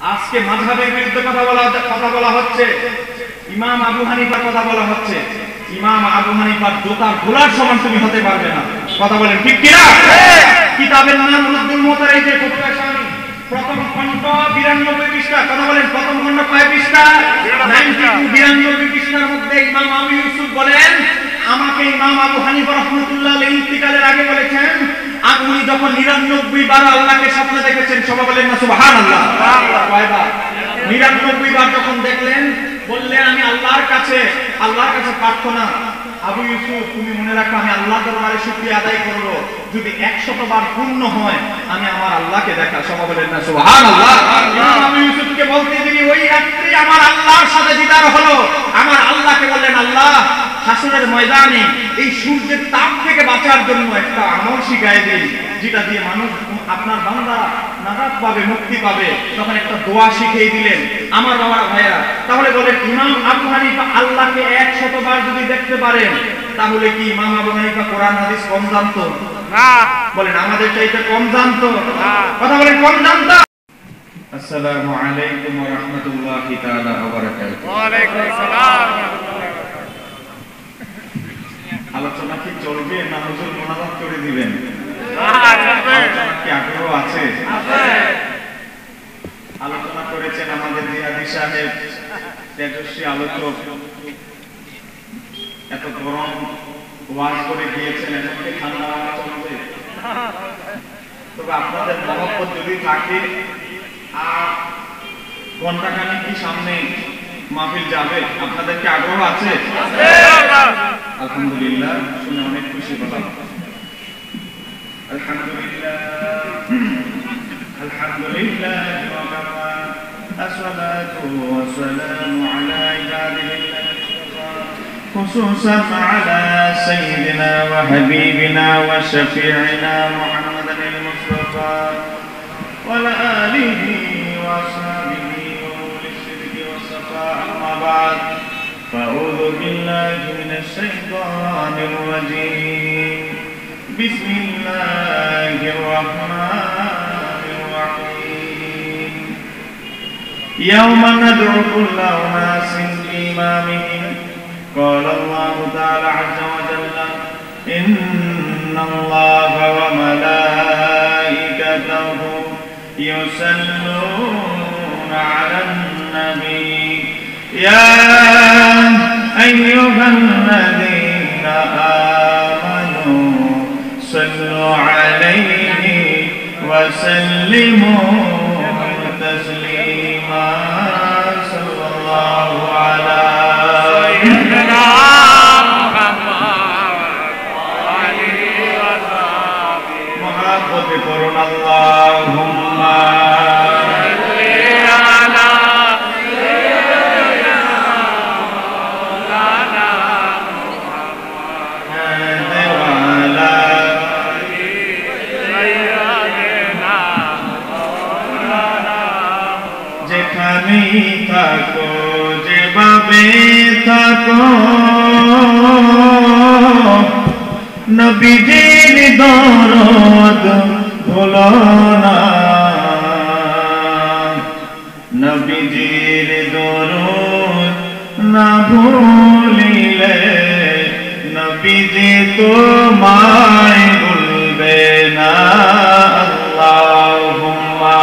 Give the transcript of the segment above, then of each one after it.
আজকে মাযহাবের বিরুদ্ধে কথা বলা হচ্ছে, ইমাম আবু হানিফার কথা বলা হচ্ছে। ইমাম আবু হানিফার জোতার গোলার সমান তুমি হতে পারবে না। কথা বলেন ঠিক কিনা? কিতাবের নাম রুদ্দুল মুতার, এই যে ফতোয়া শামী, প্রথম খণ্ড 92 পৃষ্ঠা। কথা বলেন প্রথম খণ্ড কয় পৃষ্ঠা? 92 পৃষ্ঠার মধ্যে ইমাম আবু ইউসুফ বলেন, আমাকে ইমাম আবু হানিফা রাহমাতুল্লাহ আলাইহি ইন্তিকালের আগে বলেছেন, আপনি যখন 99 বার আল্লাহকে স্বপ্নে দেখেছেন, সবাই বলেন না সুবহানাল্লাহ। কয়বার? 99 বার যখন দেখলেন, বললেন আমি আল্লাহর কাছে প্রার্থনা, আবু ইউসুফ তুমি মনে রাখো আমি আল্লাহর দরবারে শুকরিয়া আদায় করব, যদি 100 বার পূর্ণ হয় আমি আমার আল্লাহকে দেখা। সবাই বলেন না সুবহানাল্লাহ। আবু ইউসুফকে বলতে তিনি ওই রাত্রি আমার আল্লাহর সাথে দিদার হলো। আমার আল্লাহকে বললেন, আল্লাহ হাসরের ময়দানে এই সূর্যের তাপ থেকে বাঁচার জন্য একটা আমল শিখায় দেই, যেটা দিয়ে মানুষ আপনার বান্দা নাজাত পাবে, মুক্তি পাবে। তখন একটা দোয়া শিখিয়ে দিলেন। আমার বাবারা ভাইয়া, তাহলে বলেন ইমাম আবু হানিফা আল্লাহকে 100 বার যদি দেখতে পারেন, তাহলে কি ইমাম আবু হানিফা কোরআন হাদিস কম জানতো? না। বলেন আমাদের চাইতে কম জানতো? না। কথা বলেন কম জানতো? আসসালামু আলাইকুম ওয়া রাহমাতুল্লাহি তাআলা ওয়া বারাকাতুহু। ওয়া আলাইকুম আসসালাম। আলোচনা কি চলবে না হুজুর মোনাজাত করে দিবেন? আলোচনা কি আগ্রহ আছে? আলোচনা করেছেন আমাদের জিয়াদি সাহেব, তেজস্বী আলোচক, এত গরম ওয়াজ করে গিয়েছেন, এমনকি ঠান্ডা হাওয়া চলবে। তবে আপনাদের মহব্বত যদি থাকে আর ঘন্টাখানেক কি সামনে মাহফিল যাবে, আপনাদের কি আগ্রহ আছে? আলহামদুলিল্লাহ, শুনে অনেক খুশি হলাম। আলহামদুলিল্লাহ আলহামদুলিল্লাহ ওয়া কাফা, আসসালাতু ওয়াসসালামু আলা ইবাদিল্লাহ, খুসুসান আলা সাইয়্যিদিনা ওয়া হাবিবিনা ওয়া শাফি'িনা মুহাম্মাদান মুস্তাফা ওয়া আলা আলিহি ওয়া আসহাবিহি ওয়া উলিস সিদকি ওয়াস সাফা। আম্মা বা'দ, ফাআউযু বিল্লাহি মিনাশ শাইতানির রাজীম। বিসমিল্লাহির রাহমানির রাহিম। ইয়াওমা নাদ'উ কুল্লা উনাসিন বিইমামিহিম, ক্বালা আল্লাহু তাআলা আযযা ওয়া জাল্লা, ইন্নাল্লাহা ওয়া মালাইকাতাহু ইউসাল্লুনা আলান নাবী, ইয়া আইয়ুহাল্লাযীনা আমানু সাল্লু আলাইহি ওয়া সাল্লিমু তাসলিমা। সাল্লাল্লাহু আলা সাইয়্যিদিনা মুহাম্মদ ওয়া আলিহি ওয়া সাহবিহি। মুহাব্বত করুন আল্লাহুম্মা থাকো, যেভাবে থাকো, নবীজির দরদ ভুলো না, নবীজির দরদ না ভুলিলে নবীজি তোমায় ভুলবে না। আল্লাহুম্মা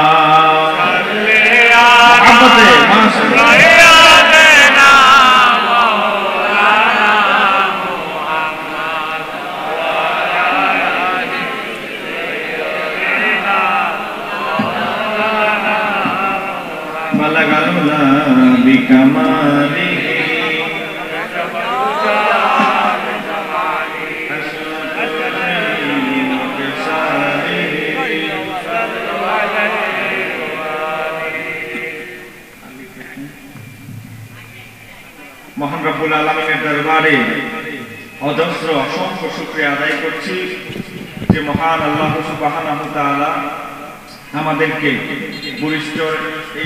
মহান রব্বুল আলামিনের দরবারে অজস্র অসংখ্য শুকরিয়া আদায় করছি যে মহান আল্লাহ সুবহানাহু ওয়া তাআলা আমাদেরকে বরিষ্ঠ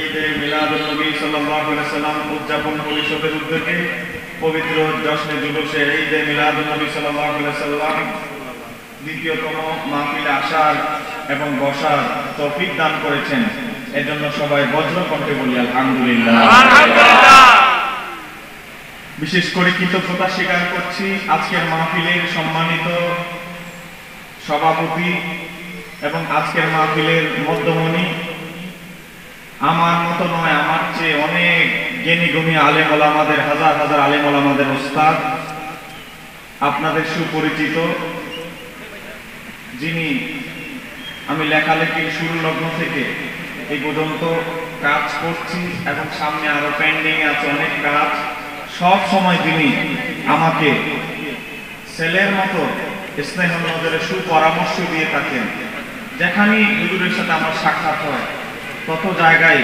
ঈদে মিলাদুন নবী সাল্লাল্লাহু আলাইহি ওয়াসাল্লাম উদযাপন পরিষদের উদ্যোগে পবিত্র জশ্নে জুলুসে ঈদে মিলাদুন নবী সাল্লাল্লাহু আলাইহি ওয়াসাল্লাম দ্বিতীয়তম মাহফিলে আসার এবং বসার তৌফিক দান করেছেন। এজন্য সবাই বজ্র কণ্ঠে বলি আলহামদুলিল্লাহ। বিশেষ করে কৃতজ্ঞতা স্বীকার করছি আজকের মাহফিলের সম্মানিত সভাপতি এবং আজকের মাহফিলের মধ্যমণি, আমার মতো নয়, আমার চেয়ে অনেক জ্ঞানী গুণী আলেম ওলামাদের, হাজার হাজার আলেম ওলামাদের ওস্তাদ, আপনাদের সুপরিচিত, যিনি আমি লেখালেখির শুরু লগ্ন থেকে এই পর্যন্ত কাজ করছি এবং সামনে আরো পেন্ডিং আছে অনেক কাজ, সব সময় তিনি আমাকে ছেলের মতো স্নেহ নজরে সুপরামর্শ দিয়ে থাকেন। যেখানেই হুজুরের সাথে আমার সাক্ষাৎ হয় তত জায়গায়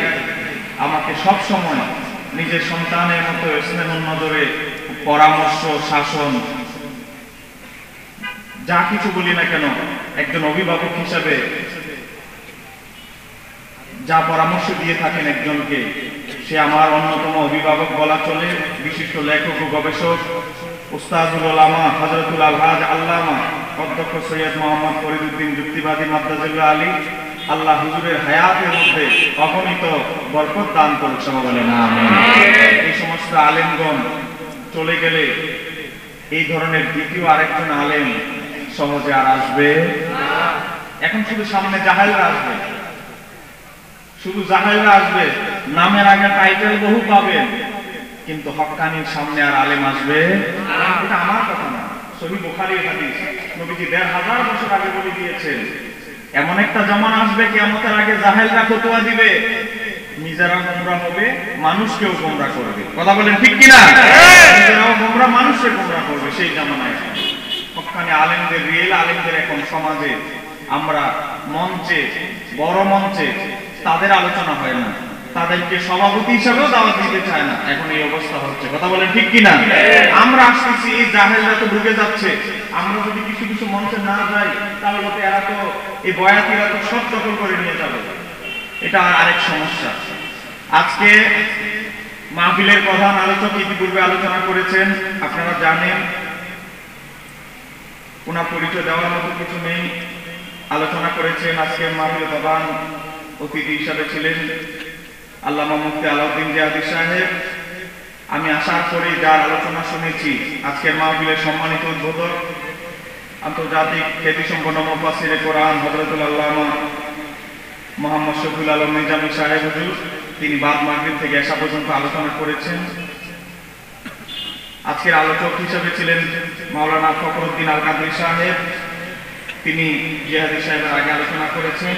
আমাকে সব সময় নিজের সন্তানের মতো স্নেহ নজরে পরামর্শ, শাসন, যা কিছু বলি না কেন একজন অভিভাবক হিসাবে যা পরামর্শ দিয়ে থাকেন একজনকে, সে আমার অন্যতম অভিভাবক বলা চলে। বিশিষ্ট লেখক ও গবেষক উস্তাদুল উলামা হযরতুল আলহাজ আল্লামা অধ্যক্ষ সৈয়দ মোহাম্মদ ফরিদউদ্দিন যুক্তিবাদী মাদ্দাজিল্লাহ আলী, আল্লাহ হুজুরের হায়াতের মধ্যে অগণিত বরকত দান করুক, সবাই বলেন আমিন। এই সমস্ত আলেমগণ চলে গেলে এই ধরনের দ্বিতীয় আরেকজন আলেম সহজে আর আসবে এখন শুধু সামনে জাহেলরা আসবে, শুধু জাহেলরা আসবে, নামের আগে টাইটেল বহু পাবেন, কিন্তু হক্কানির সামনে আর আলেম আসবে। এটা আমার কথা না, সহিহ বুখারীর হাদিস, নবীজি ১৫০০ বছর আগে বলে দিয়েছেন। এমন একটা জামানা আসবে কিয়ামতের আগে জাহেলরা ফতোয়া দিবে, নিজেরা গোমরা হবে, মানুষকেও গোমরা করবে। কথা বলেন ঠিক কিনা? নিজেরাও গোমরা, মানুষকে গোমরা করবে। সেই জামানায় হক্কানি আলেমদের, রিয়েল আলেমদের এখন সমাজে আমরা মঞ্চে, বড় মঞ্চে তাদের আলোচনা হয় না, তাদেরকে সভাপতি হিসাবেও দাওয়াত দিতে চায় না। এখন এই অবস্থা হচ্ছে, কথা বলেন ঠিক কিনা? আমরা আসতেছি, এই জাহেলরা তো ঢুকে যাচ্ছে, আমরা যদি কিছু কিছু মঞ্চে না যাই তাহলে তো এরা তো, এই বয়াতিরা তো সব দখল করে নিয়ে যাবে। এটা আরেক সমস্যা। আজকে মাহফিলের প্রধান আলোচক ইতিপূর্বে আলোচনা করেছেন, আপনারা জানেন, ওনার পরিচয় দেওয়ার মতো কিছু নেই। আলোচনা করেছেন আজকের মাহফিলের প্রধান অতিথি হিসাবে ছিলেন আল্লামা মুফতি আলাউদ্দিন জিয়াদি সাহেব। আমি আশা করি যার আলোচনা শুনেছি, আজকের মাহফিলের সম্মানিত উদ্বোধক আন্তর্জাতিক খ্যাতিসম্পন্ন মুফাসসিরে কোরআন হযরতুল আল্লামা মুহাম্মদ শফিউল আলম নিজামী সাহেব হুজুর, তিনি বাদ মাগরিব থেকে এশা পর্যন্ত আলোচনা করেছেন। আজকের আলোচক হিসেবে ছিলেন মাওলানা ফখরুদ্দিন আল কাদরি সাহেব, তিনি জিয়াদি সাহেবের আগে আলোচনা করেছেন।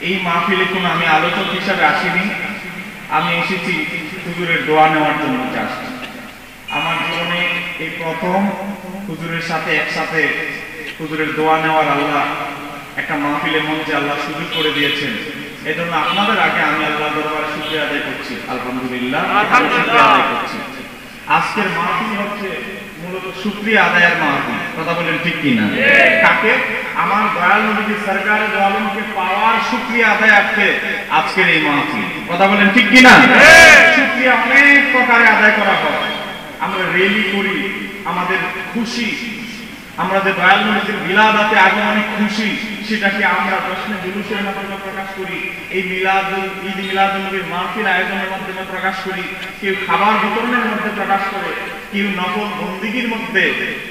এই মাহফিলে কোনো আমি আলোচক হিসাবে আসিনি, আমি এসেছি হুজুরের দোয়া নেওয়ার জন্য। আমার জীবনে এই প্রথম হুজুরের সাথে একসাথে হুজুরের দোয়া নেওয়ার আল্লাহ একটা মাহফিলের মঞ্চে আল্লাহ সুযোগ করে দিয়েছেন। এই জন্য আপনাদের আগে আমি আল্লাহ দরবারে শুকরিয়া আদায় করছি, আলহামদুলিল্লাহ শুকরিয়া আদায় করছি। আজকের মাহফিল হচ্ছে মূলত শুকরিয়া আদায়ের মাহফিল, কথা বলেন ঠিক কিনা? কাকে? আমার দয়াল নবী সরকারে দো আলমকে পাওয়ার শুকরিয়া আদায়ার্থে আজকের এই মাহফিল, কথা বলেন ঠিক কিনা? শুকরিয়া অনেক প্রকারে আদায় করা হয়। আমরা রেলি করি, আমাদের খুশি, আমরা যে দয়াল নবীর মিলাদাতে আগমনে খুশি, সেটাকে আমরা জশ্নে জুলুসের মাধ্যমে প্রকাশ করি, এই ঈদ মিলাদুন নবীর মাহফিল আয়োজনের মাধ্যমে প্রকাশ করি, কেউ খাবার বিতরণের মধ্যে প্রকাশ করে, কেউ নফল বন্দিগির মধ্যে,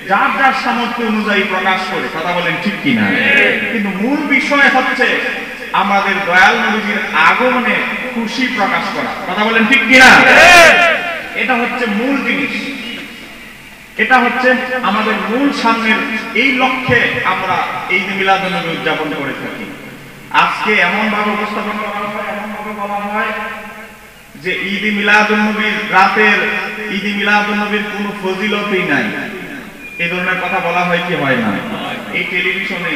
যার যার সামর্থ্য অনুযায়ী প্রকাশ করে, কথা বলেন ঠিক কিনা? কিন্তু মূল বিষয় হচ্ছে আমাদের দয়াল নবীর আগমনে খুশি প্রকাশ করা, কথা বলেন ঠিক কিনা? এটা হচ্ছে মূল জিনিস, এটা হচ্ছে আমাদের মূল সামনের, এই লক্ষ্যে আমরা ঈদ মিলাদুন নবী উদযাপন করে থাকি। আজকে এমন ভাবে উপস্থাপন করা হয়, এমন ভাবে বলা হয় যে ঈদ মিলাদুন নবীর রাতের, ঈদ মিলাদুন নবীর কোনো ফজিলতই নাই, এই ধরনের কথা বলা হয় কি হয় না? এই টেলিভিশনে,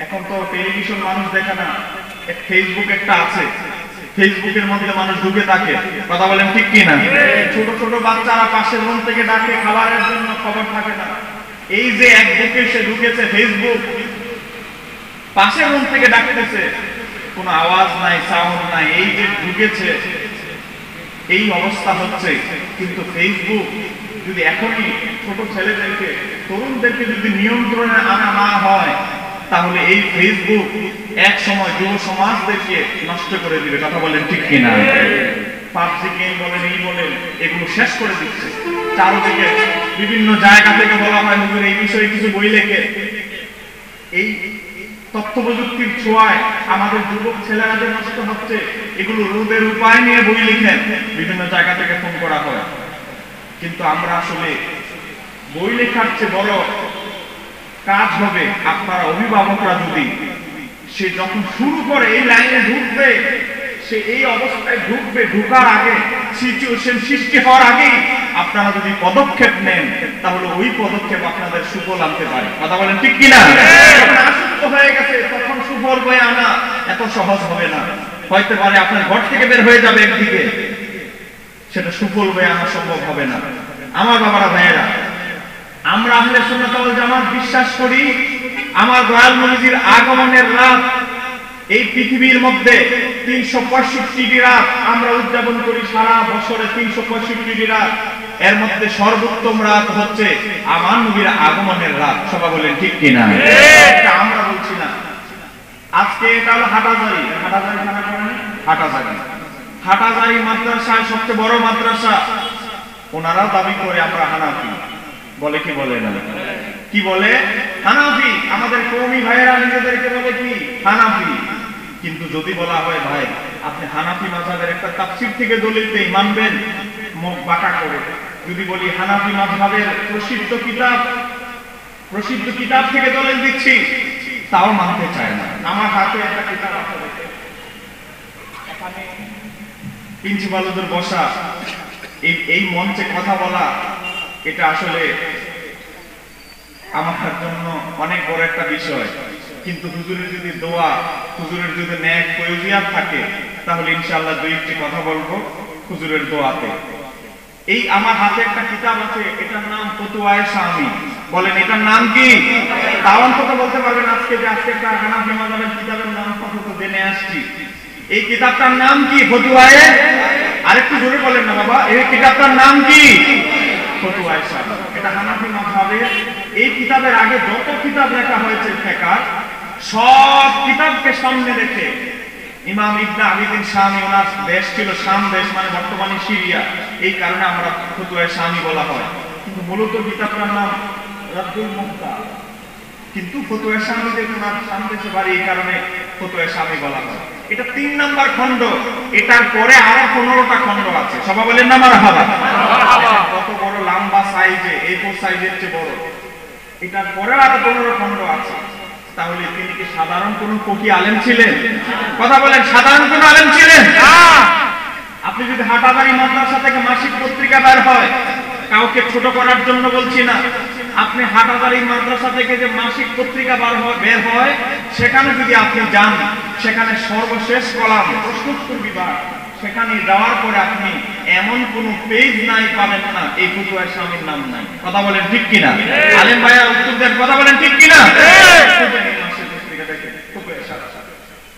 এখন তো টেলিভিশন মানুষ দেখে না, ফেসবুক একটা আছে, ফেসবুকের মধ্যে মানুষ ঢুকে থাকে, কথা বলেন ঠিক কিনা? ছোট ছোট বাচ্চারা পাশের রুম থেকে ডাকে খাবারের জন্য, খবর থাকে না। এই যে এক বুকে সে ঢুকেছে ফেসবুক, পাশের রুম থেকে ডাকতেছে, কোনো আওয়াজ নাই, সাউন্ড নাই, এই যে ঢুকেছে, এই অবস্থা হচ্ছে। কিন্তু ফেসবুক যদি এখনই ছোট ছেলেদেরকে, তরুণদেরকে যদি নিয়ন্ত্রণে আনা না হয়, তাহলে এই ফেসবুক এক সময় যুব সমাজদেরকে নষ্ট করে দিবে। কথা বলেন ঠিক কিনা? পাবজি গেম বলেন, এই বলেন, এগুলো শেষ করে দিচ্ছে। চারদিকে বিভিন্ন জায়গা থেকে বলা হয় হুজুর এই বিষয়ে কিছু বই লেখে। এই তথ্য প্রযুক্তির ছোঁয়ায় আমাদের যুবক ছেলেরা যে নষ্ট হচ্ছে, এগুলো রোধের উপায় নিয়ে বই লিখেন, বিভিন্ন জায়গা থেকে ফোন করা হয়। কিন্তু আমরা আসলে বই লেখার চেয়ে বড় কাজ হবে আপনারা অভিভাবকরা যদি সে যখন শুরু করে এই লাইনে ঢুকবে, সে এই অবস্থায় ঢুকবে, ঢুকার আগে সিচুয়েশন সৃষ্টি হওয়ার আগে আপনারা যদি পদক্ষেপ নেন, তাহলে ওই পদক্ষেপ আপনাদের সুফল আনতে পারে। কথা বলেন ঠিক কিনা? আসক্ত হয়ে গেছে, তখন সুফল বয়ে আনা এত সহজ হবে না। হয়তো পারে আপনার ঘর থেকে বের হয়ে যাবে একদিকে, সেটা সুফল বয়ে আনা সম্ভব হবে না। আমার বাবারা ভাইয়েরা, আমরা আহলে সুন্নাত ওয়াল জামাত বিশ্বাস করি আমার দয়াল নবীর আগমনের রাত এই পৃথিবীর মধ্যে 365টি রাত আমরা উদযাপন করি, সারা বছরে 365টি রাত। এর মধ্যে সর্বোত্তম রাত হচ্ছে আমার নবীর আগমনের রাত। সবাই বলেন ঠিক কিনা? এটা আমরা বলছি না। আজকে এটা হলো হাটাজারি হাটাজারি মাদ্রাসা, সবচেয়ে বড় মাদ্রাসা। ওনারা দাবি করে আমরা হানাফি, বলে কি বলে না? কি বলে? হানাফি। আমাদের কওমি ভাইয়েরা নিজেদেরকে বলে কি হানাফি। কিন্তু যদি বলা হয় ভাই আপনি হানাফি মাযহাবের একটা তাফসীর থেকে দলিল দেই, মানবেন? মুখ বাঁকা করে। যদি বলি হানাফি মাযহাবের প্রসিদ্ধ কিতাব থেকে দলিল দিচ্ছি, তাও মানতে চায় না। আমার হাতে একটা কিতাব আছে, এখানে প্রিন্সিপালদের বসা, এই মঞ্চে কথা বলা, এটা আসলে আমার জন্য অনেক বড় একটা বিষয়। কিন্তু হুজুরের যদি দোয়া, হুজুরের যদি নেক ফয়জিয়াত থাকে, তাহলে ইনশাআল্লাহ দুই একটি কথা বলবো হুজুরের দোয়াতে। এই আমার হাতে একটা কিতাব আছে, এটার নাম ফতুয়ায়ে শামী। বলেন এটার নাম কি? তাও অন্তত বলতে পারবেন আজকে যে আজকে একটা হানাফি মাযহাবের কিতাবের নাম কত জেনে আসছি। এই কিতাবটার নাম কি? ফতুয়ায়ে। আরেকটু জোরে বলেন না বাবা, এই কিতাবটার নাম কি? ফতুয়ায়ে শামী। এটা হানাফি মাযহাবের। এই কিতাবের আগে যত কিতাব লেখা হয়েছে ফিকহ, সব কিতাবকে সামনে রেখে ইমাম ইবনে আবিদিন শামী, ওনার দেশ ছিল শাম দেশ, মানে বর্তমানে সিরিয়া, এই কারণে আমরা ফতুয়ায়ে শামী বলা হয়। কিন্তু মূলত কিতাবটার নাম রাদ্দুল মুফতা। কিন্তু ফতুয়ায়ে শামী যে ওনার শাম দেশে বাড়ি, এই কারণে ফতুয়ায়ে শামী বলা হয়। এটা 3 নাম্বার খণ্ড। এটার পরে আরো 15টা খণ্ড আছে। সবাই বলেন না মারহাবা। কত বড় লম্বা সাইজে, A4 সাইজের চেয়ে বড়। এটার পরে আরো 15 খণ্ড আছে। তাহলে তিনি কি সাধারণ কোন ফকি আলেম ছিলেন? কথা বলেন, সাধারণ কোন আলেম ছিলেন? আপনি যদি হাটাজারি মাদ্রাসা থেকে মাসিক পত্রিকা বের হয়, কাউকে ছোট করার জন্য বলছি না, আপনি হাটাজারি মাদ্রাসা থেকে যে মাসিক পত্রিকা বের হয়, সেখানে যদি আপনি যান, সেখানে সর্বশেষ কলাম প্রশ্নোত্তর বিভাগ, সেখানে যাওয়ার পরে আপনি এমন কোন পেজ নাই পাবেন না এই ফতুয়ায়ে শামীর নাম নাই। কথা বলেন ঠিক কিনা? আলেম ভাইয়া উত্তর দেন, কথা বলেন ঠিক কিনা?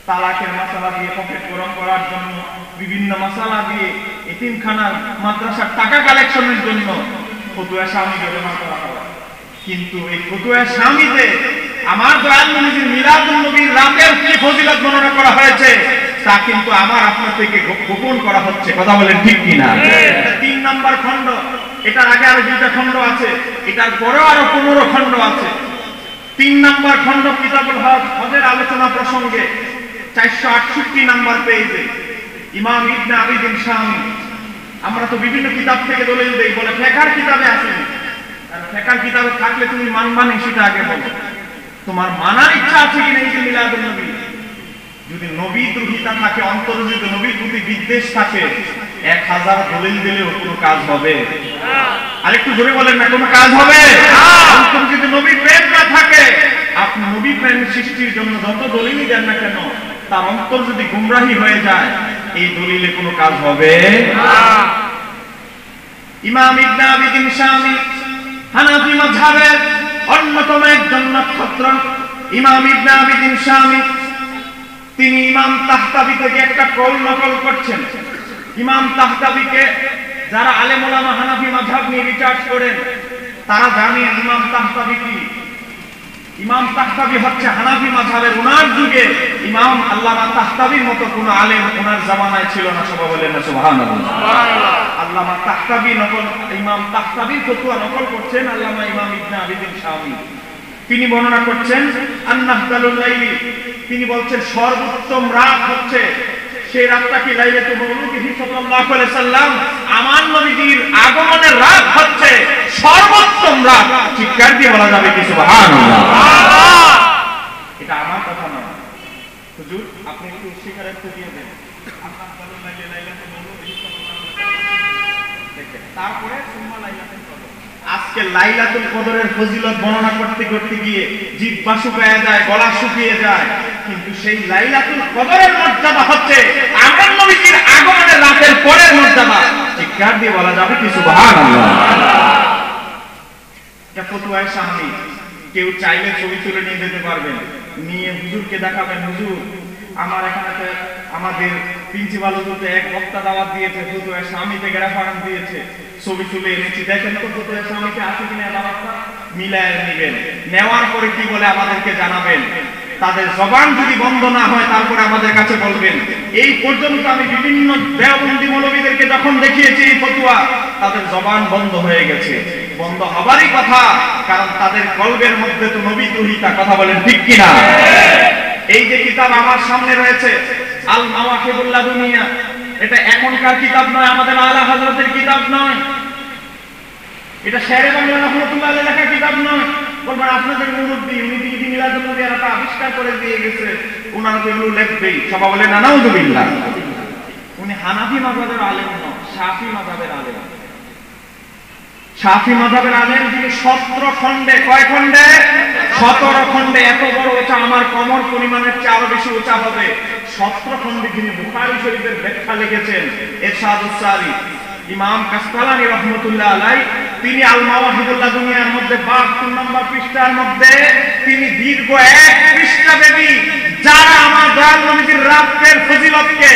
তালাকের মাসালা দিয়ে পকেট গরম করার জন্য, বিভিন্ন মাসালা দিয়ে এতিমখানার মাদ্রাসার টাকা কালেকশনের জন্য ফতুয়ায়ে শামী ব্যবহার করা হয়। কিন্তু এই ফতুয়ায়ে শামীতে আমার দয়াল নবীর মিলাদুন নবীর রাতের কি ফজিলত বর্ণনা করা হয়েছে, তা কিন্তু আমার আপনার থেকে গোপন করা হচ্ছে। কথা বলেন ঠিক কিনা? 3 নাম্বার খণ্ড। এটার আগে আরো 2টা খণ্ড আছে, এটার পরেও আরো 15 খণ্ড আছে। 3 নাম্বার খণ্ড কিতাবুল হজ, হজের আলোচনা প্রসঙ্গে 468 নাম্বার পেজে ইমাম ইবনে আবিদিন শামী। আমরা তো বিভিন্ন কিতাব থেকে দলিল দেই, বলে ফিকহের কিতাবে আছে। আর ফিকহের কিতাবে থাকলে তুমি মানবা না, সেটা আগে বলো। তোমার মানার ইচ্ছা আছে কিনা এই মিলাদুন নবী? যদি নবী দ্রোহিতা থাকে, অন্তরে যদি নবীর প্রতি বিদ্বেষ থাকে, 1000 দলিল দিলেও কোনো কাজ হবে? আরেকটু জোরে বলেন না, কোনো কাজ হবে? অন্তরে যদি নবী প্রেম না থাকে, আপনি নবী প্রেম সৃষ্টির জন্য যত দলিলই দেন না কেন, তার অন্তর যদি গুমরাহি হয়ে যায়, এই দলিলে কোনো কাজ হবে না। ইমাম ইবনে আবিদিন শামী হানাফি মাযহাবের অন্যতম একজন নক্ষত্র। ইমাম ইবনে আবিদিন শামী তিনি ইমাম তাহতাবি থেকে একটা কওল নকল করছেন। ইমাম তাহতাবিকে যারা আলেম ওলামা হানাফি মাযহাব নিয়ে রিসার্চ করেন, তারা জানেন ইমাম তাহতাবি কি। ইমাম তাহতাবী হচ্ছে হানাফি মাযহাবের, ওনার যুগে ইমাম আল্লামা তাহতাবীর মতো কোনো আলেম ওনার জামানায় ছিল না। সবাই বলেন না সুবহানাল্লাহ। আল্লামা তাহতাবী ইমাম তাহতাবীর ফতোয়া নকল করছেন আল্লামা ইমাম ইবনে আবিদিন শামী। তিনি বর্ণনা করছেন আন-নাহদালুল লাইলি, তিনি বলছেন সর্বোত্তম রাত হচ্ছে সেই রাতটা কি লাইলাতুল মাউলুদিহি সাল্লাল্লাহু আলাইহি সাল্লাম, আমার নবীজির আগমনের রাত হচ্ছে সর্বোত্তম রাত। চিৎকার দিয়ে বলা যাবে কি সুবহানাল্লাহ? এটা আমার কথা নয় হুজুর, আপনি একটু স্বীকারোক্তি দিয়ে দেন। আন-নাহদালুল লাইলি লাইলাতুল মাউলুদিহি সাল্লাল্লাহু আলাইহি সাল্লাম দেখেন, তারপরে সুম্মা লাইলাতুল কদর। আজকে লাইলাতুল কদরের ফজিলত বর্ণনা করতে করতে গিয়ে জিহ্বা শুকিয়ে যায়, গলা শুকিয়ে যায়, কিন্তু সেই লাইলাতুল কদরের মর্যাদা হচ্ছে আমার নবীর আগমনের রাতের পরের মর্যাদা। চিৎকার দিয়ে বলা যাবে কি সুবহানাল্লাহ? এটা ফতোয়ার সামনে কেউ চাইলে ছবি তুলে নিয়ে যেতে পারবেন, নিয়ে হুজুরকে দেখাবেন, হুজুর আমার এখানে আমাদের প্রিন্সিপাল হুজুরকে এক বক্তা দাওয়াত দিয়েছে, ফতোয়ার স্বামীতে রেফারেন্স দিয়েছে, ছবি তুলে এনেছি, দেখেন তো ফতোয়ার স্বামীতে আছে কিনা দাওয়াতটা, মিলায় নেবেন, নেওয়ার পরে কি বলে আমাদেরকে জানাবেন। তাদের জবান যদি বন্ধ না হয় তারপরে আমাদের কাছে বলবেন। এই পর্যন্ত আমি বিভিন্ন দেওবন্দি মৌলবীদেরকে যখন দেখিয়েছি এই ফতোয়া, তাদের জবান বন্ধ হয়ে গেছে। বন্ধ হবারই কথা, কারণ তাদের কলবের মধ্যে তো নবী তুহিতা। কথা বলেন ঠিক কিনা? এই যে কিতাব আমার সামনে রয়েছে আল মাওয়াহিবুল লাদুনিয়া, এটা এখনকার কিতাব নয়, আমাদের আলা হযরতের কিতাব নয়, এটা শেরে বাংলা রহমাতুল্লাহ আলাইহি লেখা কিতাব নয়। বলবেন আপনাদের মুরব্বি উনি ঈদ মিলাদুন নবী এরা আবিষ্কার করে দিয়ে গেছে, ওনারা তো এগুলো লিখবেই। সবাই বলেন না নাউযুবিল্লাহ। উনি হানাফি মাযহাবের আলেম নন, শাফি মাযহাবের আলেম। শাফি মাযহাবের আলেম যিনি 17 খণ্ডে, কয় খণ্ডে? 17 খণ্ডে, এত বড় উঁচা, আমার কোমর পরিমাণের চেয়ে আরো বেশি উঁচা হবে। 17 খণ্ডে যিনি বুখারী শরীফের ব্যাখ্যা লিখেছেন, ইরশাদুস সারি ইমাম কাসতালানী রাহমাতুল্লাহ আলাইহি, তিনি আল মাওয়াহিবুল লাদুনিয়ার মধ্যে 72 নম্বর পৃষ্ঠার মধ্যে তিনি দীর্ঘ 1 পৃষ্ঠা ব্যাপী যারা আমার দয়াল নবীর রাতের ফজিলতকে,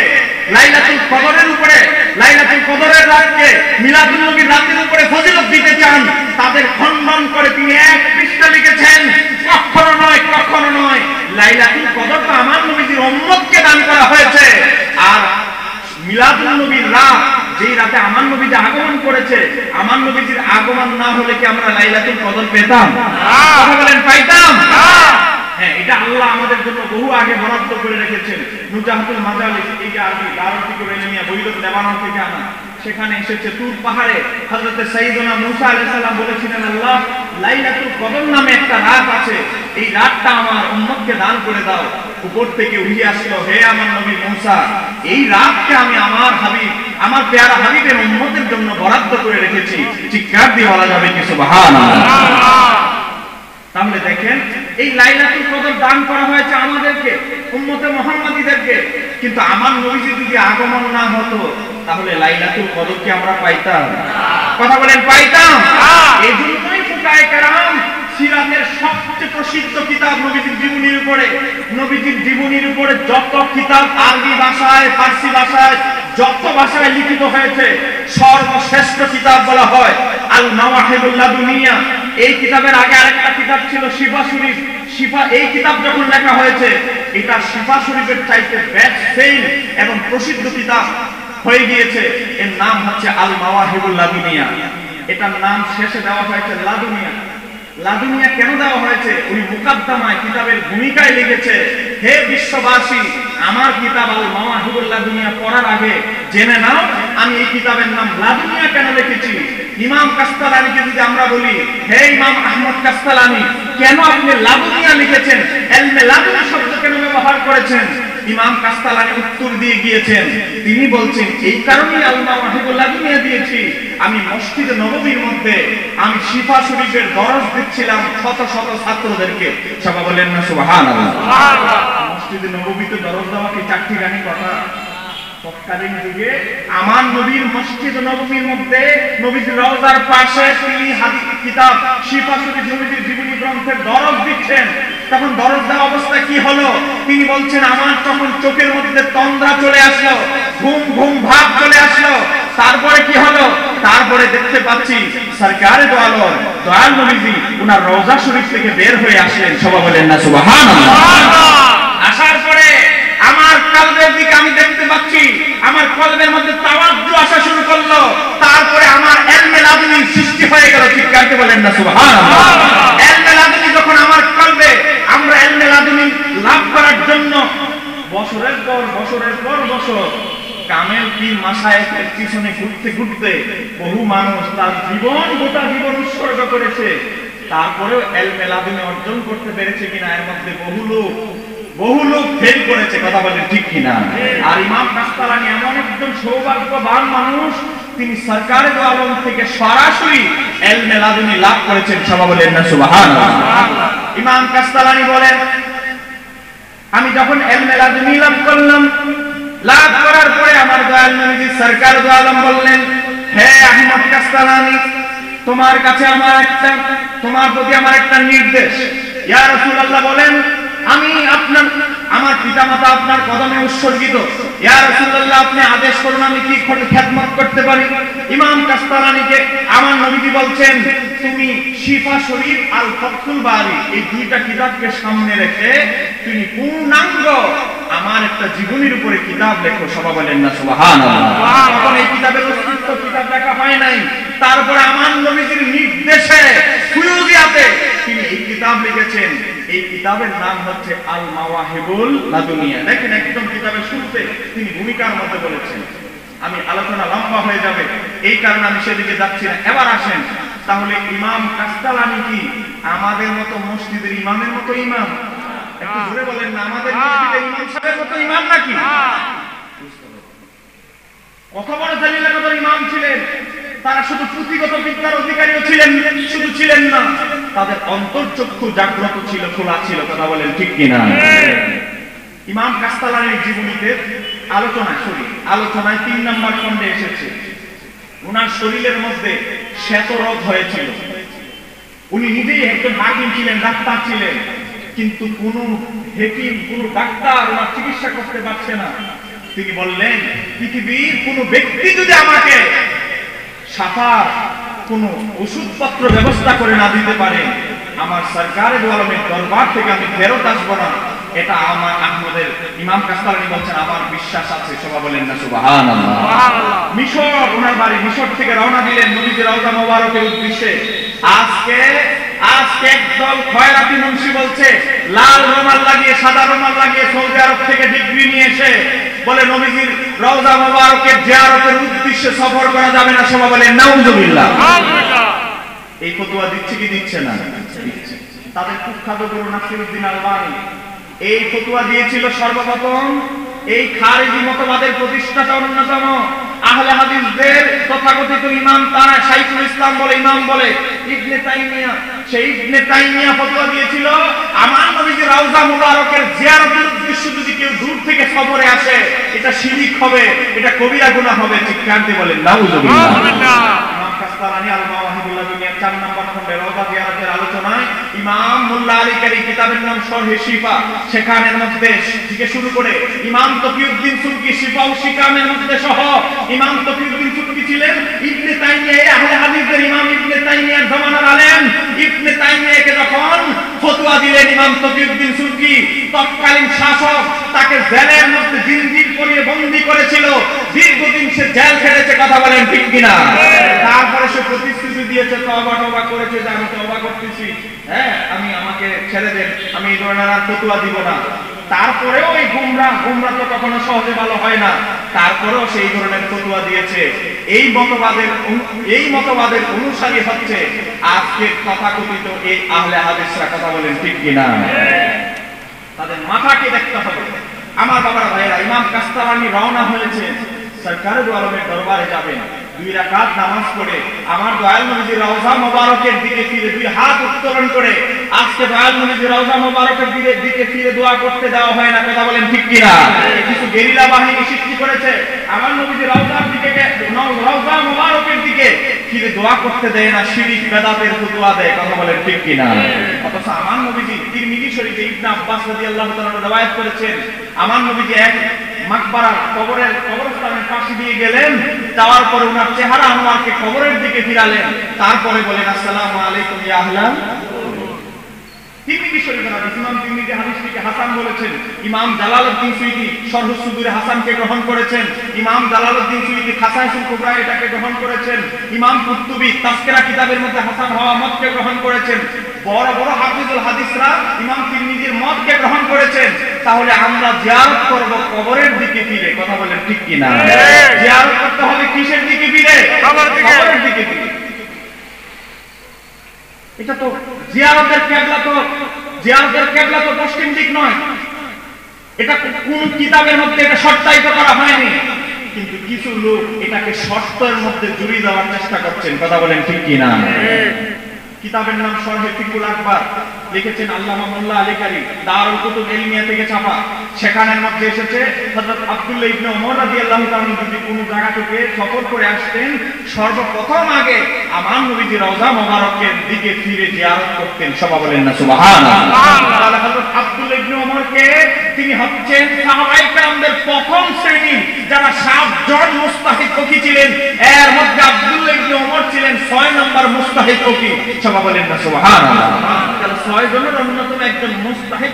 লাইলাতুল কদরের উপরে, লাইলাতুল কদরের রাতকে মিলাদুন নবীর রাতের উপরে ফজিলত দিতে চান, তাদের খণ্ডন করে তিনি 1 পৃষ্ঠা লিখেছেন। কখনো নয়, কখনো নয়, লাইলাতুল কদর তো আমার নবীর উম্মতকে দান করা হয়েছে, আর মিলাদুন নবীর রাত যেই রাতে আমার নবী যে আগমন করেছে, আমার নবীর আগমন না হলে কি আমরা লাইলাতুল কদর পেতাম? কথা বলেন পাইতাম? হ্যাঁ, এটা আল্লাহ আমাদের জন্য বহু আগে বরাদ্দ করে রেখেছেন। নুজাহাতুল মাজালিস, এই যে আরবি দারুল ফিকর ইলমিয়া বৈরুত লেবানন থেকে আনা, সেখানে এসেছে তুর পাহাড়ে হযরত সাইয়্যিদুনা মূসা আলাইহিস সালাম বলেছিলেন, আল্লাহ লাইলাতুল কদর নামে একটা রাত আছে, এই রাতটা আমার উম্মতকে দান করে দাও। উপর থেকে উঠে আসলো, হে আমার নবী মূসা, এই রাতকে আমি আমার হাবিব, আমার প্যারা হাবিবের উম্মতের জন্য বরাদ্দ করে রেখেছি। চিৎকার দিয়ে বলা যাবে কি সুবহানাল্লাহ? তাহলে দেখেন, এই লাইলাতুল কদর দান করা হয়েছে আমাদেরকে, উম্মতে মুহাম্মাদীদেরকে, কিন্তু আমার নবী যদি আগমন না হতো তাহলে লাইলাতুল কদর কি আমরা পাইতাম? কথা বলেন পাইতাম? এজন্যই ফুকায়ে কেরাম সিরাতের সবচেয়ে প্রসিদ্ধ কিতাব নবীজির জীবনীর উপরে, নবীজির জীবনীর উপরে যত কিতাব আরবি ভাষায়, ফার্সি ভাষায়, যত ভাষায় লিখিত হয়েছে, সর্বশ্রেষ্ঠ কিতাব বলা হয় আল মাওয়াহিবুল লাদুনিয়া। এই কিতাবের আগে আরেকটা কিতাব ছিল শিফা শরীফ। শিফা, এই কিতাব যখন লেখা হয়েছে, এটা শিফা শরীফের চাইতে বেস্ট সেল এবং প্রসিদ্ধ কিতাব হয়ে গিয়েছে। এর নাম হচ্ছে আল মাওয়াহিবুল লাদুনিয়া। এটার নাম শেষে দেওয়া হয়েছে লাদুনিয়া। লাদুনিয়া কেন দেওয়া হয়েছে? উনি মুকাদ্দমায় কিতাবের ভূমিকায় লিখেছে, হে বিশ্ববাসী, আমার কিতাব আল মাওয়াহিবুল লাদুনিয়া পড়ার আগে জেনে নাও আমি এই কিতাবের নাম লাদুনিয়া কেন লিখেছি। ইমাম কাসতালানীকে যদি আমরা বলি, হে ইমাম আহমদ কাসতালানী, কেন আপনি লাদুনিয়া লিখেছেন, ইলমে লাদুনি শব্দ কেন ব্যবহার করেছেন? ইমাম কাসতালানী উত্তর দিয়ে গিয়েছেন, তিনি বলছেন, এই কারণেই আল মাওয়াহিবুল লাদুনিয়া দিয়েছি, আমি মসজিদে নববীর মধ্যে আমি শিফা শরীফের দরস দিচ্ছিলাম শত শত ছাত্রদেরকে। সবাই বলেন না সুবহানাল্লাহ? মসজিদে নববীতে দরস দেওয়া কি চারটি গানি কথা? তৎকালীন যুগে আমার নবীর মসজিদ নববীর মধ্যে নবীর রওজার পাশে তিনি হাদিস কিতাব শিফা শরীফ নবীর জীবনী গ্রন্থের দরস দিচ্ছেন। তখন দরস দেওয়া অবস্থায় কি হলো? তিনি বলছেন, আমার তখন চোখের মধ্যে তন্দ্রা চলে আসলো, ঘুম ঘুম ভাব চলে আসলো। তারপরে কি হলো? তারপরে তারপরে দেখতে পাচ্ছি সরকারে দো আলম দয়াল নবীজি উনার রওজা শরীফ থেকে বের হয়ে আসলেন। সবাই বলেন না সুবহানাল্লাহ। আসার পরে আমার কলবের দিকে আমি দেখতে পাচ্ছি, আমার কলবের মধ্যে তাওয়াজ্জু আসা শুরু করলো। তারপরে আমার ইলমে লাদুনী সৃষ্টি হয়ে গেল। ঠিক কাকে বলেন না সুবহানাল্লাহ। ইলমে লাদুনী যখন আমার কলবে, আমরা ইলমে লাদুনী লাভ করার জন্য বছরের পর বছর কামেল পীর মাশায়েখের পিছনে ঘুরতে ঘুরতে বহু মানুষ তার গোটা জীবন উৎসর্গ করেছে। তারপরেও ইলমে লাদুনী অর্জন করতে পেরেছে কিনা এর মধ্যে বহু লোক ফেল করেছে। কথা বলেন ঠিক কিনা? আর ইমাম কাসতালানী এমন একজন সৌভাগ্যবান মানুষ, তিনি সরকারে দো আলম থেকে সরাসরি ইলমে লাদুনী লাভ করেছেন। সবাই বলেন না সুবহানাল্লাহ। ইমাম কাসতালানী বলেন, আমি যখন ইলমে লাদুনী লাভ করলাম, লাভ করার পরে আমার দয়াল নবীজি সরকার দো আলম বললেন, হে আহমদ কাসতালানী, তোমার প্রতি আমার একটা নির্দেশ। ইয়া রাসূলুল্লাহ বলেন, আমার পিতামাতা আপনার কদমে উৎসর্গিত। ইয়া রাসূলুল্লাহ, আপনি আদেশ করুন আমি কি খেদমত করতে পারি। ইমাম কাসতালানীকে আমার নবীজি বলছেন, তুমি শিফা শরীফ আল ফাতহুল বারি এই দুইটা কিতাবকে সামনে রেখে তুমি পূর্ণাঙ্গ আমার একটা জীবনীর উপরে কিতাব লেখো। সবাই বলেন না সুবহানাল্লাহ। তখন এই কিতাবের অস্তিত্ব কিতাব লেখা হয় নাই। তারপরে আমার নবীজির নির্দেশে সুয়ুজিয়াতে তিনি এই কিতাব লিখেছেন। এই কিতাবের নাম হচ্ছে আল মাওয়াহিবুল লাদুনিয়া। দেখেন, একদম কিতাবের শুরুতে তিনি ভূমিকার মধ্যে বলেছেন। আমি আলোচনা লম্বা হয়ে যাবে, এই কারণে আমি সেদিকে যাচ্ছি না। এবার আসেন, তাহলে ইমাম কাসতালানী কি আমাদের মতো মসজিদের ইমামের মতো ইমাম? একটু জোরে বলেন না, আমাদের মসজিদের ইমাম সাহেবের মতো ইমাম নাকি? কত বড় জালিলার ইমাম ছিলেন। তারা শুধু পুঁথিগত বিদ্যার অধিকারীও ছিলেন না, তাদের অন্তর্চক্ষু জাগ্রত ছিল, খোলা ছিল। কথা বলেন ঠিক কিনা? ইমাম কাসতালানীর জীবনীতে আলোচনায় 3 নম্বর খণ্ডে এসেছে, ওনার শরীরের মধ্যে শ্বেতরোগ হয়েছিল। উনি নিজেই একজন হাকিম ছিলেন, ডাক্তার ছিলেন, কিন্তু কোনো ডাক্তার ওনার চিকিৎসা করতে পারছে না। তিনি বললেন, পৃথিবীর কোনো ব্যক্তি যদি আমাকে সাফার কোন ওষুধপত্র ব্যবস্থা করে না দিতে পারে, আমার সরকারে দো আলমের দরবার থেকে আমি ফেরত আসবো না। এটা আমার আহমদের ইমাম কাসতালানী বলছেন, আমার বিশ্বাস আছে। সবাই বলেন না সুবহানাল্লাহ। ওনার বাড়ি মিশর থেকে রওনা দিলেন নবীজির রওজা মোবারকের উদ্দেশ্যে। আজকে একদল খয়রাতি মুন্সি বলছে, লাল রুমাল লাগিয়ে সাদা রুমাল লাগিয়ে সৌদি আরব থেকে ডিগ্রি নিয়ে এসে বলে নবীজির রওজা মোবারকের জিয়ারতের উদ্দেশ্যে সফর করা যাবে না। সবাই বলেন নাউযুবিল্লাহ। এই ফতোয়া দিচ্ছে কি দিচ্ছে না? দিচ্ছে। তাদের কুখ্যাত গুরু নাসিরউদ্দিন আলবানী এই ফতোয়া দিয়েছিল সর্বপ্রথম। এই খারিজি মতবাদের প্রতিষ্ঠাতা অন্যতম আহলে হাদিসদের তথাকথিত ইমাম, তারা শাইখুল ইসলাম বলে ইমাম বলে ইবনে তাইমিয়া। সেই ইবনে তাইমিয়া ফতোয়া দিয়েছিল, আমার নবীজির রওজা মুবারকের জিয়ারতের উদ্দেশ্যে যদি কেউ দূর থেকে সফরে আসে, এটা শিরক হবে, এটা কবিরা গুনাহ হবে। ঠিক কান্তে বলেন নাউযুবিল্লাহ। ইমাম কাসতালানী আল মাওয়াহিবুল লাদুনিয়া 4 নম্বর খণ্ডে রওজা জিয়ারতের আলোচনায় ইমাম মোল্লা আলী কারি কিতাবের নাম শরহে শিফা, সেখানের মধ্যে থেকে শুরু করে ইমাম তকিউদ্দিন সুবকি শিফা ও শিকামের মধ্যে সহ ইমাম তকিউদ্দিন সুবকি ছিলেন ইবনে তাইমিয়া, আহলে হাদিসের ইমাম ইবনে তাইমিয়ার জামানার আলেম। ইবনে তাইমিয়াকে যখন ফতোয়া দিলেন ইমাম তকিউদ্দিন সুবকি, তৎকালীন শাসক তাকে জেলের মধ্যে জিনজির পরিয়ে বন্দী করেছিল। দীর্ঘদিন সে জেল খেটেছে। কথা বলেন ঠিক কিনা? তারপরে সে প্রতিশ্রুতি দিয়েছে, তওবা করেছে যে আমি তওবা করতেছি, আমাকে ছেড়ে দেন, আমি এই ধরনের আর ফতোয়া দিব না। তারপরেও এই গুমরাহ তো কখনো সহজে ভালো হয় না, তারপরেও সেই ধরনের ফতোয়া দিয়েছে। এই মতবাদের অনুসারী হচ্ছে আজকে তথাকথিত এই আহলে হাদিসরা। কথা বলেন ঠিক কিনা? তাদের মাথাকে দেখতে হবে। আমার বাবার ভাইয়েরা, ইমাম কাসতালানী রওনা হয়েছে, সরকারে দো আলমের দরবারে যাবেন। 2 রাকাত নামাজ পড়ে আমার দয়াল নবীজির রওজা মোবারকের দিকে ফিরে 2 হাত উত্তোলন করে, আজকে দয়াল নবীজির রওজা মোবারকের দিকে ফিরে দোয়া করতে দেওয়া হয় না। কথা বলেন ঠিক কিনা? কিছু গেরিলা বাহিনী সৃষ্টি করেছে, আমার নবীজির রওজা মোবারকের দিকে ফিরে দোয়া করতে দেয় না, শিরক বেদাতের ফতোয়া দেয়। কথা বলেন ঠিক কিনা? অথচ আমার নবীজি তিরমিজি শরীফে ইবনে আব্বাস রাদিয়াল্লাহু তাআলা রওয়ায়াত করেছেন, আমার নবীজি এক মাকবারার কবরস্থানের পাশে দিয়ে গেলেন, যাওয়ার পরে ওনার চেহারা আনোয়ারকে কবরের দিকে ফিরালেন, তারপরে বলেন আসসালামু আলাইকুম ইয়া আহলান। তিরমিজি শরীফের হাদিস, ইমাম তিরমিজি হাদিসটিকে হাসান বলেছেন। ইমাম জালালউদ্দিন সুয়ুতী শরহ সুদূরে হাসানকে গ্রহণ করেছেন। ইমাম জালালউদ্দিন সুয়ুতী খাসাইসুল কুবরা এটাকে গ্রহণ করেছেন। ইমাম কুরতুবী তাসকিরা কিতাবের মধ্যে হাসান হওয়া মতকে গ্রহণ করেছেন। বড় বড় হাফিজুল হাদিসরা ইমাম তিরমিজির মতকে গ্রহণ করেছেন। তাহলে আমরা জিয়ারত করব কবরের দিকে ফিরে, কথা বলেন ঠিক কি না? জিয়ারত করতে হবে কিসের দিকে ফিরে? কবরের দিকে ফিরে। এটা তো জিয়ারতের কিবলা তো পশ্চিম দিক নয়, এটা কোন কিতাবের মধ্যে এটা শর্তায়িত করা হয়নি, কিন্তু কিছু লোক এটাকে শর্তের মধ্যে জড়িয়ে দেওয়ার চেষ্টা করছেন, কথা বলেন ঠিক কি না? কিতাবের নাম শরহে ফিকুল আকবার, লিখেছেন আল্লামা মোল্লা আলী কারি, দারুল কুতুব ইলমিয়া থেকে ছাপা। সেখানের মধ্যে এসেছে হযরত আব্দুল্লাহ ইবনে ওমর রাদিয়াল্লাহু তাআলা যদি কোন জায়গা থেকে সফর করে আসতেন, সর্বপ্রথম আগে আমার নবীজি রওজা মোবারকের দিকে ফিরে জিয়ারত করতেন। সবাই বলেন না সুবহানাল্লাহ। তাহলে হযরত আব্দুল্লাহ ইবনে ওমরকে তিনি হচ্ছেন সাহাবায়ে কেরামদের প্রথম শ্রেণী যারা 7 জন মুস্তাহিদ ফকি ছিলেন, এর মধ্যে আব্দুল্লাহ ইবনে ওমর ছিলেন 6 নম্বর মুস্তাহিদ ফকি। সবাই বলেন না সুবহানাল্লাহ। তাহলে 6 জনের অন্যতম একজন মুস্তাহিদ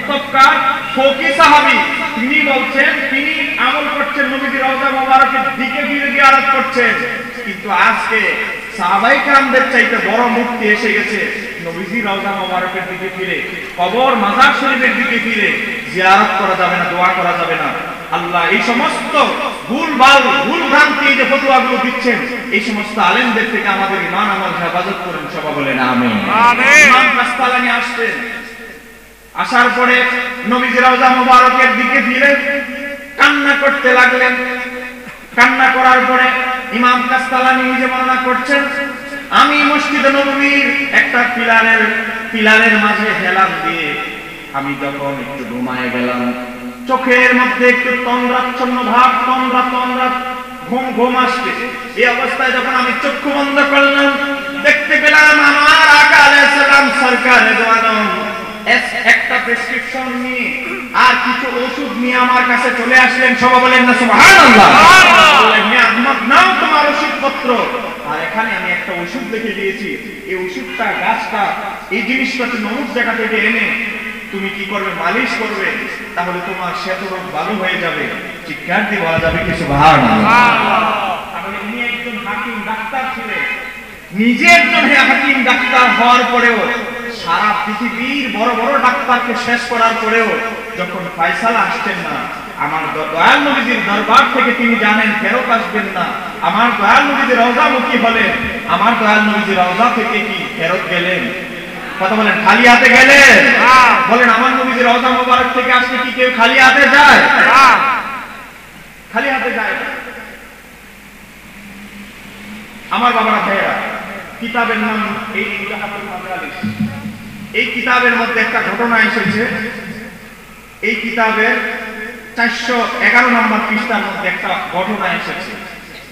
ফকি সাহাবী, তিনি বলছেন তিনি আমল করছেন নবীজির রওজা মোবারকের দিকে ফিরে জিয়ারত করছেন। কিন্তু আজকে সাহাবায়ে কেরামদের চাইতে বড় মুফতি এসে গেছে, নবীজির রওজা মোবারকের দিকে ফিরে, কবর মাজার শরীফের দিকে ফিরে জিয়ারত করা যাবে না, দোয়া করা যাবে না। আল্লাহ এই সমস্ত ভুল ভ্রান্তি যে ফতোয়াগুলো দিচ্ছেন, এই সমস্ত আলেমদের থেকে আমাদের ঈমান আমল হেফাজত করেন। সবাই বলেন আমিন। ইমাম কাসতালানী আসতেন, আসার পরে নবীজির রওজা মোবারকের দিকে ফিরে কান্না করতে লাগলেন। কান্না করার পরে ইমাম কাসতালানী নিজে বর্ণনা করছেন, আমি মসজিদে নববীর একটা পিলারের মাঝে হেলান দিয়ে আমি যখন একটু ঘুমায় গেলাম, চোখের মধ্যে একটু তন্দ্রাচ্ছন্ন ভাব, তন্দ্রা ঘুম আসছে। এই অবস্থায় যখন আমি চক্ষু বন্ধ করলাম, দেখতে পেলাম আমার আকা আলাইহিস সালাম সরকারে দো আলম একটা প্রেসক্রিপশন নিয়ে আর কিছু ওষুধ নিয়ে আমার কাছে চলে আসলেন। সবাই বলেন না সুবহানাল্লাহ। আহমদ নাও তোমার ওষুধপত্র, আর এখানে আমি একটা ওষুধ লিখে দিয়েছি, এই ওষুধটা গাছটা এই জিনিসটা তুমি অমুক জায়গা থেকে এনে তুমি কি করবে, মালিশ করবে, তাহলে তোমার শ্বেতরোগ ভালো হয়ে যাবে। চিৎকার দিয়ে বলা যাবে কি সুবহানাল্লাহ। তাহলে উনি একজন হাকিম ডাক্তার ছিলেন, নিজে একজন হাকিম ডাক্তার হওয়ার পরেও সারা পৃথিবীর বড় বড় ডাক্তারকে শেষ করার পরেও যখন ফয়সালা আসছেন না, আমার দয়াল নবীজির দরবার থেকে তিনি জানেন ফেরত আসবেন না। আমার দয়াল নবীজির রওজামুখী হলেন, আমার দয়াল নবীজির রওজা থেকে কি ফেরত গেলেন? কথা বলেন, খালি হাতে গেলেন? বলেন, আমার নবীজির রওজা মোবারক থেকে আসলে কি কেউ খালি হাতে যায়? খালি হাতে যায়। আমার বাবারা ভাইয়েরা, কিতাবের নাম এই নুজাহাতুল মাজালিস। এই কিতাবের মধ্যে একটা ঘটনা এসেছে, এই কিতাবের 411 নম্বর পৃষ্ঠার মধ্যে একটা ঘটনা এসেছে।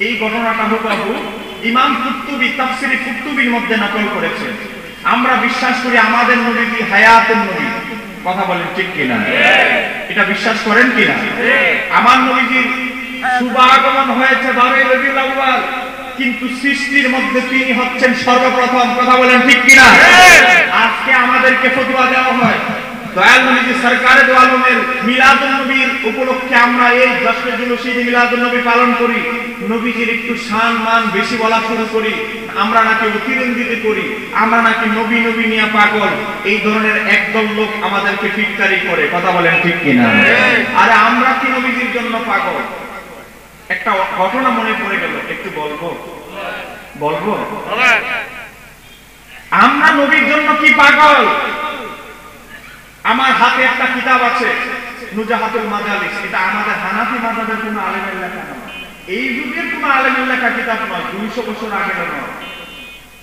এই ঘটনাটা হুবহু ইমাম কুরতুবী তাফসীরে কুরতুবীর মধ্যে নকল করেছেন। আমরা বিশ্বাস করি আমাদের নবী হায়াতুন নবী, কথা বলেন ঠিক কিনা? এটা বিশ্বাস করেন কিনা? আমার নবীজির শুভ আগমন হয়েছে 12 রবিউল আউয়াল, কিন্তু সৃষ্টির মধ্যে তিনি হচ্ছেন সর্বপ্রথম, কথা বলেন ঠিক কিনা? আজকে আমাদেরকে ফতোয়া দেওয়া হয় দয়াল নবী সরকারে দো আলমের মিলাদুন নবীর উপলক্ষে আমরা এই 10 জুলুসে মিলাদুন নবী পালন করি, নবীজির একটু শান মান বেশি বলা শুরু করি, আমরা নাকি অতিরঞ্জিত করি, আমরা নাকি নবী নিয়ে পাগল। এই ধরনের একদল লোক আমাদেরকে ফিটকারি করে, কথা বলেন ঠিক কিনা? আরে আমরা কি নবীজির জন্য পাগল? একটা ঘটনা মনে পড়ে গেল, একটু বলবো। আমরা নবীর জন্য কি পাগল? আমার হাতে একটা কিতাব আছে নুজাহাতুল মাজালিস, এটা আমাদের হানাফি মাযহাবের কোন আলেমের লেখা নয়, এই যুগের কোন আলেমের লেখা কিতাব নয়, 200 বছর আগের নয়,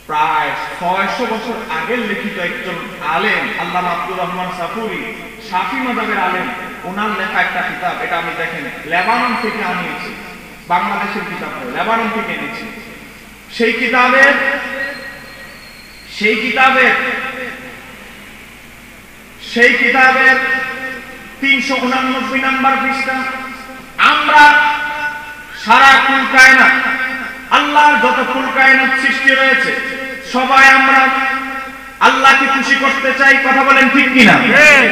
প্রায় 600 বছর আগের লিখিত একজন আলেম আল্লামা আব্দুর রহমান সাফুরি, শাফি মাযহাবের আলেম, ওনার লেখা একটা কিতাব। এটা আমি দেখেন লেবানন থেকে আনিয়েছি, বাংলাদেশের কিতাব নয়, লেবানন থেকে এনেছি। সেই কিতাবের 389 নম্বর পৃষ্ঠা আমরা সারা কুল কায়নাত, আল্লাহর যত কুল কায়নাত সৃষ্টি রয়েছে, সবাই আমরা আল্লাহকে খুশি করতে চাই। কথা বলেন ঠিক কিনা?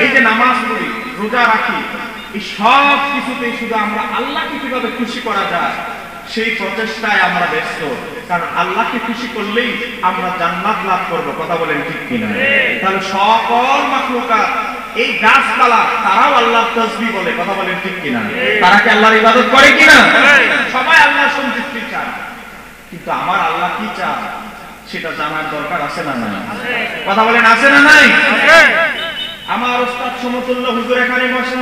এই যে নামাজ পড়ি, রোজা রাখি, এই সব কিছুতেই শুধু আমরা আল্লাহকে কিভাবে খুশি করা যায় সেই প্রচেষ্টায় আমরা ব্যস্ত। কারণ আল্লাহকে খুশি করলেই আমরা জান্নাত লাভ করব। কথা বলেন ঠিক কিনা? তাহলে সকল মাখলুকাত, এই গাছপালা, তারাও আল্লাহর তাসবিহ বলে। কথা বলেন ঠিক কিনা? তারা কি আল্লাহর ইবাদত করে কিনা? সবাই আল্লাহর সন্তুষ্টি চায়, কিন্তু আমার আল্লাহ কি চায় সেটা জানার দরকার আছে না নাই? কথা বলেন আছে না নাই? আমার ওস্তাদ সমতুল্য হুজুর এখানে বসে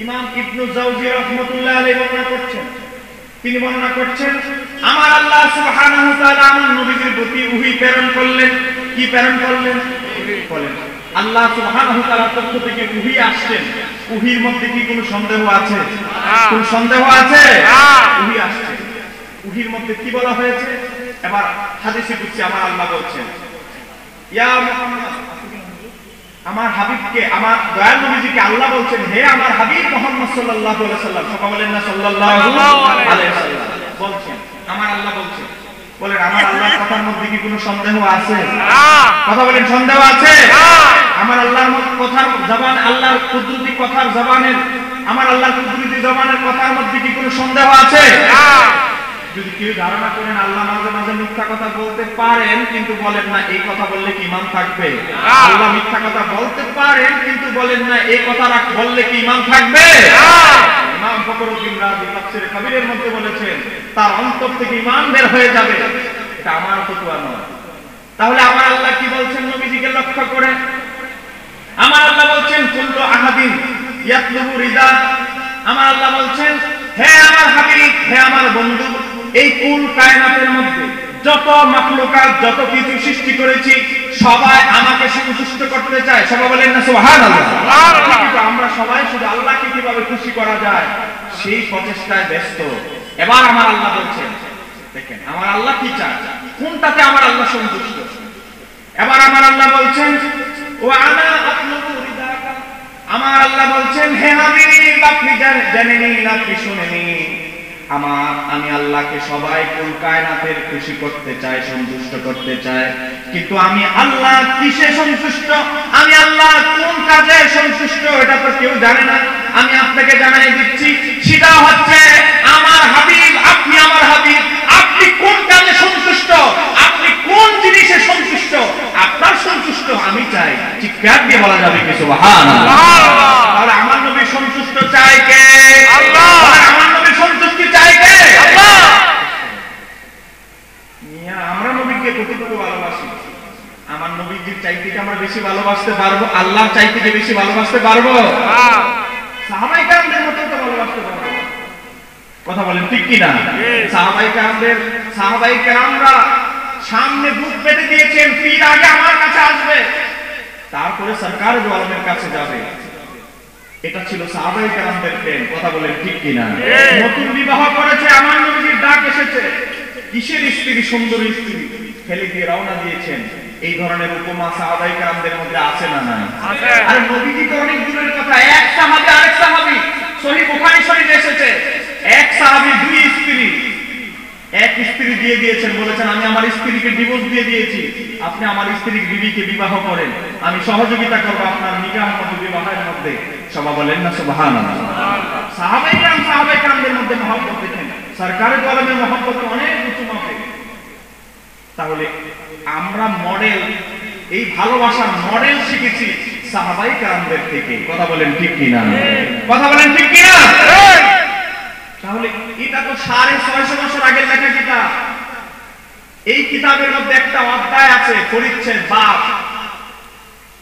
ইমাম ইবনু জাওজি রাহমাতুল্লাহ আলাইহি বর্ণনা করছেন। তিনি বর্ণনা করছেন, আমার আল্লাহ সুবহানাহু ওয়া তাআলা আমার নবীর প্রতি ওহী প্রেরণ করলেন। কি প্রেরণ করলেন? বলেন। আল্লাহ সুবহানাহু ওয়া তাআলার পক্ষ থেকে ওহী আসছেন। ওহীর মধ্যে কি কোনো সন্দেহ আছে? কোন সন্দেহ আছে? ওহী আসছে। ওহীর মধ্যে কি বলা হয়েছে? এবার হাদিসে কুদসি আমার আল্লাহ বলছেন, ইয়া মুহাম্মদ, আমার হাবিবকে, আমার দয়াল নবীজিকে আল্লাহ বলছেন, হে আমার হাবিব মুহাম্মদ সাল্লাল্লাহু আলাইহি ওয়াসাল্লাম। সবাই বলেন না সাল্লাল্লাহু আলাইহি ওয়াসাল্লাম বলছেন, আমার আল্লাহ বলছেন। বলেন আমার আল্লাহর কথার মধ্যে কি কোনো সন্দেহ আছে? কথা বলেন সন্দেহ আছে? আমার আল্লাহর কথার জবান, আল্লাহর কুদরতি কথার জবানের, আমার আল্লাহর কুদরতি জবানের কথার মধ্যে কি কোনো সন্দেহ আছে? যদি কেউ ধারণা করেন আল্লাহ মাঝে মাঝে মিথ্যা কথা বলতে পারেন কিন্তু বলেন না এই কথা বললে কি ঈমান থাকবে? আল্লাহ মিথ্যা কথা বলতে পারেন কিন্তু বলেন না এই কথা বললে কি ঈমান থাকবে? ইমাম ফখরুদ্দিন রাজি তাফসীরে কবিরের মধ্যে বলেছেন, তার অন্তর থেকে ঈমান বের হয়ে যাবে। এটা আমার ফতোয়া নয়। তাহলে আমার আল্লাহ কি বলছেন নবীজিকে লক্ষ্য করে? আমার আল্লাহ বলছেন, কুল্লু আহাদিন ইয়াতলুবু রিদা। আমার আল্লাহ বলছেন, হে আমার হাবিব, হে আমার বন্ধু, এই কুল কায়নাতের মধ্যে যত মাখলুকাত, যত কিছু সৃষ্টি করেছি, সবাই আমাকে সন্তুষ্ট করতে চায়। সবাই বলেন না সুবহানাল্লাহ। কিন্তু আমরা সবাই শুধু আল্লাহকে কিভাবে খুশি করা যায় সেই প্রচেষ্টায় ব্যস্ত। এবার আমার আল্লাহ বলছেন, দেখেন আমার আল্লাহ কি চায়, কোনটাতে আমার আল্লাহ সন্তুষ্ট। এবার আমার আল্লাহ বলছেন, ওয়া আনা আতলুবু রিদাকা। আমার আল্লাহ বলছেন, হে হাবিব, আপনি জেনে নিন, আপনি শুনে নিন, আমি আল্লাহকে সবাই কুল কায়নাতের খুশি করতে চাই, সন্তুষ্ট করতে চাই। কিন্তু আমি আল্লাহ কিসে সন্তুষ্ট, আমি আল্লাহ কোন কাজে সন্তুষ্ট এটা তো কেউ জানে না। আমি আপনাকে জানাই দিচ্ছি, সেটা হচ্ছে আমার হাবিব, আপনি আমার হাবিব, আপনি কোন কাজে সন্তুষ্ট, আপনি কোন জিনিসে সন্তুষ্ট, আপনার সন্তুষ্ট আমি চাই। চিৎকার দিয়ে বলা যাবে কি সুবহানাল্লাহ? তাহলে আমার নবী সন্তুষ্ট চাই কে? আল্লাহ। আমার নবী সন্তুষ্টি চাই কে? আল্লাহ। আমরা নবীকে কতটুকু ভালোবাসি? আমার নবীজির চাইতে কি আমরা বেশি ভালোবাসতে পারবো? আল্লাহর চাইতে কি বেশি ভালোবাসতে পারবো? সাহাবায়ে কেরামদের মতো তো ভালোবাসতে পারবো। কথা বলেন ঠিক কি না? সাহাবায়ে কেরামরা সামনে বুক পেতে দিয়েছেন, পীর আগে আমার কাছে আসবে, তারপরে সরকার দু আলমের কাছে যাবে। এটা ছিল সাহাবায়ে কেরামদের প্রেম। কথা বলেন ঠিক কি না? নতুন বিবাহ করেছে, আমার নবীর ডাক এসেছে, কিসের স্ত্রী, সুন্দর স্ত্রী, ফেলে দিয়ে রওনা দিয়েছেন। এই ধরনের উপমা সাহাবায়ে কেরামদের মধ্যে আছে না নাই? আর নবীজি তো অনেক দূরের কথা, এক সাহাবী আরেক সাহাবী, সহিহ বুখারী শরীফে এসেছে, এক সাহাবী দুই স্ত্রী, এক স্ত্রী দিয়ে দিয়েছেন, বলেছেন আমি আমার স্ত্রীকে ডিভোর্স দিয়ে দিয়েছি, আপনি আমার স্ত্রীর বিবিকে বিবাহ করেন, আমি সহযোগিতা করব আপনার নিকাহ মতো বিবাহের মধ্যে। সবাই বলেন না সুবহানাল্লাহ। সাহাবায়ে কেরামদের মধ্যে মহব্বত দেখেন, সরকারের দু আলমের মহব্বত অনেক উঁচু মাপে। তাহলে আমরা মডেল, এই ভালোবাসার মডেল শিখেছি সাহাবায়ে কেরামদের থেকে। কথা বলেন ঠিক কি না? কথা বলেন ঠিক কি না? তাহলে এটা তো 650 বছর আগের লেখা কিতাব। এই কিতাবের মধ্যে একটা অধ্যায় আছে, পরিচ্ছেদ বাপ।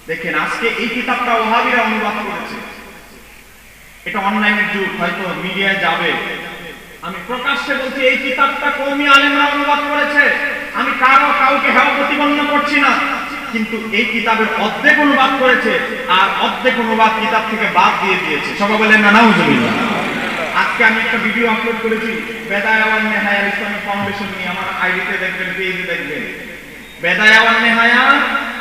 দেখেন আজকে এই কিতাবটা ওহাবীরা অনুবাদ করেছে। এটা অনলাইনের যুগ, হয়তো মিডিয়ায় যাবে। আমি প্রকাশ্যে বলছি, এই কিতাবটা কওমি আলেমরা অনুবাদ করেছে। আমি কাউকে হেয় প্রতিপন্ন করছি না, কিন্তু এই কিতাবের অর্ধেক অনুবাদ করেছে আর অর্ধেক অনুবাদ কিতাব থেকে বাদ দিয়ে দিয়েছে। সবাই বলেন না নাউজুবিল্লাহ। আজকে আমি একটা ভিডিও আপলোড করেছি বেদায়া ওয়ান নেহায়া ইসলামিক ফাউন্ডেশন নিয়ে, আমার আইডিতে দেখবেন, পেজে দেখবেন, বেদায়া ওয়ান নেহায়া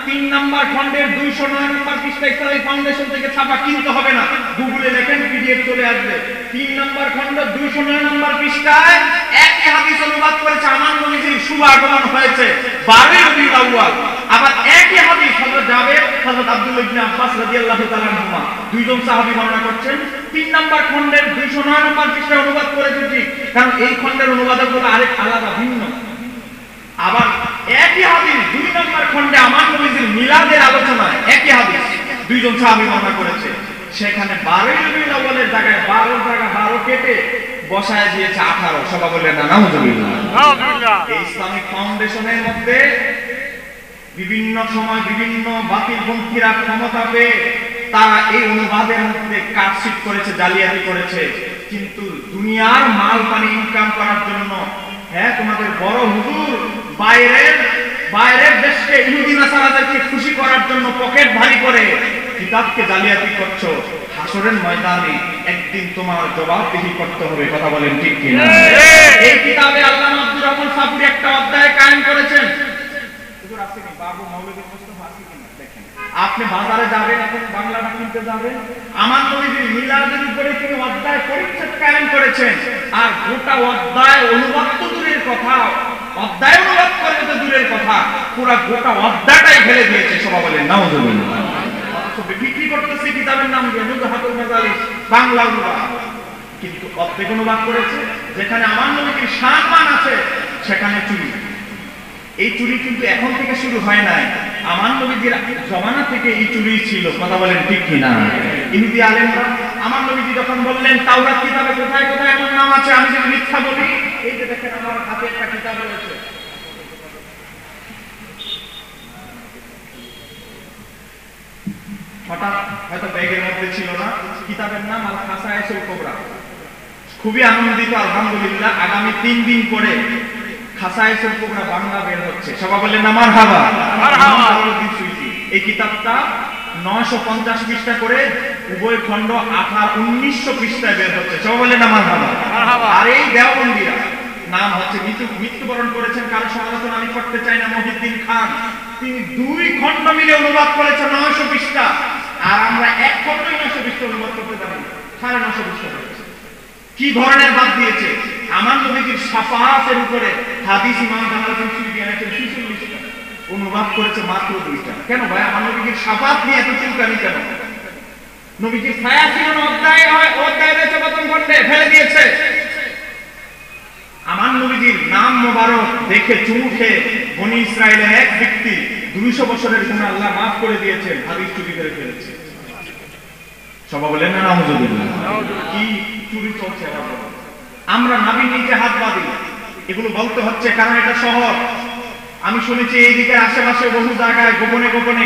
3 নাম্বার খণ্ডের 209 নম্বর পৃষ্ঠা ইসলামী ফাউন্ডেশন থেকে ছাপা, কিনতে হবে না, গুগলে লেখেন পিডিএফ চলে আসবে। 3 নাম্বার খণ্ড 209 নম্বর পৃষ্ঠায় একই হাদিস অনুবাদ করেছে আমার নবীজির শুভ আগমন হয়েছে 12 রবিউল আউয়াল। আবার একই হাদিস হযরত জাবের, হযরত আব্দুল্লাহ ইবনে আব্বাস রাদিয়াল্লাহু তাআলা আনহুমা দুইজন সাহাবী বর্ণনা করছেন। 3 নাম্বার খণ্ডের 209 নম্বর পৃষ্ঠায় অনুবাদ করেছে ঠিক, কারণ এই খণ্ডের অনুবাদকগুলো আরেক আলাদা ভিন্ন। আবার একই হাদিস 2 নম্বর খণ্ডে আমার নবীজির মিলাদের আলোচনা একই হাদিস দুইজন সাহাবী বর্ণনা করেছে, সেখানে 12 রবিউল আউয়ালের জায়গায় 12 কেটে বসায় দিয়েছে 18। সবাই বললেন না নাউজুবিল্লাহ। এই ইসলামিক ফাউন্ডেশনের মধ্যে বিভিন্ন সময় বিভিন্ন বাতিলপন্থীরা ক্ষমতা পেয়ে তারা এই অনুবাদের মধ্যে কাটছিট করেছে, জালিয়াতি করেছে, কিন্তু দুনিয়ার মাল পানি ইনকাম করার জন্য, হ্যাঁ তোমাদের বড় হুজুর বাইরের দেশকে ইহুদি নাসারাদেরকে খুশি করার জন্য পকেট ভারী করে কিতাবকে জালিয়াতি করছো, হাসরের ময়দানে একদিন তোমার জবাবদিহি করতে হবে। কথা বলেন ঠিক কিনা? এই কিতাবে আল্লামা আব্দুর রহমান সাপুরি একটা অধ্যায় কায়েম করেছেন। হুজুর আসেনি, বাবু মৌলভী মুস্তাফা আসেনি কিনা দেখেন। আপনি বাজারে যাবেন, এখন বাংলাটা কিনতে যাবেন, আমার নবীর মিলাদের উপরে তিনি অধ্যায় পরিচ্ছেদ কায়েম করেছেন। আর গোটা অধ্যায় অনুবাদ তো দূরের কথা, অধ্যায় অনুবাদ করলে তো দূরের কথা, পুরো গোটা অধ্যায়টাই ফেলে দিয়েছে। সবাই বলেন নাউজুবিল্লাহ। বিক্রি করতেছে কিতাবের নাম দিয়ে নুজহাতুল মাজালিস বাংলা অনুবাদ, কিন্তু অর্ধেক অনুবাদ করেছে। যেখানে আমার নবীর সম্মান আছে সেখানে চুরি। এই চুরি কিন্তু এখন থেকে শুরু হয় নাই, আমার নবীর জমানা থেকে এই চুরি ছিল। কথা বলেন ঠিক কিনা? ইহুদি আলেমরা আমার নবীজি যখন বললেন তাওরাত কিতাবে কোথায় কোথায় এমন নাম আছে আমি যদি মিথ্যা বলি, এই যে দেখেন আমার হাতে একটা কিতাব রয়েছে, হঠাৎ হয়তো ব্যাগের মধ্যে ছিল না, কিতাবের নাম আল খাসায়েসুল কুবরা। খুবই আনন্দিত আলহামদুলিল্লাহ, আগামী 3 দিন পরে খাসায়েসুল কুবরা বাংলা বের হচ্ছে। সবাই বললেন না মারহাবা। মারহাবা। এই কিতাবটা 950 পৃষ্ঠা করে, উভয় খণ্ড 1900 পৃষ্ঠায় বের হচ্ছে। সবাই বললেন না মারহাবা। আর এই দেওবন্দিরা নাম হচ্ছে মৃত্যুবরণ করেছেন, কারো সমালোচনা আমি করতে চাই না, মহিউদ্দিন খান, তিনি 2 খণ্ড মিলে অনুবাদ করেছেন 900 পৃষ্ঠা। আর আমরা এক খণ্ডই 900 পৃষ্ঠা অনুবাদ করতে পারি, 950 পৃষ্ঠা করেছে। কি ধরনের বাদ দিয়েছে? আমার নবীর শাফাআতের উপরে হাদিস ইমাম জালালউদ্দিন সুয়ুতী এনেছেন 46টা, অনুবাদ করেছে মাত্র 2টা। কেন ভাই আমার নবীর শাফাআত নিয়ে এত চিন্তানি কেন? নবীজির ছায়া ছিল না, অধ্যায় রয়েছে প্রথম খণ্ডে, ফেলে দিয়েছে। আমার নবীজির নাম মোবারক দেখে চুমু খেয়ে বনি ইসরায়েলের এক ব্যক্তি 200 বছরের গুনাহ আল্লাহ মাফ করে দিয়েছেন, হাদিস চুরি করে ফেলেছে। সবাই বলেন না নাউজুবিল্লাহ। কি চুরি চলছে? আমরা নবীর নিচে হাত বাঁধি, এগুলো বলতে হচ্ছে কারণ এটা শহর। আমি শুনেছি এই দিকের আশেপাশে বহু জায়গায় গোপনে গোপনে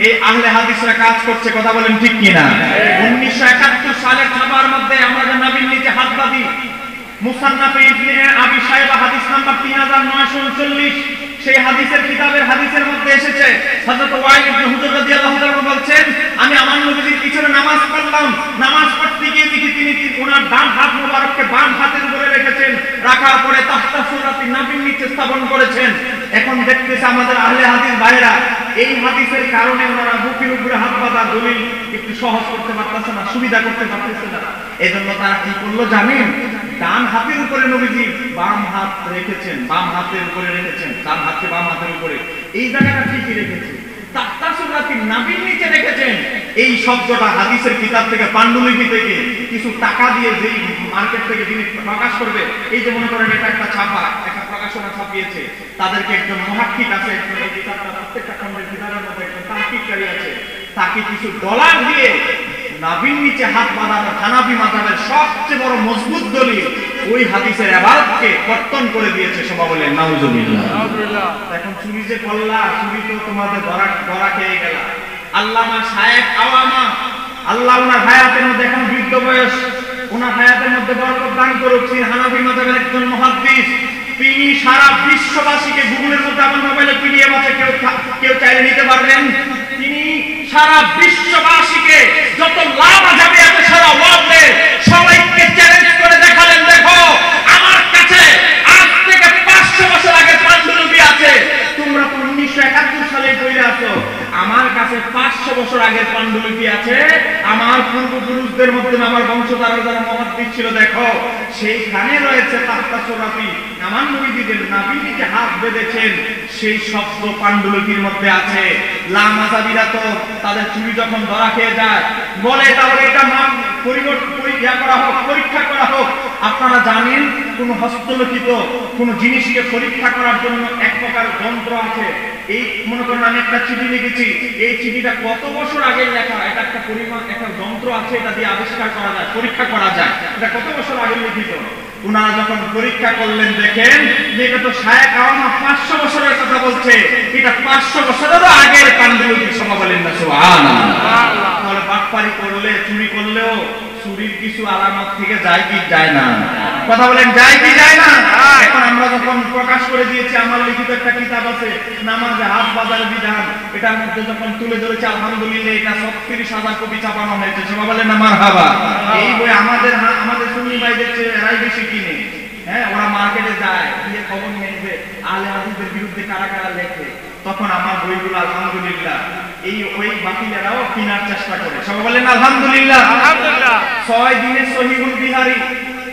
এই আহলে হাদিসরা কাজ করছে। কথা বলেন ঠিক কিনা? 1971 সালের ছাপার মধ্যে আমরা যে নবীর নিচে হাত বাঁধি, মুসান্নাফে ইবনে আবি শাইবা হাদিস নাম্বার 3939, সেই হাদিসের কিতাবের হাদিসের মধ্যে এসেছে হযরত ওয়াইল ইবনে হুজর রাদিয়াল্লাহু তাআলা বলছেন, আমি আমার নবীর পিছনে নামাজ পড়লাম, নামাজ পড়তে গিয়ে দেখি তিনি ওনার ডান হাত মোবারককে বাম হাতের উপরে রেখেছেন, রাখার পরে তাহতা সূরাতি নবীর নিচে স্থাপন করেছেন। এখন দেখতেছে আমাদের আহলে হাদিস ভাইরা এই হাদিসের কারণে ওনারা বুকের উপরে হাত বাঁধা দলিল একটু সহজ করতে পারতেছে না, সুবিধা করতে পারতেছে না। এজন্য তারা কি করলো জানেন? ডান হাতের উপরে নবীজি বাম হাত রেখেছেন, বাম হাতের উপরে রেখেছেন, ডান হাতকে বাম হাতের উপরে, এই জায়গাটা ঠিকই রেখেছে। তাহতা সূরাতি নবীর নিচে রেখেছেন। এই শব্দটা হাদিসের কিতাব থেকে, পান্ডুলিপি থেকে কিছু টাকা দিয়ে যেই মার্কেট থেকে জিনিস প্রকাশ করবে, এই যে মনে করেন এটা একটা ছাপা, একটা প্রকাশনা ছাপিয়েছে, তাদেরকে একজন মুহাক্কিক আছে, একজন এই কিতাবটা প্রত্যেকটা খণ্ডের কিতাবের মধ্যে একজন তাহকিককারী আছে, তাকে কিছু ডলার দিয়ে নবীর নিচে হাত বাঁধানো হানাফি মাযহাবের সবচেয়ে বড় মজবুত দলিল ওই হাদিসের ইবাদতকে কর্তন করে দিয়েছে। সবাই বলেন নাউজুবিল্লাহ। এখন চুরি যে করলা, চুরি তো তোমাদের ধরা খেয়ে গেল। আল্লামা শায়েখ আওয়ামা, আল্লাহ ওনার হায়াতের মধ্যে, এখন বৃদ্ধ বয়স, ওনার হায়াতের মধ্যে বরকত দান করুক, তিনি হানাফি মাযহাবের একজন মুহাদ্দিস। তিনি সারা বিশ্ববাসীকে, গুগলের মধ্যে আমার মোবাইলে পিডিএফ আছে, কেউ চাইলে নিতে পারবেন, তিনি সারা বিশ্ববাসীকে যত লাভ যাবে এত সারা ওয়ার্ল্ডে সবাইকে চ্যালেঞ্জ করে দেখালেন, দেখো আমার কাছে আজ থেকে 500 বছর আগে পান্ডুলিপি আছে, তোমরা তো 1971 সালে পড়ে আছো, যুদ্ধের মধ্যে আমার বংশধারা যারা মুহাদ্দিস ছিল, দেখো সেইখানে রয়েছে তাহতা সুরাফি, আমার নবীজিদের নাভিতে হাত বেঁধেছেন, সেই শব্দ পাণ্ডুলিপির মধ্যে আছে। লামাযাবিরা তো তাদের চুরি যখন ধরা খেয়ে যায় বলে তাহলে এটা পরীক্ষা করা হোক। আপনারা জানেন কোন হস্তলিখিত কোন জিনিসকে পরীক্ষা করার জন্য এক প্রকার যন্ত্র আছে। এই মনে করেন আমি একটা চিঠি লিখেছি, এই চিঠিটা কত বছর আগের লেখা, এটা একটা পরিমাণ একটা যন্ত্র আছে, এটা দিয়ে আবিষ্কার করা যায়, পরীক্ষা করা যায় এটা কত বছর আগের লিখিত। ওনারা যখন পরীক্ষা করলেন দেখেন যে এটা তো 500 বছরের কথা বলছে, এটা 500 বছরেরও আগের পাণ্ডুলিপি। সবাই বলেন না সুবহানাল্লাহ। তাহলে বাটপারি করলে চুরি করলেও চুরির কিছু আলামত থেকে যায় কি যায় না? কথা বলেন যায় কি যায় না? এখন আমরা যখন প্রকাশ করে দিয়েছি, আমার লিখিত একটা কিতাব আছে নামাজে হাত বাঁধার বিধান, এটার মধ্যে যখন তুলে ধরেছে আলহামদুলিল্লাহ এটা 36,000 কপি ছাপানো হয়েছে। সবাই বলেন না মারহাবা। এই বই আমাদের সুন্নি ভাইদের চেয়ে এরাই বেশি কিনে। হ্যাঁ, ওরা মার্কেটে যায়, গিয়ে খবর নিয়ে যে আলে হাদিসের বিরুদ্ধে কারা কারা লেখে, তখন আমার বইগুলো আলহামদুলিল্লাহ ওই বাকিলেরাও কেনার চেষ্টা করে। সবাই বলেন আলহামদুলিল্লাহ। 6 দিনে সহিহুল বিহারী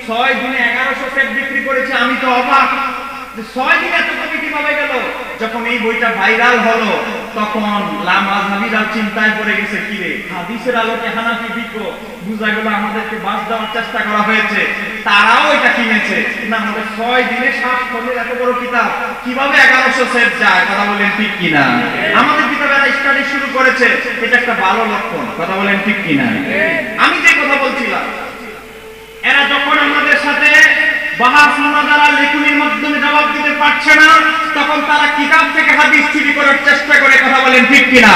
6 দিনে 1100 সেট বিক্রি করেছে। আমি তো অবাক যে 6 দিনে এত কপি কিভাবে গেল। যখন এই বইটা ভাইরাল হলো তখন লামাযাবিরা চিন্তায় পড়ে গেছে, কি রে হাদিসের আলোকে হানাফি বিকো, বুঝা গেল আমাদেরকে বাস দেওয়ার চেষ্টা করা হয়েছে। তারাও এটা কিনেছে। না আমাদের 6 দিনে 7 খন্ডের এত বড় কিতাব কিভাবে 1100 সেট যায়? কথা বলেন ঠিক কিনা? আমাদের কিতাবের স্টাডি শুরু করেছে, এটা একটা ভালো লক্ষণ। কথা বলেন ঠিক কিনা? আমি যে কথা বলছিলাম, এরা যখন আমাদের সাথে বাহাস মুনাজারা লেখনির মাধ্যমে জবাব দিতে পারছে না, তখন তারা কিতাব থেকে হাদিস চুরি করার চেষ্টা করে। কথা বলেন ঠিক কিনা?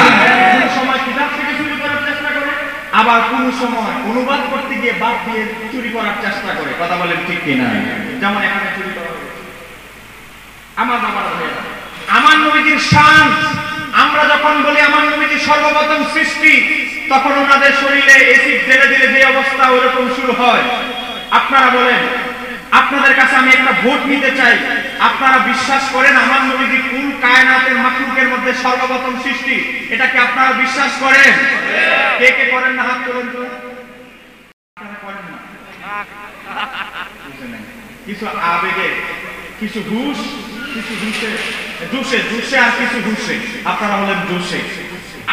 কোন সময় কিতাব থেকে চুরি করার চেষ্টা করে, আবার কোন সময় অনুবাদ করতে গিয়ে বাদ দিয়ে চুরি করার চেষ্টা করে। কথা বলেন ঠিক কিনা? যেমন এখানে চুরি করা হয়েছে আমার নবীজির শান। আমরা যখন বলি আমার নবীজি সর্বপ্রথম সৃষ্টি, তখন ওনাদের শরীরে এসিড ঢেলে দিলে যে অবস্থা ওরকম শুরু হয়। আপনারা বলেন, আপনাদের কাছে আমি একটা ভোট নিতে চাই, আপনারা বিশ্বাস করেন আমার নবীজি কুল কায়নাতের মাখলুকের মধ্যে সর্বপ্রথম সৃষ্টি? এটা কি আপনারা বিশ্বাস করেন? কে কে করেন না হাত তোলেন তো। আপনারা করেন না? কিছু আবেগে, কিছু হুশ, কিছু জুসে আর কিছু হুশে। আপনারা হলেন জুসে।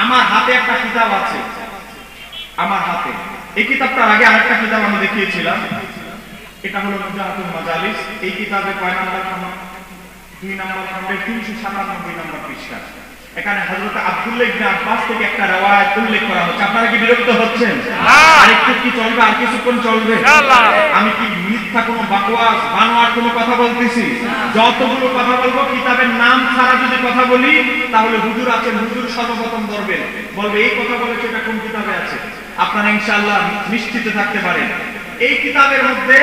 আমার হাতে একটা কিতাব আছে, আমার হাতে এই কিতাবটার আগে আরেকটা কিতাব আমি দেখিয়েছিলাম, এটা হলো মুজাহাতুল মাজালিস। এই কিতাবে কয় নাম্বার খণ্ড? 2 নাম্বার খণ্ডের 397 নাম্বার পৃষ্ঠা। এখানে হযরত আব্দুল্লাহ ইবনে আব্বাস থেকে একটা riwayat উল্লেখ করা হচ্ছে। আপনারা কি বিরক্ত হচ্ছেন? আর একটু কি চলবে? আর কিছুক্ষণ চলবে? আমি কি মিথ্যা কোনো বাকওয়াস বানোয়াট কোনো কথা বলতেছি? যতগুলো কথা বলবো কিতাবের নাম ছাড়া যদি কথা বলি তাহলে হুজুর আছেন, হুজুর সর্বপ্রথম ধরবেন, বলবে এই কথা বলেছে এটা কোন কিতাবে আছে। আপনারা ইনশাআল্লাহ নিশ্চিত থাকতে পারেন। এই কিতাবের মধ্যে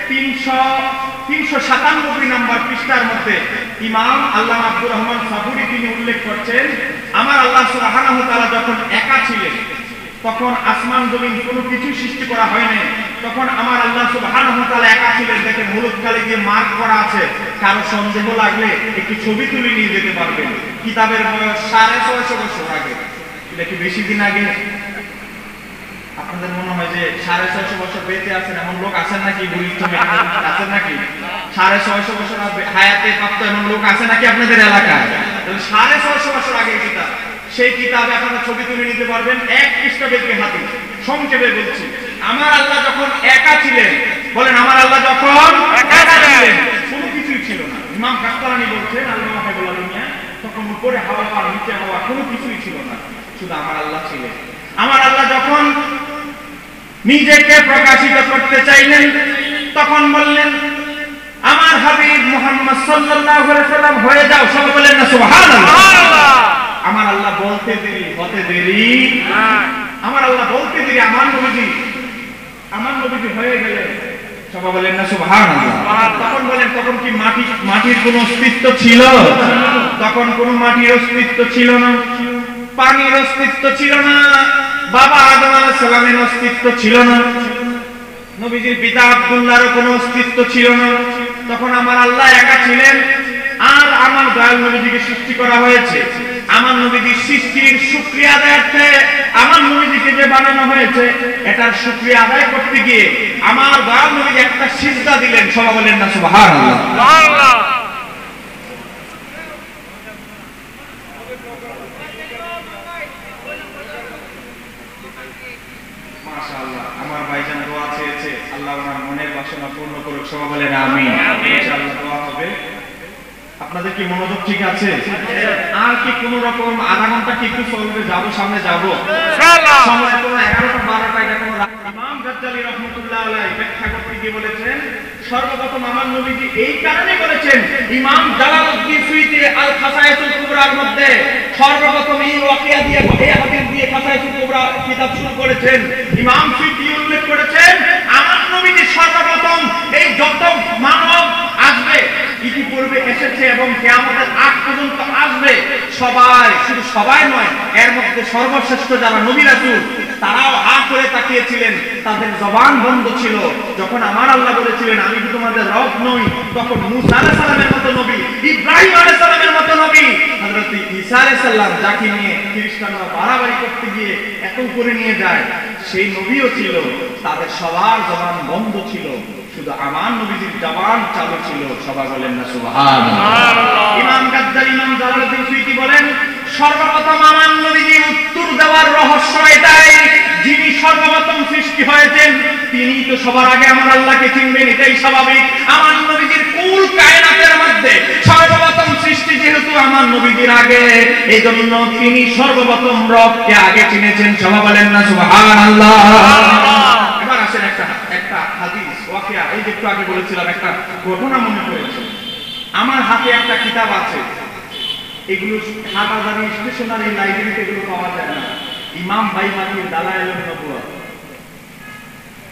397 নাম্বার পৃষ্ঠার মধ্যে ইমাম আল্লামা আব্দুর রহমান সাবুরি তিনি উল্লেখ করছেন, আমার আল্লাহ সুবহানাহু ওয়া তাআলা যখন একা ছিলেন, তখন আসমান জমিন কোনো কিছু সৃষ্টি করা হয়নি, তখন আমার আল্লাহ সুবহানাহু ওয়া তাআলা একা ছিলেন। দেখেন হলুদ কালি দিয়ে মার্ক করা আছে, কারো সন্দেহ লাগলে একটু ছবি তুলে নিয়ে যেতে পারবেন। কিতাবের বয়স 650 বছর আগে। এটা কি বেশি দিন আগে? আপনাদের মনে হয় যে 650 বছর বেঁচে আছেন এমন লোক আছেন নাকি? আছেন নাকি? 650 বছর হায়াতে প্রাপ্ত এমন লোক আছে নাকি আপনাদের এলাকায়? 650 বছর আগে কিতাব। সেই কিতাবে আপনারা ছবি তুলে নিতে পারবেন। এক পৃষ্ঠা বেঁকে হাতে সংক্ষেপে বলছি, আমার আল্লাহ যখন একা ছিলেন, বলেন আমার আল্লাহ যখন একা ছিলেন কোনো কিছুই ছিল না। ইমাম কাসতালানী বলছেন আল্লাহ হাবিবুল্লাহ দুনিয়া, তখন উপরে হাওয়া আর নিচে হাওয়া কোনো কিছুই ছিল না, শুধু আমার আল্লাহ ছিলেন। আমার আল্লাহ যখন নিজেকে প্রকাশিত করতে চাইলেন তখন বললেন আমার হাবিব মুহাম্মদ সাল্লাল্লাহু আলাইহি ওয়াসাল্লাম হয়ে যাও। সবাই বলেন না সুবহানাল্লাহ। আমার আল্লাহ বলতে দেরি, হতে দেরি। আমার আল্লাহ বলতে দেরি, আমার নবীজি হয়ে গেলেন। সবাই বলেন না সুবহানাল্লাহ। তখন বলেন তখন কি মাটির কোনো অস্তিত্ব ছিল? তখন কোনো মাটির অস্তিত্ব ছিল না, পানির অস্তিত্ব ছিল না, বাবা আদম আলাইহিস সালামের অস্তিত্ব ছিল না, নবীজির পিতা আব্দুল্লাহর কোনো অস্তিত্ব ছিল না। তখন আমার আল্লাহ একা ছিলেন আর আমার দয়াল নবীজিকে সৃষ্টি করা হয়েছে। আমার নবীজির সৃষ্টির শুকরিয়া আদায়ার্থে আমার নবীজিকে যে বানানো হয়েছে এটার শুকরিয়া আদায় করতে গিয়ে আমার দয়াল নবীজি একটা সিজদা দিলেন। সবাই বলেন না সুবহানাল্লাহ। সুবহানাল্লাহ। মাশাআল্লাহ, আমার ভাইজান দোয়া চেয়েছে, আল্লাহ ওনার মনের বাসনা পূর্ণ করুক। সবাই বলেন আমিন। ইনশাআল্লাহ দোয়া হবে। আপনাদের কি মনোযোগ ঠিক আছে? আর কি কোন রকম আধা ঘন্টা কি একটু চলবে, যাব সামনে যাব ইনশাআল্লাহ। সময় তো 11টা 12টা এটা কোন ইমাম গাজ্জালী রাহমাতুল্লাহ আলাইহি ব্যাখ্যা করতে গিয়ে বলেছেন, সর্বপ্রথম আমার নবীজি এই কারণে বলেছেন, ইমাম জালালউদ্দিন সুয়ুতী আল খাসায়েতুল কুবরার মধ্যে সর্বপ্রথম এই ওয়াকিয়া দিয়ে এই হাদিস দিয়ে খাসায়েতুল কুবরা কিতাব শুরু করেছেন। ইমাম সুয়ুতী উল্লেখ করেছেন, আমার নবীজি সর্বপ্রথম এই যত মানব আসবে, ইতিপূর্বে এসেছে এবং কিয়ামতের আগ পর্যন্ত আসবে, সবাই, শুধু সবাই নয়, এর মধ্যে সর্বশ্রেষ্ঠ যারা নবী রাসূল তারাও হা করে তাকিয়েছিলেন, তাদের জবান বন্ধ ছিল। যখন আমার আল্লাহ বলেছিলেন আমি কি তোমাদের রব নই, তখন মূসা আলাইহিস সালামের মতো নবী, ইব্রাহিম আলাইহিস সালামের মতো নবী, হযরত ঈসা আলাইহিস সালাম যাকে নিয়ে খ্রিস্টানরা বাড়াবাড়ি করতে গিয়ে এত উপরে নিয়ে যায়, সেই নবীও ছিল, তাদের সবার জবান বন্ধ ছিল, শুধু আমার নবীজির জবান চালু ছিল। সবাই বলেন না সুবহানাল্লাহ। ইমাম গাজ্জালী ইমাম জালালউদ্দিন সুয়ুতী বলেন, সর্বপ্রথম আমার নবীজি উত্তর দেওয়ার রহস্য এটাই, যিনি সর্বপ্রথম সৃষ্টি হয়েছেন তিনি তো সবার আগে আমার আল্লাহকে চিনবেন, এটাই স্বাভাবিক। আমার নবীজির কুল কায়নাতের মধ্যে সর্বপ্রথম সৃষ্টি যেহেতু আমার নবীজির আগে, এই জন্য তিনি সর্বপ্রথম রবকে আগে চিনেছেন। সবাই বলেন না সুবহানাল্লাহ। এবার আসেন একটা হাদিস ওয়াকিয়া, এই যে একটু আগে বলেছিলাম একটা ঘটনা মনে পড়েছে। আমার হাতে একটা কিতাব আছে, এগুলো হাটবাজারে স্টেশনারি লাইব্রেরিতে এগুলো পাওয়া যায় না। ইমাম বাইহাকির দালায়েলুন নবুওয়াত,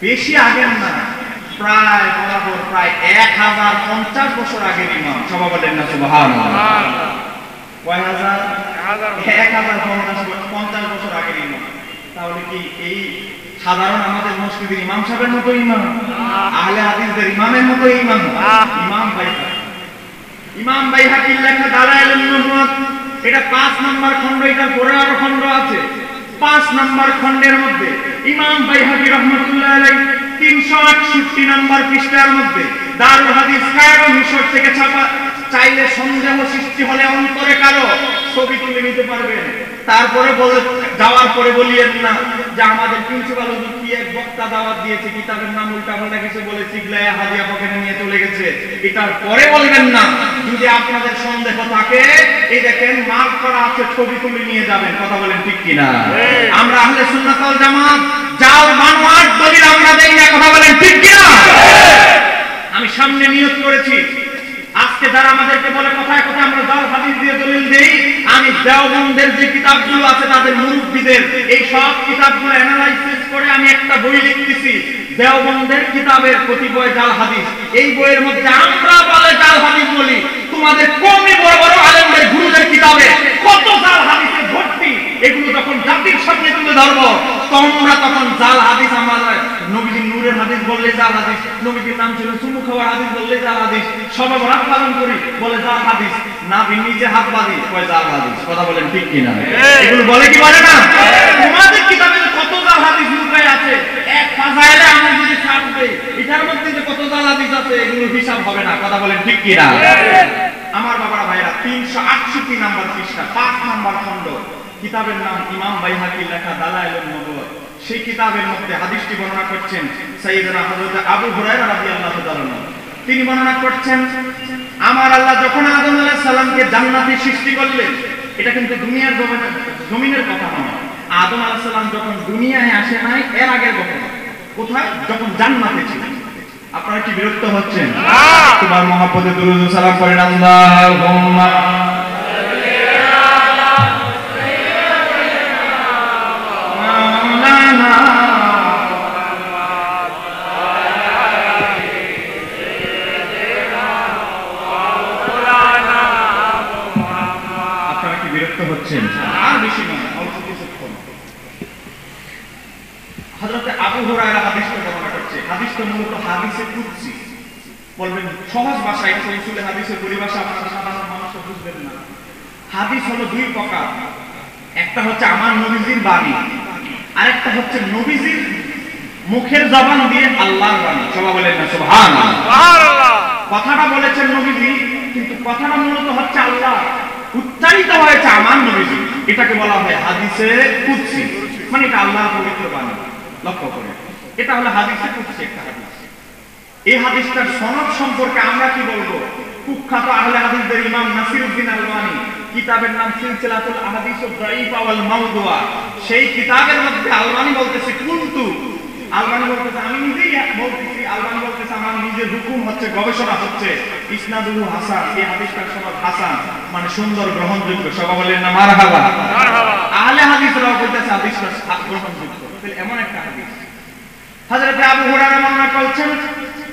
বেশি আগের না, প্রায় বরাবর প্রায় 1050 বছর আগের ইমাম। সবাই বলেন না সুবহানাল্লাহ। কয় হাজার? 1050 বছর আগের ইমাম। তাহলে কি এই সাধারণ আমাদের মসজিদের ইমাম সাহেবের মতো ইমাম, আহলে হাদিসদের ইমামের মতো ইমাম? ইমাম বাইহাকি, ইমাম বাইহাকির লেখা দালায়েলুন নবুওয়াত, এটা 5 নাম্বার খণ্ড, এটা পরে আরো খণ্ড আছে। 5 নাম্বার খণ্ডের মধ্যে ইমাম বাইহাকি রাহমাতুল্লাহ আলাইহি 368 নাম্বার পৃষ্ঠার মধ্যে দারুল হাদিস কায়রো মিশর থেকে ছাপা, চাইলে সন্দেহ সৃষ্টি হলে অন্তরে কারো ছবি তুলে নিতে পারবেন। তারপরে যাওয়ার পরে বলিয়েন না যে আমাদের প্রিন্সিপাল হুজুর কি এক বক্তা দাওয়াত দিয়েছে, কিতাবের নাম উল্টাপাল্টা কিছু বলে চিগলায়া হাদিয়া পকেটে নিয়ে চলে গেছে, এটার পরে বলবেন না। যদি আপনাদের সন্দেহ থাকে, এই দেখেন মার্ক করা আছে, ছবি তুলে নিয়ে যাবেন। কথা বলেন ঠিক কিনা? আমরা আহলে সুন্নাত ওয়াল জামাত জাল বানোয়াট দলিল আমরা দেই না। কথা বলেন ঠিক কিনা? আমি সামনে নিয়ত করেছি, আজকে যারা আমাদেরকে বলে কথায় কথায় আমরা জাল হাদিস দিয়ে দলিল দেই, আমি দেওবন্দের যে কিতাবগুলো আছে তাদের মুরব্বিদের এই সব কিতাবগুলো অ্যানালাইসিস করে আমি একটা বই লিখতেছি, দেওবন্দের কিতাবের কতিপয় জাল হাদিস। এই বইয়ের মধ্যে আমরা বলে জাল হাদিস বলি, তোমাদের কমই বড় বড় আলেমদের গুরুদের কিতাবে কত জাল হাদিসে ভর্তি। এগুলো যখন জাতির সামনে তুলে ধরবো, তোমরা তখন জাল হাদিস, আমাদের নবীজির নূরের হাদিস বললে জাল হাদিস, নবীজির নাম ছিল চুমু খাওয়ার হাদিস বললে জাল হাদিস, সবে বরাত পালন করি বলে জাল হাদিস, নাবি নিজে হাত বাঁধি কয় জাল হাদিস। কথা বলেন ঠিক কিনা? এগুলো বলে কি বলে না? তোমাদের কিতাবে কত জাল হাদিস লুকায় আছে, এক ফাজাইলে আমি যদি ছাড় দেই, এটার মধ্যে যে কত জাল হাদিস আছে এগুলো হিসাব হবে না। কথা বলেন ঠিক কিনা? আমার বাবারা ভাইরা 368 নাম্বার পৃষ্ঠা, 5 নাম্বার খণ্ড, কিতাবের নাম ইমাম বাইহাকির লেখা দালায়েলুন নবুওয়াত। সেই কিতাবের মধ্যে হাদিসটি বর্ণনা করছেন সাইয়েদনা হযরত আবু হুরায়রা রাদিয়াল্লাহু তাআলা। তিনি বর্ণনা করছেন, আমার আল্লাহ যখন আদম আলাইহিস সালামকে জান্নাতে সৃষ্টি করলেন, এটা কিন্তু দুনিয়ার জমিনের কথা নয়, আদম আলাইহিস সালাম যখন দুনিয়ায় আসে নাই এর আগের ঘটনা। কোথায়? যখন জান্নাতে ছিলেন। আপনারা কি বিরক্ত হচ্ছেন? তোমার মহব্বতে দুরূদ ও সালাম করেন। আল্লাহুম্মা হচ্ছেন আর বেশি নয়, অল্প কিছুক্ষণ। হযরত আবু হুরায়রা হাদিসটা বর্ণনা করছে। হাদিসটা মূলত হাদিসে কুদসি, বলবেন সহজ ভাষায়, উসুলে হাদিসের পরিভাষা আপনারা সাধারণ মানুষ বুঝবেন না। হাদিস হলো দুই প্রকার, একটা হচ্ছে আমার নবীজির বাণী, আরেকটা হচ্ছে নবীজির মুখের জবান দিয়ে আল্লাহর বাণী। সবাই বলেন না সুবহানাল্লাহ। সুবহানাল্লাহ। কথাটা বলেছেন নবীজি, কিন্তু কথাটা মূলত হচ্ছে আল্লাহ, উচ্চারিত হয়েছে আমার নবীজি। এটাকে বলা হয় হাদিসে কুদসি, মানে এটা আল্লাহর পবিত্র বাণী। লক্ষ্য করে, এটা হলো হাদিসে কুদসি একটা হাদিস। এই হাদিসটার সনদ সম্পর্কে আমরা কি বলবো? কুখ্যাত আহলে হাদিসদের ইমাম নাসিরউদ্দিন আলবানী, কিতাবের নাম সিলসিলাতুল আহাদিস আদ-দাঈফা ওয়াল মাওদুআ, সেই কিতাবের মধ্যে আলবানী বলতেছে কুনতু, আলবানী বলতেছে আমি নিজেই বলতেছি, আলবানী বলতেছে আমার নিজের হুকুম হচ্ছে, গবেষণা হচ্ছে, ইসনাদুহু হাসান, এই হাদিসটার সনদ হাসান, মানে সুন্দর, গ্রহণযোগ্য। সবাই বলেন না মারহাবা। মারহাবা। আহলে হাদিসরাও বলতেছে হাদিসটা গ্রহণযোগ্য। তাহলে এমন একটা হাদিস হযরত আবু হুরায়রা বর্ণনা করছেন,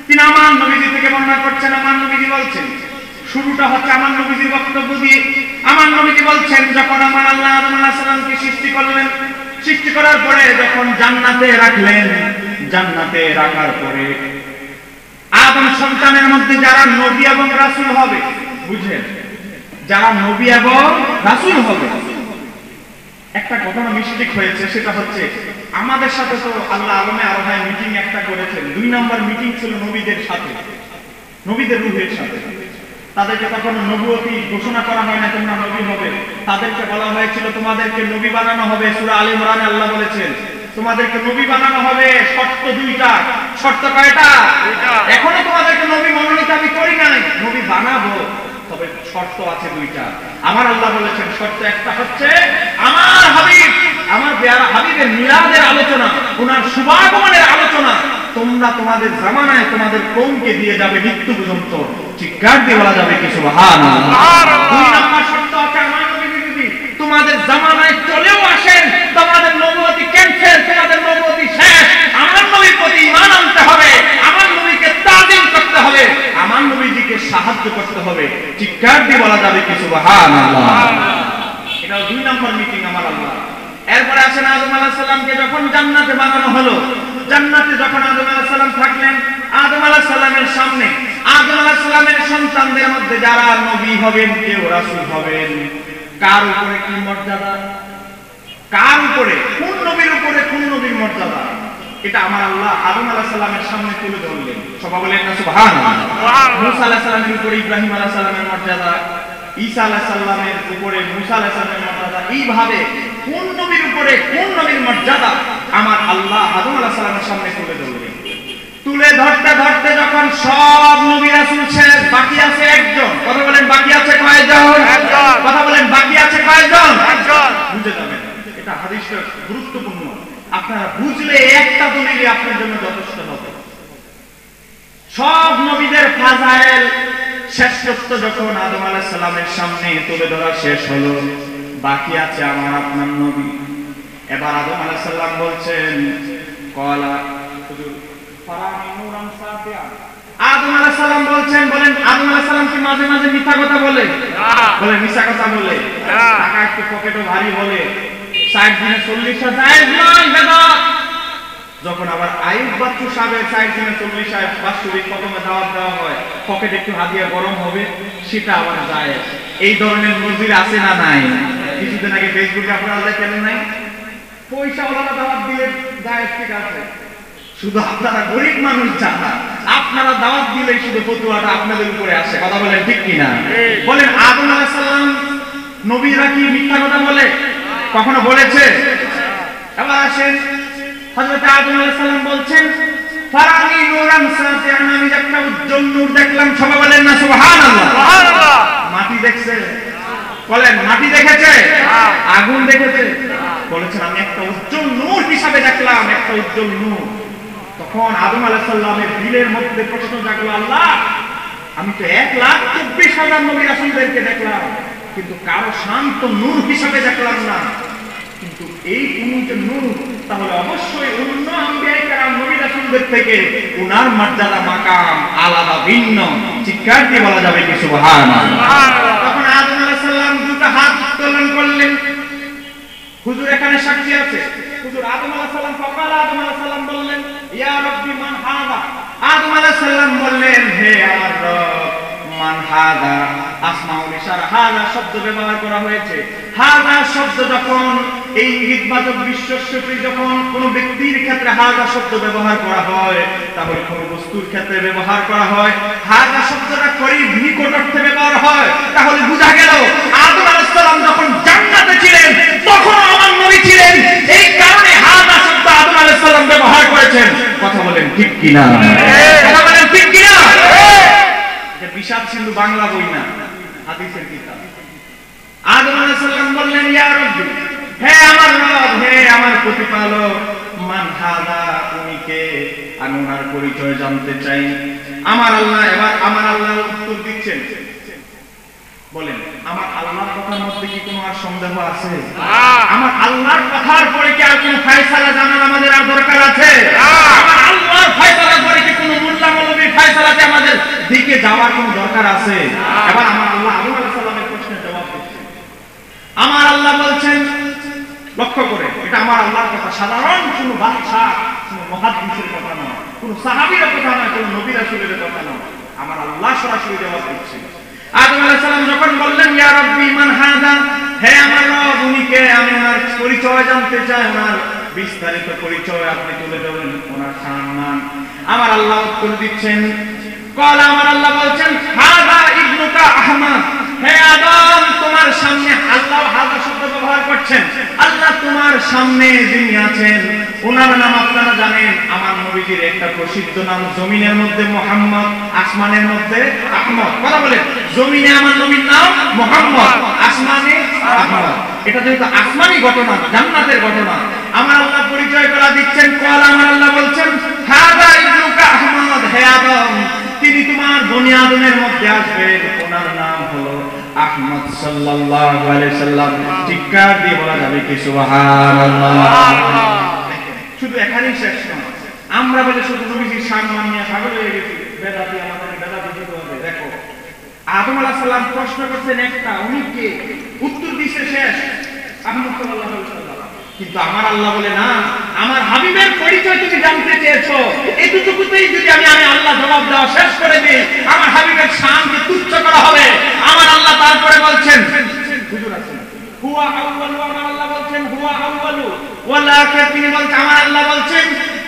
তিনি আমার নবীজি থেকে বর্ণনা করছেন। আমার নবীজি বলছেন, শুরুটা হচ্ছে আমার নবীজির বক্তব্য দিয়ে। আমার নবীজি বলছেন, যখন আমার আল্লাহ আদম আলাইহিস সালামকে সৃষ্টি করলেন, সৃষ্টি করার পরে যখন জান্নাতে রাখলেন, জান্নাতে রাখার পরে আদম সন্তানের মধ্যে যারা নবী এবং রাসূল হবে, বুঝেন, যারা নবী এবং রাসূল হবে, একটা ঘটনা মিস্টেক হয়েছে। সেটা হচ্ছে আমাদের সাথে তো আল্লাহ আলমে আরহায় মিটিং একটা করেছেন, 2 নম্বর মিটিং ছিল নবীদের সাথে, নবীদের রূহের সাথে। তাদেরকে তখন নবুয়তি ঘোষণা করা হয় না তোমরা নবী হবে, তাদেরকে বলা হয়েছিল তোমাদেরকে নবী বানানো হবে। সূরা আলে ইমরানে আল্লাহ বলেছেন তোমাদেরকে নবী বানানো হবে, শর্ত 2টা। শর্ত কয়টা? এখনো তোমাদেরকে নবী মনোনীত আমি করি নাই, নবী বানাবো, তবে শর্ত আছে 2টা। আমার আল্লাহ বলেছেন শর্ত একটা হচ্ছে আমার হাবিব, আমার পেয়ারা হাবিবের মিলাদের আলোচনা, ওনার শুভাগমনের আলোচনা তোমরা তোমাদের জামানায় তোমাদের কওমকে দিয়ে যাবে মৃত্যু পর্যন্ত। চিৎকার দিয়ে বলা যাবে কি সুবহানাল্লাহ। 2 নম্বর শর্ত হচ্ছে আমার নবী যদি তোমাদের জামানায় চলেও আসেন, তোমাদের নবুয়তি ক্যান্সেল, তোমাদের নবুয়তি শেষ। আমার নবীর প্রতি ঈমান আনতে হবে, আমার নবীকে তাজিম করতে হবে, আমার নবীজিকে সাহায্য করতে হবে। চিৎকার দিয়ে বলা যাবে কি সুবহানাল্লাহ। এটা 2 নম্বর মিটিং আমার আল্লাহ। এরপরে আসেন আদম আলাইহিস সালামকে যখন জান্নাতে বানানো হলো, জান্নাতে যখন আদম আলাইহিস সালাম থাকলেন, আদম আলাইহিস সালামের সামনে আদম আলাইহিস সালামের সন্তানদের মধ্যে যারা নবী হবেন, কেউ রাসূল হবেন, কার উপরে কি মর্যাদা, কার উপরে, কোন নবীর উপরে কোন নবীর মর্যাদা, এটা আমার আল্লাহ আদম আলাইহিস সালামের সামনে তুলে ধরলেন। সবাই বলেন না সুবহানাল্লাহ। মুসা আলাইহিস সালামের উপরে ইব্রাহিম আলাইহিস সালামের মর্যাদা, ঈসা আলাইহিস সালামের উপরে মুসা আলাইহিস সালামের মর্যাদা, এইভাবে কোন নবীর উপরে কোন নবীর মর্যাদা আমার আল্লাহ আদম আলাইহিস সালামের সামনে তুলে ধরলেন। তুলে ধরতে ধরতে যখন সব নবী রাসূল শেষ, বাকি আছে একজন। কথা বলেন বাকি আছে কয়জন? একজন। কথা বলেন বাকি আছে কয়জন? একজন। বুঝে যাবেন, এটা হাদিসটা গুরুত্বপূর্ণ, আপনারা বুঝলে একটা দলিলই আপনার জন্য যথেষ্ট হবে। সব নবীদের ফাজাইল শ্রেষ্ঠত্ব যখন আদম আলাইহিস সালামের সামনে তুলে ধরা শেষ হলো, বাকি আছে আমার আপনার নবী। এবার আদম আলাইহিস সালাম বলছেন, কলা হুজুর ফারানি নূরান সাতিয়া। আদম আলাইহিস সালাম বলছেন, বলেন আদম আলাইহিস সালাম কি মাঝে মাঝে মিথ্যা কথা বলে? না। বলে মিথ্যা কথা বলে? না। টাকা একটু পকেটে ভারী বলে? 60 দিনে 40টা জায়েজ নয়, বেদাত। যখন আবার আইয়ুব বাচ্চু সাহেবের 60 দিনে 40 বাৎসরিক প্রথমে দাওয়াত দেওয়া হয়, পকেট একটু হাদিয়া গরম হবে, সেটা আবার জায়েজ। এই ধরনের নজির আছে না নাই? কিছুদিন আগে ফেসবুকে আপনারা দেখেন নাই, পয়সা ওলারা দাওয়াত দিলে জায়েজ, ঠিক আছে, শুধু আপনারা গরিব মানুষ জানা, আপনারা দাওয়াত দিলে শুধু ফতোয়াটা আপনাদের উপরে আসে। কথা বলেন ঠিক কিনা? বলেন আদম আলাইহিস সালাম নবীরা কি মিথ্যা কথা বলে? কখনো বলেছে? এবার আসেন হযরত আদম আলাইহিস সালাম বলছেন, ফারানি নূরান সাতিয়া, আমি একটা উজ্জ্বল নূর দেখলাম। সবাই বলেন না সুবহানাল্লাহ। সুবহানাল্লাহ। মাটি দেখছে? বলেন মাটি দেখেছে? আগুন দেখেছে? বলেছেন আমি একটা উজ্জ্বল নূর হিসাবে দেখলাম, একটা উজ্জ্বল নূর। তখন আদম আলাইহিস সালামের দিলের মধ্যে প্রশ্ন জাগলো, আল্লাহ আমি তো 1,24,000 নবী রাসূলদেরকে দেখলাম, কিন্তু কারো শান্ত নূর হিসাবে দেখলাম না। কিন্তু এই যে নূর, তাহলে অবশ্যই অন্য আম্বিয়া কেরাম নবী রাসূলদের থেকে ওনার মর্যাদা মাকাম আলাদা, ভিন্ন। চিৎকার দিয়ে বলা যাবে কি সুবহানাল্লাহ। তখন আদম আলাইহিস সালাম দুটো হাত উত্তোলন করলেন। হুজুর এখানে সাক্ষী আছে। হুজুর আদম আলাইহিস সালাম ফকাল, আদম আলাইহিস সালাম বললেন, ইয়া রাব্বি মান হাযা। আদম আলাইহিস সালাম বললেন, হে আমার রব, মান হাদা, আসমাউল ইশারা হাদা শব্দ ব্যবহার করা হয়েছে। হাদা শব্দ যখন এই ইঙ্গিতবাচক বিশ্বস্বরূপী যখন কোনো ব্যক্তির ক্ষেত্রে হাদা শব্দ ব্যবহার করা হয়, তাহলে কোনো বস্তুর ক্ষেত্রে ব্যবহার করা হয়। হাদা শব্দটা করিব নিকট অর্থে ব্যবহার হয়, তাহলে বোঝা গেল আদম আলাইহিস সালাম যখন জান্নাতে ছিলেন তখন আমার নবী ছিলেন, এই কারণে হাদা শব্দ আদম আলাইহিস সালাম ব্যবহার করেছেন। কথা বলেন ঠিক কিনা? কথা বলেন ঠিক কিনা? এটা বিশাল সিন্ধু বাংলা বই না, হাদিসের কিতাব। আদম আলাইহিস সালাম বললেন, ইয়া রাব্বি, হে আমার রব, হে আমার প্রতিপালক, মান হাদা, উনি কে? আমি ওনার পরিচয় জানতে চাই। আমার আল্লাহ এবার আমার আল্লাহ উত্তর দিচ্ছেন, বলেন আমার আল্লাহর কথার মধ্যে কি কোনো আর সন্দেহ আছে? আমার আল্লাহর কথার পরে কি আর কোনো ফয়সালা জানার আমাদের আর দরকার আছে? আমার আল্লাহর ফয়সালার পরে কি কোনো মোল্লা মৌলবীর ফয়সালাতে আমাদের দিকে যাওয়ার কোনো দরকার আছে? এবার আমার আল্লাহ আদম আলাইহিস সালামের প্রশ্নের জবাব দিচ্ছেন। আমার আল্লাহ বলছেন, লক্ষ্য করে, এটা আমার আল্লাহর কথা, সাধারণ কোনো বাদশা, কোনো মুহাদ্দিসের কথা নয়, কোনো সাহাবীর কথা নয়, কোনো নবী রাসূলের কথা নয়। আমার আল্লাহ সরাসরি জবাব দিচ্ছেন। আদম আলাইহিস সালাম যখন বললেন, ইয়া রাব্বি মান হাদা, হে আমার রব, উনি কে? আমি ওনার পরিচয় জানতে চাই, ওনার বিস্তারিত পরিচয় আপনি তুলে ধরুন, ওনার সম্মান। আমার আল্লাহ উত্তর দিচ্ছেন, কল, আমার আল্লাহ বলছেন, হাদা ইবনুকা আহমদ, হে আদম, তোমার সামনে, আল্লাহ হাদা শব্দ ব্যবহার করছেন, আল্লাহ তোমার সামনে যিনি আছেন ওনার নাম আপনারা জানেন। আমার নবীজির একটা প্রসিদ্ধ নাম, জমিনের মধ্যে মুহাম্মদ, আসমানের মধ্যে আহমদ। কথা বলেন, জমিনে আমার নবীর নাম মুহাম্মদ, আসমানে আহমদ। এটা যেহেতু আসমানি ঘটনা, জান্নাতের ঘটনা, আমার আল্লাহ পরিচয় করা দিচ্ছেন। কল, আমার আল্লাহ বলছেন, হাদা ইবনুকা আহমদ, হে আদম, তিনি তোমার বনি আদমের মধ্যে আসবেন, ওনার নাম হলো আহমদ সাল্লাল্লাহু আলাইহি সাল্লাম। চিৎকার দিয়ে বলা যাবে কি সুবহানাল্লাহ? শুধু এখানেই শেষ নয়, আমরা বলে শুধু নবীজির সম্মান নিয়ে পাগল হয়ে গেছি, বেদাতি, আমাদের বেদাতি দিতে হবে। দেখো, আদম আলাইহিস সালাম প্রশ্ন করছেন একটা, উনি কে? উত্তর দিছে শেষ, আহমদ সাল্লাল্লাহু আলাইহি সাল্লাম। কিন্তু আমার আল্লাহ বলে, না, আমার হাবিবের পরিচয় তুমি জানতে চেয়েছো, এতটুকুতেই যদি আমি আল্লাহ জবাব দেওয়া শেষ করে দিই, আমার হাবিবের শানকে তুচ্ছ করা হবে। আমার আল্লাহ তারপরে বলছেন, হুজুর আছেন, হুয়া আউয়ালু, আমার আল্লাহ বলছেন হুয়া আউয়ালু ওয়াল আখির, তিনি বলছেন, আমার আল্লাহ বলছেন,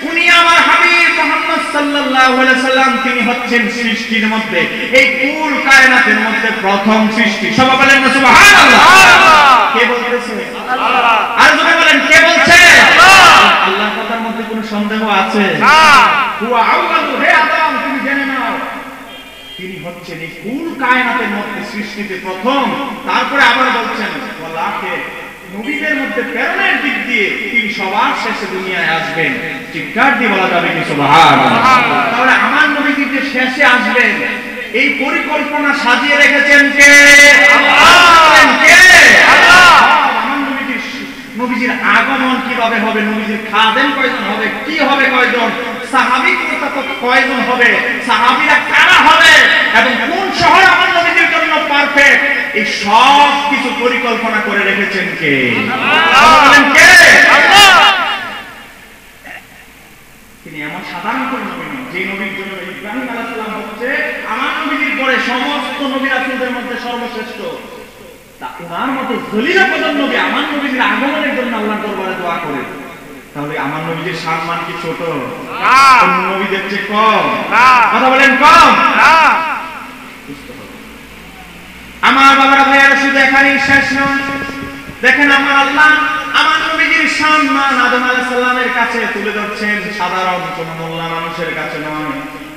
উনি আমার হাবিব মুহাম্মদ সাল্লাল্লাহু আলাইহি সাল্লাম, তিনি হচ্ছেন সৃষ্টির মধ্যে, এই কুল কায়নাতের মধ্যে প্রথম সৃষ্টি। সবাই বলেন না সুবহানাল্লাহ? কে বলতেছে? আল্লাহ। আর জোরে বলেন, কে বলছে? আল্লাহ। আল্লাহর কথার মধ্যে কোনো সন্দেহ আছে? না। হুয়া আউয়ালু, হে আদম, তুমি জেনে নাও, তিনি হচ্ছেন এই কুল কায়নাতের মধ্যে সৃষ্টিতে প্রথম। তারপরে আবার বলছেন, ওয়াল আখির, নবীদের মধ্যে প্রেরণার দিক দিয়ে তিনি সবার শেষে দুনিয়ায় আসবেন। চিৎকার দিয়ে বলা যাবে কি সুবহানাল্লাহ? তাহলে আমার নবী যে শেষে আসবেন, এই পরিকল্পনা সাজিয়ে রেখেছেন কে? আল্লাহ। কে? আল্লাহ। আমার নবীজির আগমন কিভাবে হবে, নবীজির খাদেম কয়জন হবে, কি হবে কয়জন, সাহাবী কয়জন হবে, সাহাবীরা কারা হবে, এবং কোন শহর আমার নবীজির জন্য পারফেক্ট, এই সব কিছু পরিকল্পনা করে রেখেছেন কে? আল্লাহ। কে? আল্লাহ। তিনি এমন সাধারণ কোন নবী নন, যে নবীর জন্য ইব্রাহিম আলাইহিস সালাম হচ্ছে আমার নবীর পরে সমস্ত নবী রাসূলদের মধ্যে সর্বশ্রেষ্ঠ। তা ওনার মতো জলিল পদর নবী আমার নবীর আগমনের জন্য আল্লাহর দরবারে দোয়া করে, তাহলে আমার নবীর সম্মান কি ছোট? না। অন্য নবীদের চেয়ে কম? না। কথা বলেন, কম? না। আমার বাবারা, ভাইয়ারা, শুধু এখানেই শেষ নয়। দেখেন, আমার আল্লাহ আমার নবীর সম্মান আদম আলাইহিস সালামের কাছে তুলে ধরছেন, সাধারণ কোন মোল্লা মানুষের কাছে নয়,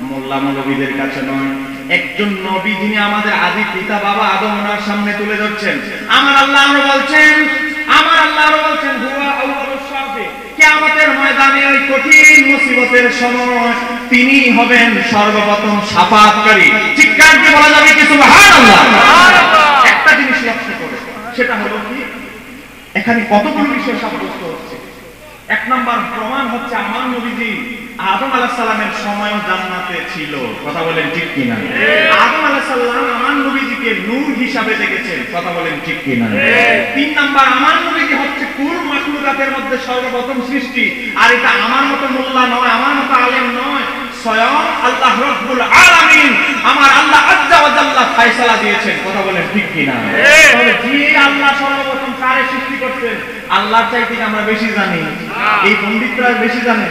মোল্লা মৌলবীদের কাছে নয়, একজন নবী যিনি আমাদের আদি পিতা বাবা আদম, ওনার সামনে তুলে ধরছেন। আমার আল্লাহ আরো বলছেন, হুয়া আউয়ালুশ শাফি, কিয়ামতের ময়দানে ওই কঠিন মুসিবতের সময় তিনি হবেন সর্বপ্রথম শাফাআতকারী। চিৎকার দিয়ে বলা যাবে কি সুবহানাল্লাহ? সুবহানাল্লাহ। একটা জিনিস লক্ষ্য করো, সেটা হলো কি, এখানে কতগুলো বিষয় সাব্যস্ত হচ্ছে। এক নাম্বার প্রমাণ হচ্ছে আমার নবীজি আদম আলাইহিস সালামের সময় জান্নাতে ছিল। কথা বলেন ঠিক কিনা? আদম আলাইহিস সালাম আমার নবীজিকে নূর হিসাবে দেখেছেন। কথা বলেন ঠিক কিনা? তিন নাম্বার, আমার নবীজি হচ্ছে কুল মাখলুকাতের মধ্যে সর্বপ্রথম সৃষ্টি, আর এটা আমার মতো মোল্লা নয়, আমার মতো আলেম নয়, স্বয়ং আল্লাহ রাব্বুল আলামিন আমার আল্লাহ আজ্জা ওয়া জাল্লা ফয়সালা দিয়েছেন। কথা বলেন ঠিক কি না? তাহলে যে আল্লাহ সর্বপ্রথম কারে সৃষ্টি করতেন আল্লাহর চাইতে আমরা বেশি জানি? এই পণ্ডিতরা বেশি জানে?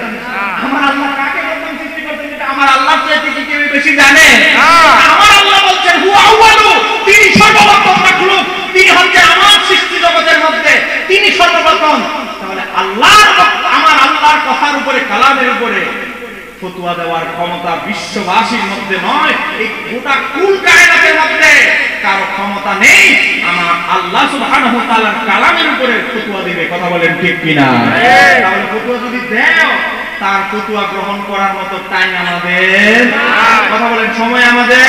আমার আল্লাহ কাকে প্রথম সৃষ্টি করতেন এটা আমার আল্লাহর চাইতে কি কেউ বেশি জানে? আমার আল্লাহ বলছেন হুয়া আউয়ালু, তিনি সর্বপ্রথম মাখলুক, তিনি হচ্ছেন আমার সৃষ্টি জগতের মধ্যে তিনি সর্বপ্রথম। তাহলে আল্লাহর আমার আল্লাহর কথার উপরে কালামের উপরে ফতোয়া দেওয়ার ক্ষমতা বিশ্ববাসীর মধ্যে নয়, এই গোটা কুল কায়নাতের মধ্যে কারো ক্ষমতা নেই আমার আল্লাহ সুবহানাহু ওয়া তাআলার কালামের উপরে ফতোয়া দিবে। কথা বলেন ঠিক কি না? তাহলে ফতোয়া যদি দেও তার ফতোয়া গ্রহণ করার মতো টাইম আমাদের, কথা বলেন সময় আমাদের।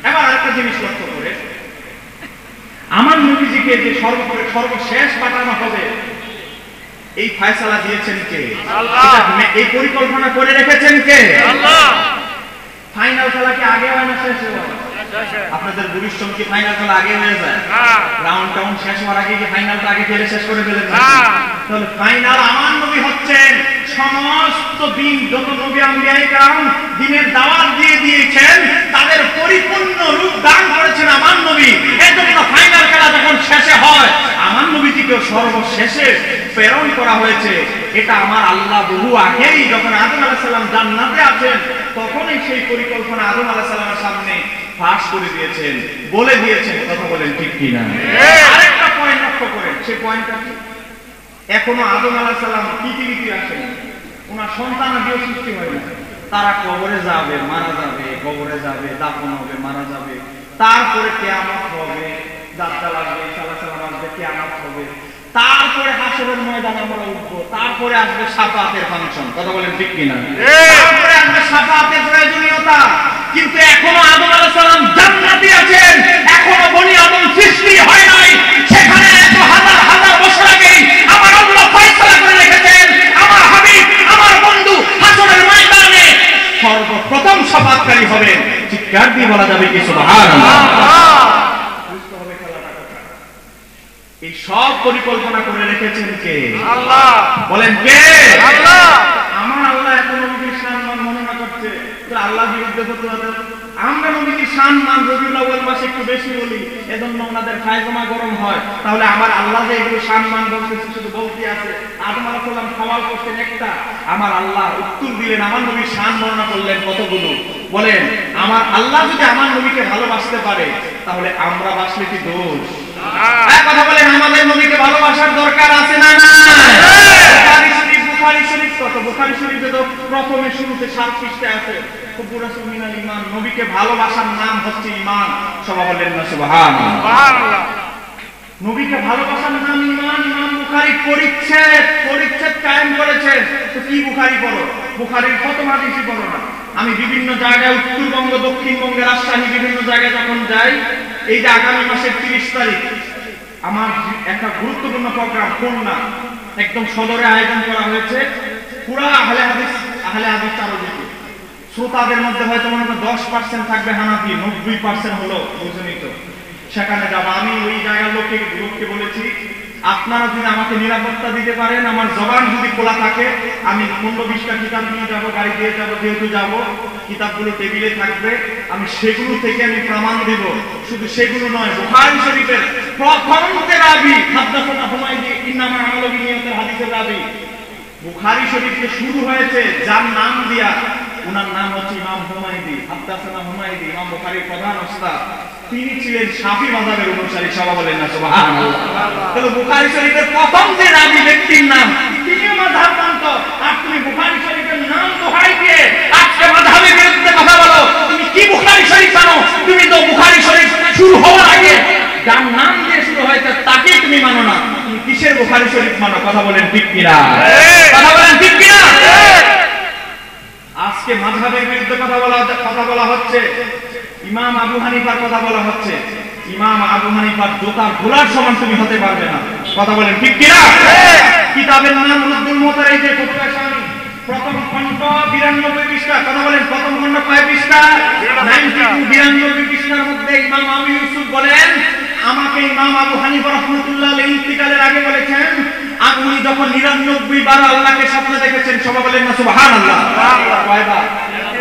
এবার আরেকটা জিনিস লক্ষ্য করে, আমার নবীজিকে যে সর্বশেষ পাঠানো হবে এই ফয়সালা দিয়েছেন কে? আল্লাহ। এই পরিকল্পনা করে রেখেছেন কে? আল্লাহ। ফাইনাল খেলা কি আগে হয় না শেষ হয়? আপনাদের পরিশ্রম কি ফাইনাল খেলা আগে হয়ে যায়? রাউন্ড টাউন শেষ হওয়ার আগে কি ফাইনালটা আগে খেলে শেষ করে ফেলেন? তাহলে ফাইনাল আমার নবী হচ্ছেন সমস্ত দিন যত নবী আম্বিয়ায়ে কেরাম দিনের দাওয়াত দিয়ে দিয়েছেন তাদের পরিপূর্ণ রূপ দান করেছেন আমার নবী। এজন্য ফাইনাল খেলা যখন শেষে হয় আমার নবীজিকে সর্বশেষে প্রেরণ করা হয়েছে। এটা আমার আল্লাহ বহু আগেই যখন আদম আলাইহিস সালাম জান্নাতে আছেন তখনই সেই পরিকল্পনা আদম আলাইহিস সালামের সামনে ফাঁস করে দিয়েছেন, বলে দিয়েছেন। কথা বলেন ঠিক কি না? আরেকটা পয়েন্ট লক্ষ্য করেন, সেই পয়েন্টটা কি? এখনো আদম আলাইহিস সালাম পৃথিবীতে আসেন, ওনার সন্তানাদিও সৃষ্টি হয় না। তারা কবরে যাবে, মারা যাবে, কবরে যাবে, দাফন হবে, মারা যাবে, তারপরে কিয়ামত হবে, দাজ্জাল আসবে, ঈসা আলাইহিস সালাম আসবে, কিয়ামত হবে, তারপরে হাসরের ময়দানে আমরা উঠবো, তারপরে আসবে শাফাআতের ফাংশন। কথা বলেন ঠিক কি না? তারপরে আসবে শাফাআতের প্রয়োজনীয়তা। কিন্তু এখনো আদম আলাইহিস সালাম জান্নাতে আছেন, এখনো বনি আদম সৃষ্টি হয় নাই। সেখানে এত হাজার হাজার বছর আগে আমার আল্লাহ ফয়সালা করে রেখেছেন আমার হাবিব, আমার বন্ধু হাসরের ময়দানে সর্বপ্রথম শাফাআতকারী হবেন। চিৎকার দিয়ে বলা যাবে কি সুবহানাল্লাহ? এই সব পরিকল্পনা করে রেখেছেন কে? আল্লাহ। বলেন কে? আল্লাহ। আমার আল্লাহ এত নবীর সম্মান মনে করছে তো আল্লাহ বিরুদ্ধে ফতোয়া দেন। আমরা নবীর সম্মান রবিউল আউয়াল মাসে একটু বেশি বলি, এজন্য ওনাদের খায়জমা গরম হয়। তাহলে আমার আল্লাহ যে এগুলো সম্মান বলতে শুধু বলতে আছে। আদম আলাইহিস সালাম সওয়াল করতেন একটা, আমার আল্লাহ উত্তর দিলেন, আমার নবীর শান বর্ণনা করলেন কতগুলো। বলেন আমার আল্লাহ যদি আমার নবীকে ভালোবাসতে পারে তাহলে আমরা বাসলে কি দোষ? কথা বলেন আমাদের নবীকে ভালোবাসার দরকার আছে না নাই? বুখারী শরীফ কত? বুখারী শরীফে তো প্রথমে শুরুতে 7 পৃষ্ঠায় আছে কুবুরাসুল মিনাল ঈমান, নবীকে ভালোবাসার নাম হচ্ছে ঈমান। সবাই বলেন না সুবহানাল্লাহ? সুবহানাল্লাহ। নবীকে ভালোবাসার নাম ঈমান। ইমাম বুখারী পরিচ্ছেদ কায়েম করেছেন। তো কি বুখারী পড়ো? বুখারীর প্রথম হাদিসই পড়ো না। আমি বিভিন্ন জায়গায় উত্তরবঙ্গ, দক্ষিণবঙ্গে, রাজশাহী বিভিন্ন জায়গায় যখন যাই, এই যে আগামী মাসের 30 তারিখ আমার একটা গুরুত্বপূর্ণ প্রোগ্রাম খুলনা একদম সদরে আয়োজন করা হয়েছে। পুরা আহলে হাদিস চারদিকে শ্রোতাদের মধ্যে হয়তো মনে হয় 10% থাকবে হানাফি, 90% হলো বুঝনিত। সেখানে যাব আমি। ওই জায়গার লোককে বলেছি আপনারা যদি আমাকে নিরাপত্তা দিতে পারেন, আমার জবান যদি খোলা থাকে, আমি 15-20টা কিতাব নিয়ে যাবো, গাড়ি দিয়ে যাবো, যেহেতু যাবো কিতাবগুলো টেবিলে থাকবে, আমি সেগুলো থেকে আমি প্রমাণ দেব। শুধু সেগুলো নয়, বুখারী শরীফের প্রথম রাবী হাদাসানা হুমায়দি ইন্নামা আমালু বিনিয়াতের হাদিসের রাবী বুখারী শরীফে শুরু হয়েছে যার নাম দিয়া, ওনার নাম হচ্ছে ইমাম হুমায়দি, হাদাসানা হুমায়দি, ইমাম বুখারীর প্রধান ওস্তাদ। তিনি ছিলেন শাফি মাযহাবের অনুসারী। সবাই বলেন না সুবহানাল্লাহ? তাহলে বুখারী শরীফের প্রথম যে রাবী ব্যক্তির নাম, তিনিও মাযহাব মানত। আর তুমি বুখারী শরীফের নাম দোহাই দিয়ে আজকে মাযহাবের বিরুদ্ধে কথা বলো। তুমি কি বুখারী শরীফ জানো? তুমি তো বুখারী শরীফ শুরু হওয়ার আগে যার নাম দিয়ে শুরু হয়েছে তাকে তুমি মানো না। তুমি কিসের বুখারী শরীফ মানো? কথা বলেন ঠিক কিনা? কথা বলেন ঠিক কিনা? আজকে মাযহাবের বিরুদ্ধে কথা বলা হচ্ছে, ইমাম আবু হানিফার কথা বলা হচ্ছে। ইমাম আবু হানিফার জোতার খোলার সমান তুমি হতে পারবে না। কথা বলেন ঠিক কিনা? কিতাবের নাম রুদ্দুল মুতার, এই যে ফতোয়া শামী, প্রথম খণ্ড 92 পৃষ্ঠা। কথা বলেন প্রথম খণ্ড কয় পৃষ্ঠা? 92 পৃষ্ঠার মধ্যে ইমাম আবু ইউসুফ বলেন, আমাকে ইমাম আবু হানিফা রাহমাতুল্লাহ আলাইহি ইন্তিকালের আগে বলেছেন, আপনি যখন 99 বার আল্লাহকে স্বপ্নে দেখেছেন, সবাই বলেন না সুবহানাল্লাহ। কয়বার?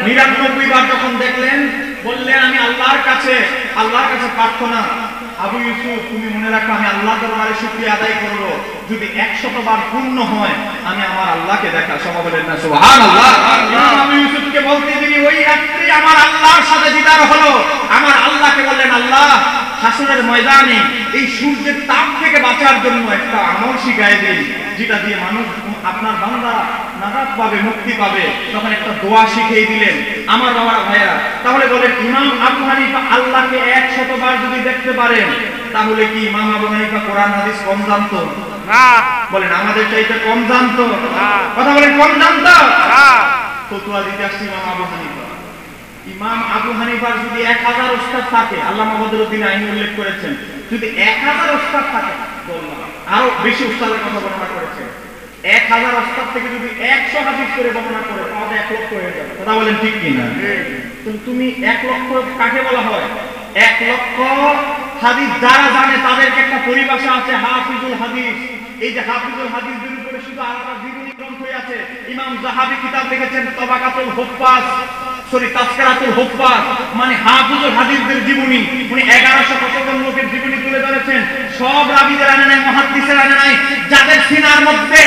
99 বার যখন দেখলেন, বললেন আমি আল্লাহর কাছে প্রার্থনা, আবু ইউসুফ তুমি মনে রাখো আমি আল্লাহর দরবারে শুকরিয়া আদায় করব, যদি 100 বার পূর্ণ হয় আমি আমার আল্লাহকে দেখা। সবাই বলেন না সুবহানাল্লাহ। আবু ইউসুফকে বলতে তিনি ওই রাত্রি আমার আল্লাহর সাথে দিদার হলো। আমার আল্লাহকে বললেন, আল্লাহ হাসরের ময়দানে এই সূর্যের তাপ থেকে বাঁচার জন্য একটা আমল শিখায় দিই, যেটা দিয়ে মানুষ আপনার বান্দা নাজাত পাবে, মুক্তি পাবে। তখন একটা দোয়া শিখিয়ে দিলেন। আমার বাবারা ভাইয়া, তাহলে বলেন ইমাম আবু হানিফা আল্লাহকে 100 বার যদি দেখতে পারেন, তাহলে কি ইমাম আবু হানিফা কোরআন হাদিস কম জানতো? না। বলেন আমাদের চাইতে কম জানতো? না। কথা বলেন কম জানতো? না। ফতোয়া দিতে আসছে ইমাম আবু হানিফা। ইমাম আবু হানিফার যদি 1000 ওস্তাদ থাকে, আল্লামা বদরুদ্দিন আইনি উল্লেখ করেছেন, যদি 1000 ওস্তাদ থাকে, আরো বেশি ওস্তাদের কথা বর্ণনা করেছেন, 1000 ওস্তাদ থেকে যদি 100 হাদিস করে বর্ণনা করে, তাহলে 1 লক্ষ হয়ে যাবে। কথা বলেন ঠিক কি না? তুমি 1 লক্ষ কাকে বলা হয়? 1 লক্ষ হাদিস যারা জানে তাদেরকে একটা পরিভাষা আছে, হাফিজুল হাদিস। এই যে হাফিজুল হাদিসের উপরে শুধু আলাদা জীবনী গ্রন্থ আছে। ইমাম যাহাবী কিতাব লিখেছেন তাবাকাতুল হুফাজ, তাসকিরাতুল হুফাজ, মানে হাফিজুল হাদিসদের জীবনী। উনি 1155 লোকের জীবনী তুলে ধরেছেন। সব রাবীদের আনে নাই, মুহাদ্দিসের আনে নাই। যাদের সিনার মধ্যে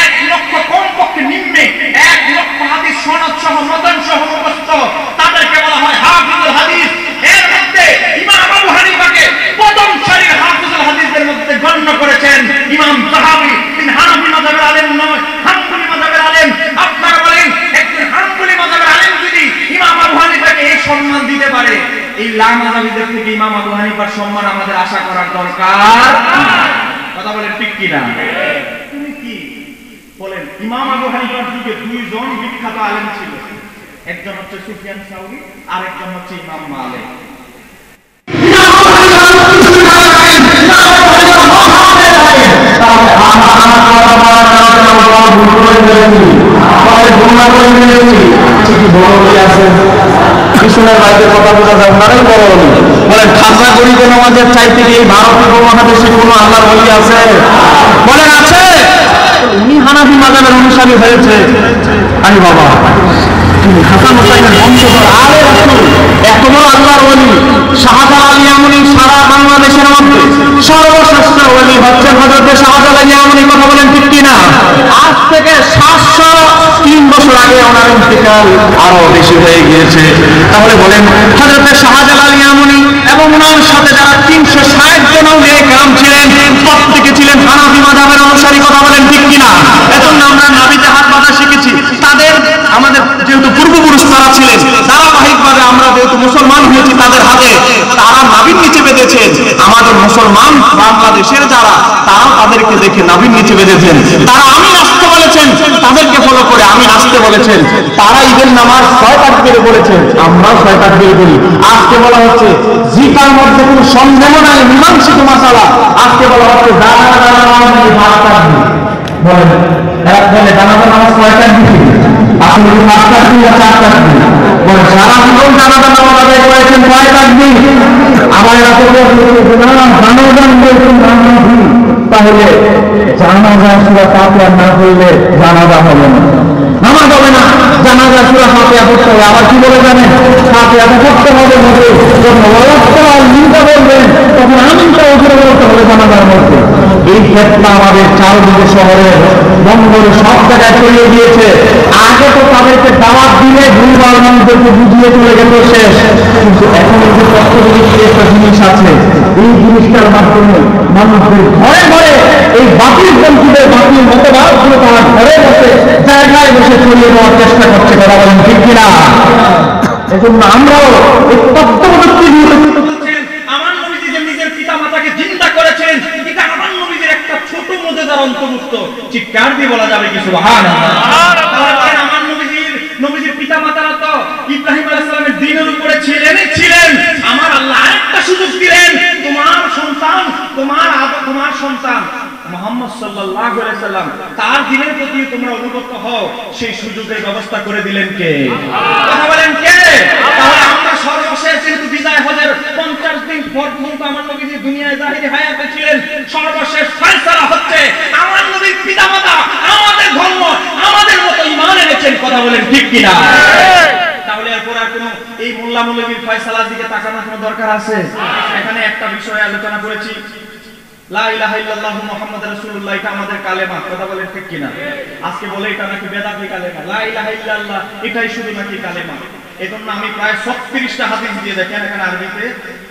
1 লক্ষ কমপক্ষে নিম্নে 1 লক্ষ হাদিস সনদ সহ মতন সহ মুখস্থ, তাদেরকে বলা হয় হাফিজুল হাদিস। এর মধ্যে ইমাম আবু হানিফাকে প্রথম সারির হাফিজুল হাদিসদের মধ্যে গণ্য করেছেন ইমাম যাহাবী। তিনি হানাফি মাযহাবের আলেম নয়, হাম্বলি মাযহাবের আলেম। আপনারা বলেন একজন হাম্বলি মাযহাবের আলেম যদি ইমাম আবু হানিফাকে এই সম্মান দিতে পারে, এই লামাযাবিদের থেকে ইমাম আবু হানিফার সম্মান আমাদের আশা করার দরকার। কথা বলেন ঠিক কি না? তুমি কি বলেন? ইমাম আবু হানিফার যুগে 2 জন বিখ্যাত আলেম ছিল। একজন হচ্ছে সুফিয়ান সাউরি, আর একজন হচ্ছে ইমাম মালিক। পিছনের বাইকের কথা বোঝা যায়, ওনারাই বড় অলি। বলেন খাজা গরিব নামাজের চাইতে এই ভারতীয় উপমহাদেশে কোনো আল্লাহর অলি আছে? বলেন আছে? উনি হানাফি মাযহাবের অনুসারী হয়েছে। আরে বাবা, তিনি হাসান হুসাইনের বংশধর, আলে রাসূল, এত বড় আল্লাহর অলি। শাহজালাল ইয়ামানী সারা বাংলাদেশের মধ্যে সর্বশ্রেষ্ঠ অলি হচ্ছেন হযরত শাহজালাল ইয়ামানী। কথা বলেন ঠিক কি না? আজ থেকে 703 বছর আগে ওনার ইন্তেকাল, আরো বেশি হয়ে গিয়েছে। তাহলে বলেন হযরত শাহজালাল ইয়ামানী এবং ওনার সাথে যারা 360 জন আউলিয়া কেরাম ছিলেন, প্রত্যেকে ছিলেন হানাফি মাযহাবের অনুসারী। কথা বলেন ঠিক কি না? এজন্য আমরা নাবিতে হাত বাঁধা শিখেছি। তাদের আমাদের যেহেতু পূর্বপুরুষ তারা ছিলেন, ধারাবাহিকভাবে আমরা যেহেতু মুসলমান হয়েছি তাদের হাতে, তারা নাবির নিচে বেঁধেছেন। আমাদের মুসলমান বাংলাদেশের যারা, তারাও তাদেরকে দেখে নাবির নিচে বেঁধেছেন। তারা আমি নাচতে বলেছেন, তাদেরকে ফলো করে আমি নাচতে বলেছেন। তারা ঈদের নামাজ 6 তাকবীরে বলেছেন, আমরাও 6 তাকবীরে বলি। আজকে বলা হচ্ছে জিকার মধ্যে কোনো সন্দেহ নাই, মীমাংসিত মাসালা। আজকে বলা হচ্ছে জানাজা নামাজ নাকি 5 তাকবীর। বলেন এক বলে জানাজা নামাজ 6 তাকবীর, আসলে কি 5 তাকবীর না 4 তাকবীর? বলে সারা জীবন জানাজা নামাজ আদায় করেছেন 6 তাকবীর। আবার এরা তো বলছে না জানাজা বলছেন নামাজি, তাহলে জানাজা সূরা ফাতিহা না পড়লে জানাজা হবে না, নামাজ হবে না। জানাজা সূরা ফাতিহা পড়তে হবে। আবার কি বলে জানেন? ফাতিহাটা পড়তে হবে মধ্যে, যখন ওয়াক্তাল মিনটা বলবেন তখন আমিনটা উপরে বলতে হবে জানাজার মধ্যে। এই ক্ষেত্রে আমাদের চারদিকে শহরের বন্দরে সব জায়গায় ছড়িয়ে দিয়েছে। আগে তো তাদেরকে দাওয়াত দিলে ভুলভাল মানুষদেরকে বুঝিয়ে চলে গেল, শেষ। কিন্তু এখন এই যে তত্ত্ববিজ্ঞানের একটা জিনিস আছে, এই জিনিসটার মাধ্যমে মানুষদের ঘরে ঘরে এই বাতিল পন্থীদের বাতিল মতবাদগুলো তারা ঘরে বসে জায়গায় বসে ছড়িয়ে দেওয়ার চেষ্টা করছে। কথা বলেন ঠিক কিনা? এজন্য আমরাও এই তত্ত্ববদত্তি নিয়ে আমার নবীজি যে নিজের পিতা মাতাকে জিন্দা করেছেন, এটা আমার নবীজির একটা ছোট মুজিজার অন্তর্ভুক্ত। চিৎকার দিয়ে বলা যাবে কি সুবহানাল্লাহ? আমার নবীজির পিতা মাতারা তো ইব্রাহিম আলাইহিস সালামের দ্বীনের উপরে ছিলেন। আমার আল্লাহ আরেকটা সুযোগ দিলেন, তোমার সন্তান মুহাম্মদ সাল্লাল্লাহু আলাইহি সাল্লাম তার দ্বীনের প্রতি তোমরা অনুগত হও, সেই সুযোগের ব্যবস্থা করে দিলেন কে? কথা বলেন কে? তাহলে আমরা সর্বশেষ যেহেতু বিদায় হজের 50 দিন পর্যন্ত আমার নবীজি দুনিয়ায় জাহিরি হায়াতে ছিলেন, সর্বশেষ ফয়সালা হচ্ছে আমার নবীর কিনা? তাহলে এরপর আর কোনো এই মোল্লা মৌলবীর ফয়সালার দিকে তাকানোর কোনো দরকার আছে? এখানে একটা বিষয় আলোচনা করেছি, লা ইলাহা ইল্লাল্লাহু মুহাম্মাদুর রাসূলুল্লাহ, এটা আমাদের কালেমা, কথা বলেন ঠিক কিনা? আজকে বলে এটা নাকি বেদাতি কালেমা, লা ইলাহা ইল্লাল্লাহ এটাই শুধু নাকি কালেমা। এজন্য আমি প্রায় 36টা হাদিস দিয়ে, দেখেন এখানে আরবিতে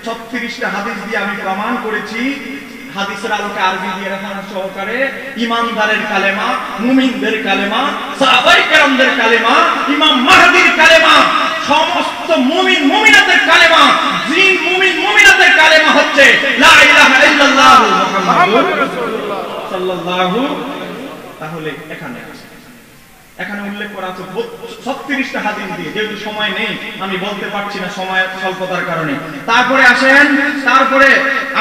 36টা হাদিস দিয়ে আমি প্রমাণ করেছি, হাদিসের আলোকে আরবি দিয়ে রেফারেন্স সহকারে, ইমানদারের কালেমা, মুমিনদের কালেমা, সাহাবায়ে কেরামদের কালেমা, ইমাম মাহদির কালেমা, সমস্ত মুমিন মুমিনাতের কালেমা, জিন মুমিন মুমিনাতের কালেমা হচ্ছে লা ইলাহা ইল্লাল্লাহ মুহাম্মাদুর রাসূলুল্লাহ সাল্লাল্লাহু। তাহলে এখানে উল্লেখ করা আছে 36টা হাদিস দিয়ে, যেহেতু সময় নেই আমি বলতে পারছি না সময়ের স্বল্পতার কারণে। তারপরে আসেন, তারপরে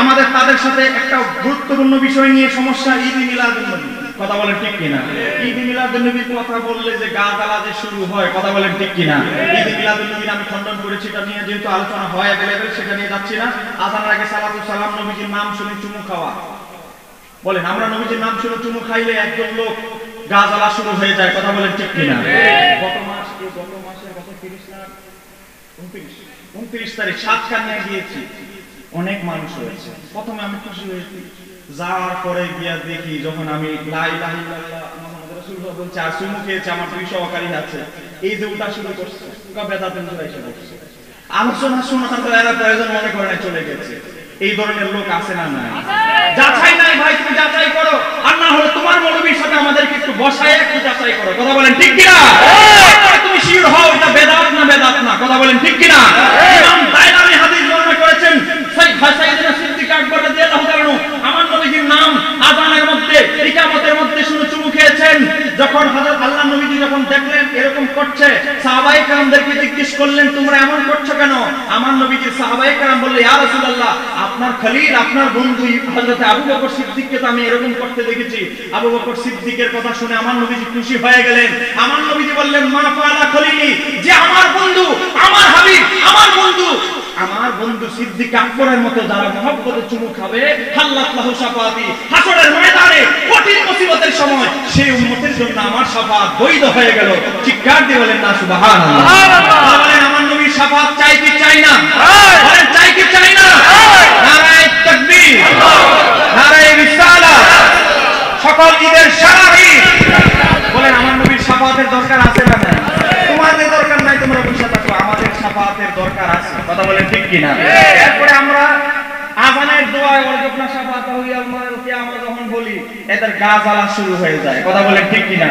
আমাদের তাদের সাথে একটা গুরুত্বপূর্ণ বিষয় নিয়ে সমস্যা, ঈদ মিলাদুন নবী, কথা বলেন ঠিক কিনা? ঈদ মিলাদুন নবীর কথা বললে যে গা জ্বালা যে শুরু হয়, কথা বলেন ঠিক কিনা? ঈদ মিলাদুন নবীর আমি খণ্ডন করেছি, এটা নিয়ে যেহেতু আলোচনা হয় अवेलेबल, সেটা নিয়ে যাচ্ছি না। আযানের আগে সালাতু সালাম, নবীজির নাম শুনে চুমু খাওয়া, বলেন আমরা নবীজির নাম শুনে চুমু খাইলে একজন লোক গা জ্বালা শুরু হয়ে যায়, কথা বলেন ঠিক কিনা? গত মাসের গত 30 না 29 তারিখ সাতকানিয়া গিয়েছি, অনেক মানুষ হয়েছে। প্রথমে আমি খুশি হয়েছি, যাওয়ার পরে গিয়া দেখি যখন আমি লা ইলাহা ইল্লাল্লাহ মুহাম্মাদুর রাসূলুল্লাহ বলছি আর চুমু খেয়েছে, আমার দুই সহকারী আছে, এই যে উঠা শুরু করছে, বেদাতের জোড়া এসে বসছে, আলোচনা শোনার তো এরা প্রয়োজন মনে করে না, চলে গেছে। এই ধরনের লোক আছে না? নাই? যাচাই নাই ভাই, তুমি যাচাই করো, আর না হলে তোমার মৌলবীর সাথে আমাদেরকে একটু বসায় একটু যাচাই করো, কথা বলেন ঠিক কিনা? তুমি শিওর হও এটা বেদাত না বেদাত না, কথা বলেন ঠিক কিনা? ইমাম দায়লামি হাদিস বর্ণনা করেছেন, সাইয়েদনা সিদ্দিক আকবর রাদিয়াল্লাহু তাআলা আমার নবীজির নাম আযানের মধ্যে ইকামতের মধ্যে শুনে চুমু খেয়েছেন। যখন হযরত আল্লাহর নবীজি যখন দেখলেন এরকম করছে, সাহাবায়ে কেরামদেরকে জিজ্ঞেস করলেন তোমরা এমন করছো কেন? আমার নবীজির সাহাবায়ে কেরাম বললেন ইয়া রাসূলুল্লাহ, আপনার খলিল আপনার বন্ধু হযরত আবু বকর সিদ্দিককে তো আমি এরকম করতে দেখেছি। আবু বকর সিদ্দিকের কথা শুনে আমার নবীজি খুশি হয়ে গেলেন। আমার নবীজি বললেন মা ফাআলা খলিলি, যে আমার বন্ধু আমার হাবিব আমার বন্ধু সিদ্দিক আকবরের মতো যারা মহব্বতে চুমু খাবে, হাল্লাত লাহু শাফাআতি, হাসরের ময়দানে কঠিন মুসিবতের সময় সেই উম্মতের জন্য আমার শাফাআত বৈধ হয়ে গেল। চিৎকার দিয়ে বলেন না সুবহানাল্লাহ। বলেন আমার নবীর শাফাআত চাই কি চাই না? বলেন চাই কি চাই না? নারায়ে তাকবীর, নারায়ে রিসালাত, সকল ঈদের সারাহি বলেন আমার নবীর শাফাআতের দরকার আছে না? তোমাদের দরকার নাই, তোমরা বসে থাকো, আমাদের শাফাআতের দরকার আছে, কথা বলেন ঠিক কিনা? এরপরে আমরা আযানের দোয়ায় ওয়ারজুকনা শাফাআতাহু ইয়াউমাল কিয়ামা যখন বলি, এদের গা জ্বালা শুরু হয়ে যায়, কথা বলেন ঠিক কিনা?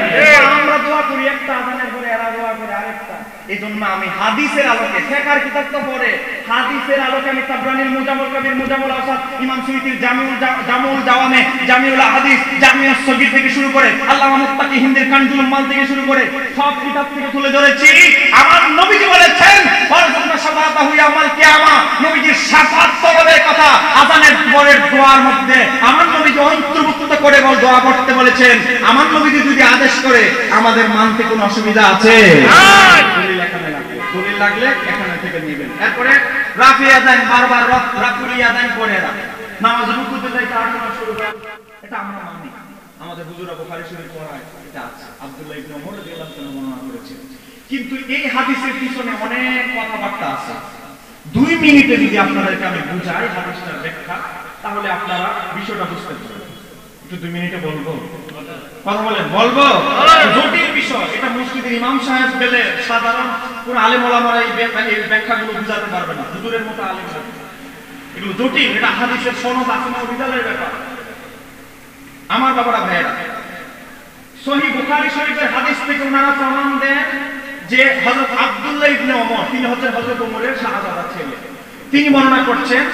আমরা দোয়া করি একটা, আযানের পরে এরা দোয়া করে আরেকটা। এজন্য আমি হাদিসের আলোকে, ফিকহের কিতাব তো পড়ে, হাদিসের আলোকে আমি তাবরানির মুজামুল কবির, মুজামুল আওসাত, ইমাম সুয়ুতির জামুল জাওয়ামে, জামিউল হাদিস, জামিউস সগীর থেকে শুরু করে আল্লামা মুত্তাকি হিন্দের কানজুল মাল থেকে শুরু করে সব কিতাব থেকে তুলে ধরেছি। আমার নবীজি বলেছেন ওয়ারজুকনা শাফাআতাহু ইয়াউমাল কিয়ামা, নবীজির শাফাআত তলবের কথা আযানের পরের দোয়ার মধ্যে আমার নবীজি অন্তর্ভুক্ত করে দোয়া করতে বলেছেন। আমার নবীজি যদি আদেশ করে আমাদের মানতে কোনো অসুবিধা আছে? দলিল লাগলে এখানে থেকে নেবেন। এরপরে রাফি আযান, বারবার রাফুল আযান পড়ে নামাজ রুকুতে যাই তার শুরু করে, এটা আমরা মানি, আমাদের হুজুরা বুখারী শরীফ পড়ায় এটা আছে, আব্দুল্লাহ ইবনে ওমর রাদিয়াল্লাহু তাআলা বর্ণনা করেছেন। কিন্তু এই হাদিসের পিছনে অনেক কথাবার্তা আছে। 2 মিনিটে যদি আপনাদেরকে আমি বুঝাই হাদিসটার ব্যাখ্যা, তাহলে আপনারা বিষয়টা বুঝতে পারবেন। একটু 2 মিনিটে বলবো, কথা বলেন বলবো, জটিল বিষয় এটা। মসজিদের ইমাম সাহেব গেলে সাধারণ কোন আলেম ওলামারা এই ব্যাখ্যাগুলো বুঝাতে পারবে না, হুজুরের মতো আলেম না, এগুলো জটিল, এটা হাদিসের সনদ আছে না বিদালের ব্যাপার। আমার বাবারা ভাইয়েরা, সহিহ বুখারী শরীফের হাদিস থেকে ওনারা প্রমাণ দেন যে হযরত আব্দুল্লাহ ইবনে ওমর, তিনি হচ্ছেন হযরত ওমরের শাহজাদা ছেলে, তিনি বর্ণনা করছেন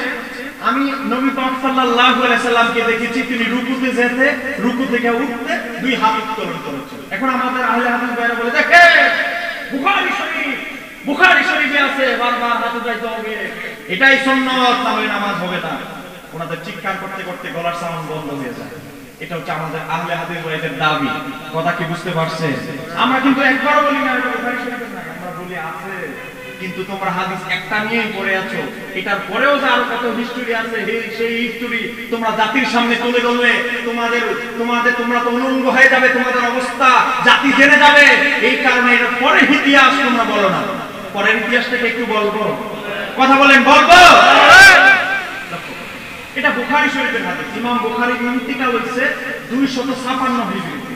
আমি নবী পাক সাল্লাল্লাহু আলাইহি সাল্লামকে দেখেছি তিনি রুকুতে যেতে, রুকু থেকে উঠতে 2 হাত উত্তোলন করেছেন। এখন আমাদের আহলে হাদিস ভাইরা বলে দেখে বুখারী শরীফে আছে বারবার হাত উঠাইতে হবে, এটাই সুন্নাত, তাহলে নামাজ হবে না। ওনাদের চিৎকার করতে করতে গলার সাউন্ড বন্ধ হয়ে যায়। এটা হচ্ছে আমাদের আহলে হাদিস ভাইদের দাবি, কথা কি বুঝতে পারছেন? আমরা কিন্তু একবারও বলি না এটা বুখারী শরীফে নাই, আমরা বলি আছে। কিন্তু তোমরা হাদিস একটা নিয়ে পড়ে আছো, এটার পরেও যে আরো কত হিস্টরি আছে, সেই হিস্টরি তোমরা জাতির সামনে তুলে ধরলে তোমরা তো অনুঙ্গ হয়ে যাবে, তোমাদের অবস্থা জাতি জেনে যাবে। এই কারণে এটার পরের ইতিহাস তোমরা বলো না। পরের ইতিহাসটাকে একটু বলবো, কথা বলেন, বলবো। এটা বুখারী শরীফের হাদিস। ইমাম বুখারীর ইন্তিকাল হয়েছে 256 হিজরিতে।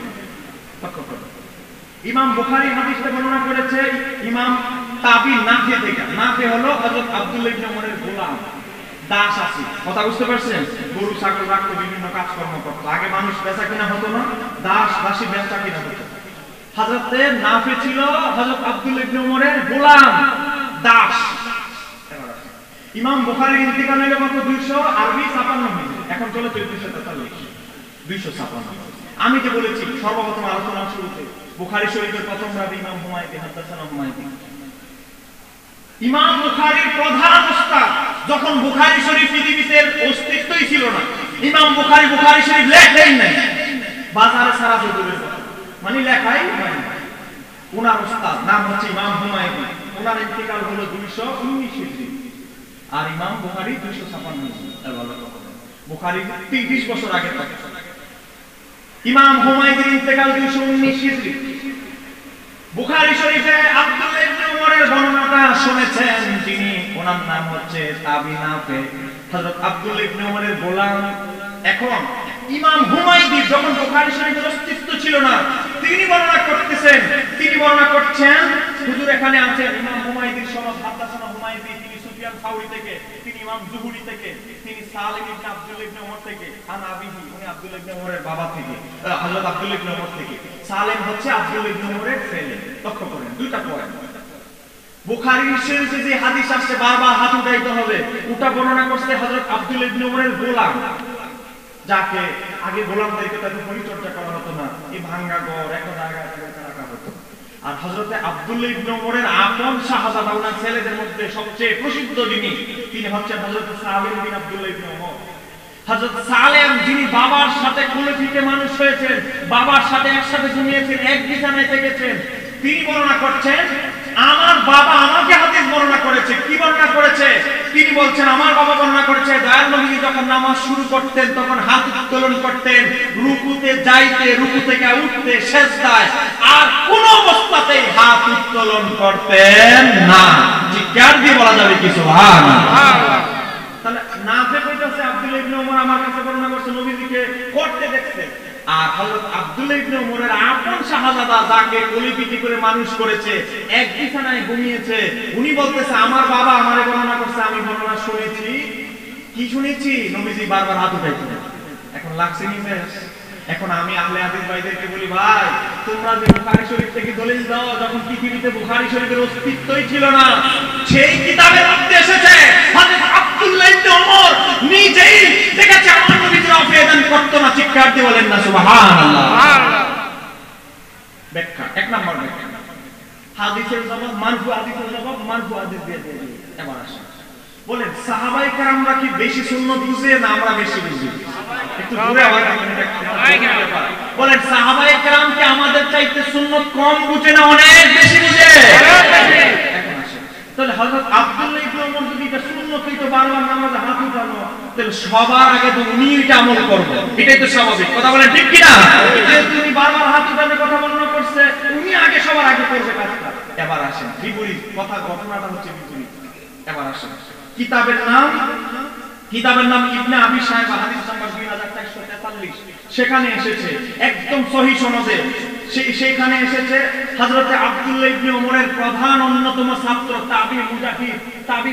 ইমাম বুখারী হাদিসটা বর্ণনা করেছে ইমাম তাবি নাফি থেকে। নাফি হলো হযরত আব্দুল্লাহ ইবনে ওমরের গোলাম, দাস আছে। কথা বুঝতে পারছেন? গরু ছাগল রাখতো, বিভিন্ন কাজকর্ম করতো। আগে মানুষ বেচা কিনা হতো না, দাস দাসী বেচা কিনা হতো। হযরত নাফি ছিল হযরত আব্দুল্লাহ ইবনে ওমরের গোলাম, দাস। ইমাম বুখারীর ইন্তিকাল হলো কত? 256 হিজরি। এখন চলে 1443, 256। আমি যে বলেছি সর্বপ্রথম আলোচনা শুরুতে বুখারী শরীফের প্রথম রাবী ইমাম হুমায়দি, হাদাসানা হুমায়দি। ইমাম বুখারীর প্রধান উস্তাদ যখন বুখারী শরীফ পৃথিবীতে অস্তিত্বই ছিল না, ইমাম বুখারী শরীফ লেখেই নাই, বাজারে সারা দূরের কথা, মানে লেখাই হয় না। ওনার উস্তাদ নাম হচ্ছে ইমাম হুমায়দি। ওনার ইন্তিকাল হলো 219 হিজরি, আর ইমাম বুখারী 256 হিজরি। বুখারী 30 বছর আগে কথা। ইমাম হুমায়দির ইন্তেকাল 219 হিজরি। বুখারী শরীফে আব্দুল্লাহ ইবনে ওমরের বর্ণনাটা শুনেছেন যিনি, ওনার নাম হচ্ছে তাবি নাফি, হযরত আব্দুল্লাহ ইবনে ওমরের গোলাম। এখন ইমাম হুমায়দি যখন বুখারী শরীফের অস্তিত্ব ছিল না, তিনি বর্ণনা করছেন, হুজুর এখানে আছেন ইমাম হুমায়দির সনদ হাদাসানা হুমায়দি, তিনি সুফিয়ান সাউরি থেকে, তিনি ইমাম জুহরি থেকে, তিনি সালিম ইবনে আব্দুল্লাহ ইবনে ওমর থেকে, আনাবিহি, উনি আব্দুল্লাহ ইবনে ওমরের বাবা থেকে, হযরত আব্দুল্লাহ ইবনে ওমর থেকে। সালেম হচ্ছে আব্দুল্লাহ ইবনে ওমরের ছেলে। লক্ষ্য করেন, দুইটা পয়েন্ট। বুখারী শরীফে যে হাদিস আসছে বারবার হাত উঠাইতে হবে, ওটা বর্ণনা করছে হযরত আব্দুল্লাহ ইবনে ওমরের গোলাম, যাকে আগে গোলামদেরকে তাদের পরিচর্যা করা হতো না, এই ভাঙ্গা ঘর একটা জায়গায় রাখা হতো। আর হযরতে আব্দুল্লাহ ইবনে ওমরের আপন শাহজাদা, ওনার ছেলেদের মধ্যে সবচেয়ে প্রসিদ্ধ তিনি হচ্ছেন হযরত সালেম বিন আব্দুল্লাহ ইবনে ওমর। হযরত সালেম যিনি বাবার সাথে কোলে পিঠে মানুষ হয়েছেন, বাবার সাথে একসাথে ঘুমিয়েছেন, এক বিছানায় থেকেছেন, তিনি বর্ণনা করছেন আমার বাবা আমাকে হাদিস বর্ণনা করেছে। কি বর্ণনা করেছে? তিনি বলছেন আমার বাবা বর্ণনা করেছে দয়াল নবী যখন নামাজ শুরু করতেন তখন হাত উত্তোলন করতেন, রুকুতে যাইতে, রুকু থেকে উঠতে, সিজদায় আর কোন অবস্থাতেই হাত উত্তোলন করতেন না। চিৎকার দিয়ে বলা যাবে কি সুবহানাল্লাহ। তাহলে নাফে কইতাছে আব্দুল্লাহ ইবনে ওমর আমার কাছে বর্ণনা করছে নবীজিকে করতে দেখছে। আর হযরত আব্দুল্লাহ ইবনে ওমরের আপন শাহজাদা যাকে কোলে-পিঠে করে মানুষ করেছে, এক বিছানায় ঘুমিয়েছে, উনি বলতেছে আমার বাবা আমারে বর্ণনা করছে, আমি বর্ণনা শুনেছি। কি শুনেছি? নবীজি বারবার হাত উঠাইতেন। এখন লাগছে নিমেষ। এখন আমি আহলে হাদিস ভাইদেরকে বলি, ভাই তোমরা যে বুখারী শরীফ থেকে দলিল দাও, যখন পৃথিবীতে বুখারী শরীফের অস্তিত্বই ছিল না, সেই কিতাবের মধ্যে এসেছে হযরত আব্দুল্লাহ ইবনে ওমর নিজেই দেখেছে আমার নবীজি আবেদন করতে না। চিৎকার দিয়ে বলেন না সুবহানাল্লাহ। ব্যাখ্যা, এক নাম্বার ব্যাখ্যা, হাদিসের জবাব মারফু, হাদিসের জবাব মারফু হাদিস দিয়ে দিয়ে। এবার আসেন, বলেন সাহাবায়ে কেরামরা কি বেশি সুন্নাত বুঝে না আমরা বেশি বুঝি? একটু জোরে আওয়াজ বলেন, সাহাবায়ে কেরাম কি আমাদের চাইতে সুন্নাত কম বুঝে না অনেক বেশি বুঝে? এখন আসেন, তাহলে হযরত আব্দুল্লাহ ইবনে ওমর যদি এটা সুন্নতই তো বারবার নামাজে হাত উঠানো, তাহলে সবার আগে তো উনি এটা আমল করবে, এটাই তো স্বাভাবিক। কথা বলেন ঠিক কি না? তিনি বারবার হাত উঠানোর কথা বর্ণনা করছে, উনি আগে সবার আগে করবে কাজটা। এবার আসেন, বিপরীত কথা, ঘটনাটা হচ্ছে বিপরীত। এবার আসেন, কিতাবের নাম ইবনে আবি শায়বা, হাদিস নাম্বার 2143। সেখানে এসেছে একদম সহিহ সনদে, সেখানে এসেছে হযরতে আব্দুল্লাহ ইবনে ওমরের প্রধান অন্যতম ছাত্র তাবি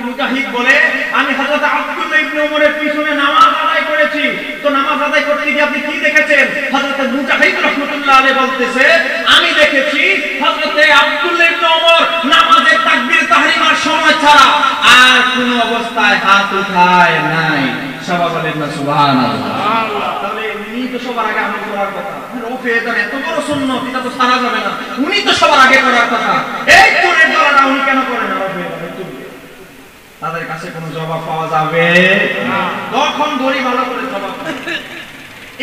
মুজাহিদ বলে, আমি হযরত আব্দুল্লাহ ইবনে ওমরের পিছনে নামাজ আদায় করেছি। তো নামাজ আদায় করতে গিয়ে আপনি কি দেখেছেন? হযরত মুজাহিদ রাহমাতুল্লাহ আলাইহি বলতেছে আমি দেখেছি হযরতে আব্দুল্লাহ ইবনে ওমর নামাজের তাকবীর তাহরিমার সময় ছাড়া আর কোন অবস্থায় হাত উঠায় নাই। সবাই বলেন না সুবহানাল্লাহ। তাহলে উনি তো সবার আগে আমল করার কথা। রফেদান এত বড় সুন্নাত, এটা তো সারা যাবে না, উনি তো সবার আগে করার কথা। এই চোরের দলাটা উনি কেন করেন না? তাদের কাছে কোনো জবাব পাওয়া যাবে না। তখন ধরি ভালো করে জবাব।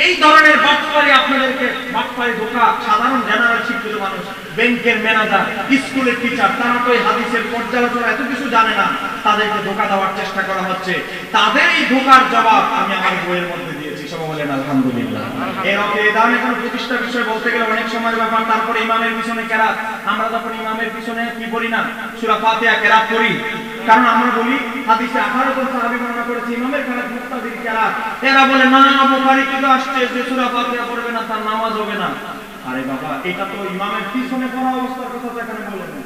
এই ধরনের বাটপারি আপনাদেরকে, বাটপারি ধোঁকা সাধারণ জেনারেল শিক্ষিত মানুষ ব্যাংকের ম্যানেজার, স্কুলের টিচার, তারা তো এই হাদিসের পর্যালোচনা এত কিছু জানে না, তাদেরকে ধোঁকা দেওয়ার চেষ্টা করা হচ্ছে। তাদের এই ধোঁকার জবাব আমি আমার বইয়ের মধ্যে দিয়েছি। সবাই বলেন আলহামদুলিল্লাহ। এর অর্থে এই দামে কোনো প্রতিষ্ঠার বিষয় বলতে গেলে অনেক সময়ের ব্যাপার। তারপরে ইমামের পিছনে কেরাত, আমরা যখন ইমামের পিছনে কি করি না, সূরা ফাতিহা কেরাত করি, কারণ আমরা বলি হাদিসে 18 জন সাহাবী বর্ণনা করেছে ইমামের কেরাত মুক্তাদির কেরাত। এরা বলে না, বুখারীতে তো আসছে যে সূরা ফাতিহা পড়বে না তার নামাজ হবে না। আরে বাবা, এটা তো ইমামের পিছনে পড়া অবস্থার কথা তো এখানে বলে না।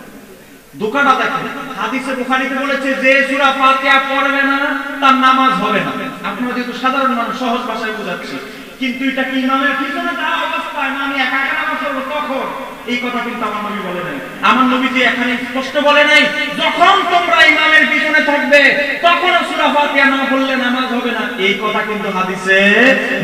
দোকানটা দেখেন, হাদিসে বুখারীতে বলেছে যে সূরা ফাতিহা পড়বে না তার নামাজ হবে না। আপনারা যেহেতু সাধারণ মানুষ, সহজ ভাষায় বোঝাচ্ছি, কিন্তু এটা কি ইমামের পিছনে তার অবস্থায় না আমি একা একা নামাজ পড়বো তখন? এই কথা কিন্তু আমার নবী বলে নাই। আমার নবী যে এখানে স্পষ্ট বলে নাই যখন তোমরা ইমামের পিছনে থাকবে তখন সূরা ফাতিহা না পড়লে নামাজ হবে না, এই কথা কিন্তু হাদিসে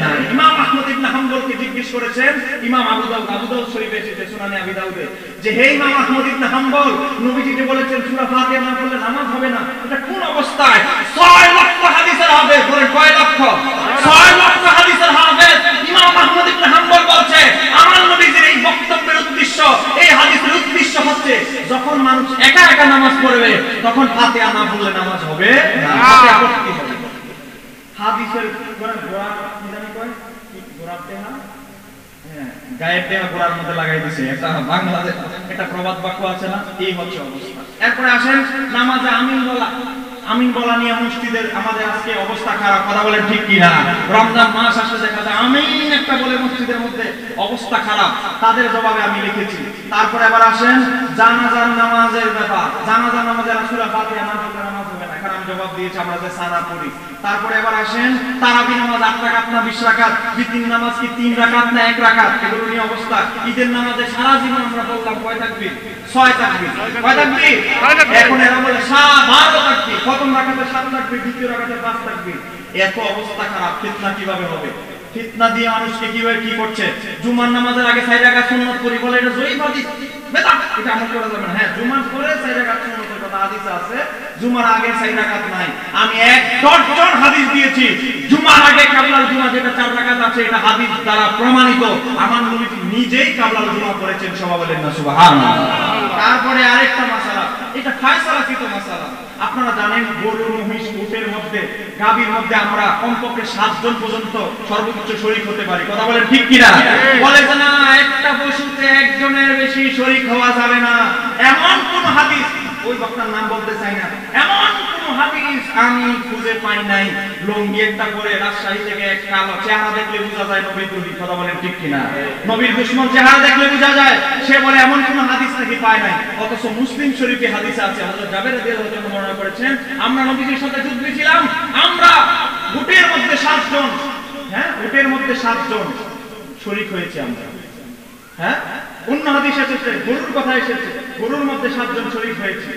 নাই। ইমাম আহমদ ইবনে হাম্বলকে জিজ্ঞেস করেছেন ইমাম আবু দাউদ শরীফে এসেছে, সুনানে আবি দাউদে, যে হে ইমাম আহমদ ইবনে হাম্বল, নবীজি যে বলেছেন সূরা ফাতিহা না পড়লে নামাজ হবে না, এটা কোন অবস্থায়? 6 লক্ষ হাদিসের হাফেজ, বলেন কয় লক্ষ? 6 লক্ষ হাদিসের হাফেজ ইমাম আহমদ ইবনে হাম্বল বলছে আমার নবীজির এই বক্তব্যের উদ্দেশ্য, এই হাদিসের উদ্দেশ্য হচ্ছে যখন মানুষ একা একা নামাজ পড়বে তখন ফাতিহা না পড়লে নামাজ হবে না, ফাতিহা পড়তে হবে। হাদিসের গোড়া কি জানি কয়, কি গোড়ার দেহা, হ্যাঁ গায়ের দেহা গোড়ার মধ্যে লাগাই দিয়েছে, একটা বাংলাদেশ একটা প্রবাদ বাক্য আছে না, এই হচ্ছে অবস্থা। এরপরে আসেন নামাজে আমিন বলা নিয়ে মসজিদের আমাদের আজকে অবস্থা খারাপ। কথা বলেন ঠিক কি না? রমজান মাস আসলে দেখা যায় আমিন একটা বলে মসজিদের মধ্যে অবস্থা খারাপ। তাদের জবাবে আমি লিখেছি। তারপরে আবার আসেন জানাজার নামাজের ব্যাপার। জানাজার নামাজে সূরা ফাতিহা না পড়লে নামাজ হবে না, এখানে আমি জবাব দিয়েছি আমরা যে সানা পড়ি। তারপরে আবার আসেন তারাবি নামাজ 8 রাকাত না 20 রাকাত, বিতিন নামাজ কি 3 রাকাত না 1 রাকাত, এগুলো নিয়ে অবস্থা। ঈদের নামাজে সারা জীবন আমরা বললাম কয় তাকবীর? 6 তাকবীর। কয় তাকবীর? এখন এরা বলে 12 তাকবীর। প্রথম রাকাতে 7 তাকবীর, দ্বিতীয় রাকাতে 5 তাকবীর। এত অবস্থা খারাপ, ফিতনা কিভাবে হবে? ফিতনা দিয়ে মানুষকে কিভাবে কি করছে? জুমার নামাজের আগে 4 রাকাত সুন্নাত পড়ি বলে এটা জয়ীফ হাদিস, বেদাত, এটা আমল করা যাবে না। হ্যাঁ, জুমার পরে 4 রাকাত সুন্নাতের কথা হাদিসে আছে, জুমার আগে 4 রাকাত নাই। আমি 1 ডজন হাদিস দিয়েছি জুমার আগে কাবলাল জুমা যেটা 4 রাকাত আছে এটা হাদিস দ্বারা প্রমাণিত। আমার নবী নিজেই কাবলাল জুমা করেছেন, সবাই বলেন না সুবহানাল্লাহ। তারপরে আরেকটা মাসালা, এটা ফয়সালাকৃত মাসালা। আপনারা জানেন গরু, মহিষ, উটের মধ্যে, গাভীর মধ্যে আমরা কমপক্ষে 7 জন পর্যন্ত সর্বোচ্চ শরীক হতে পারি। কথা বলেন ঠিক কি না? বলে যে না একটা পশুতে একজনের বেশি শরীক হওয়া যাবে না, এমন কোন হাদিস, ওই বক্তার নাম বলতে চাই না, এমন কোন হাদিস আমি খুঁজে পাই নাই। লুঙ্গি একটা পরে রাজশাহী থেকে এক কালো, চেহারা দেখলে বোঝা যায় নবীর দুর্বল। কথা বলেন ঠিক কি না? নবীর দুশমন চেহারা দেখলে বোঝা যায়, সে বলে এমন কোন হাদিস নাকি পায় নাই। অথচ মুসলিম শরীফে হাদিস আছে, হযরত জাবের রাদিয়াল্লাহু তাআলা বর্ণনা করেছেন আমরা নবীজির সাথে যুদ্ধে ছিলাম, আমরা উটের মধ্যে 7 জন, হ্যাঁ উটের মধ্যে 7 জন শরীক হয়েছে আমরা। হ্যাঁ, অন্য হাদিস এসেছে গরুর কথা এসেছে, গরুর মধ্যে 7 জন শরীক হয়েছে।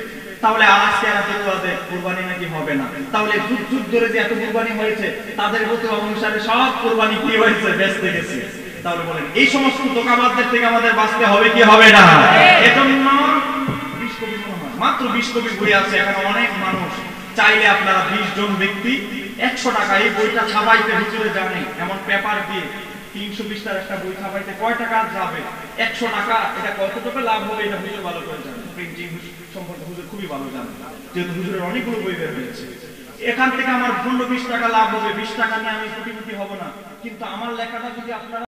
তাহলে আজকে এরা ফতোয়াতে কুরবানি নাকি হবে না, তাহলে যুগ ধরে যে এত কুরবানি হয়েছে তাদের ফতোয়া অনুসারে সব কুরবানি কি হয়েছে? বেঁচতে গেছে। তাহলে বলেন এই সমস্ত ধোঁকাবাজদের থেকে আমাদের বাঁচতে হবে কি হবে না? এজন্য 20 কপি মাত্র 20 কপি বই আছে, এখানে অনেক মানুষ চাইলে আপনারা 20 জন ব্যক্তি 100 টাকা এই বইটা ছাপাইতে হুজুরে জানে, এমন পেপার দিয়ে 320 টার একটা বই ছাপাইতে কয় টাকা যাবে? 100 টাকা। এটা কত টাকা লাভ হবে এটা হুজুর ভালো করে জানে, প্রিন্টিং সম্পর্কে হুজুর খুবই ভালো জানে, যেহেতু হুজুরের অনেকগুলো বই বের হয়েছে। এখান থেকে আমার 15-20 টাকা লাভ হবে, 20 টাকা নিয়ে আমি কোটিপতি হব না, কিন্তু আমার লেখাটা যদি আপনারা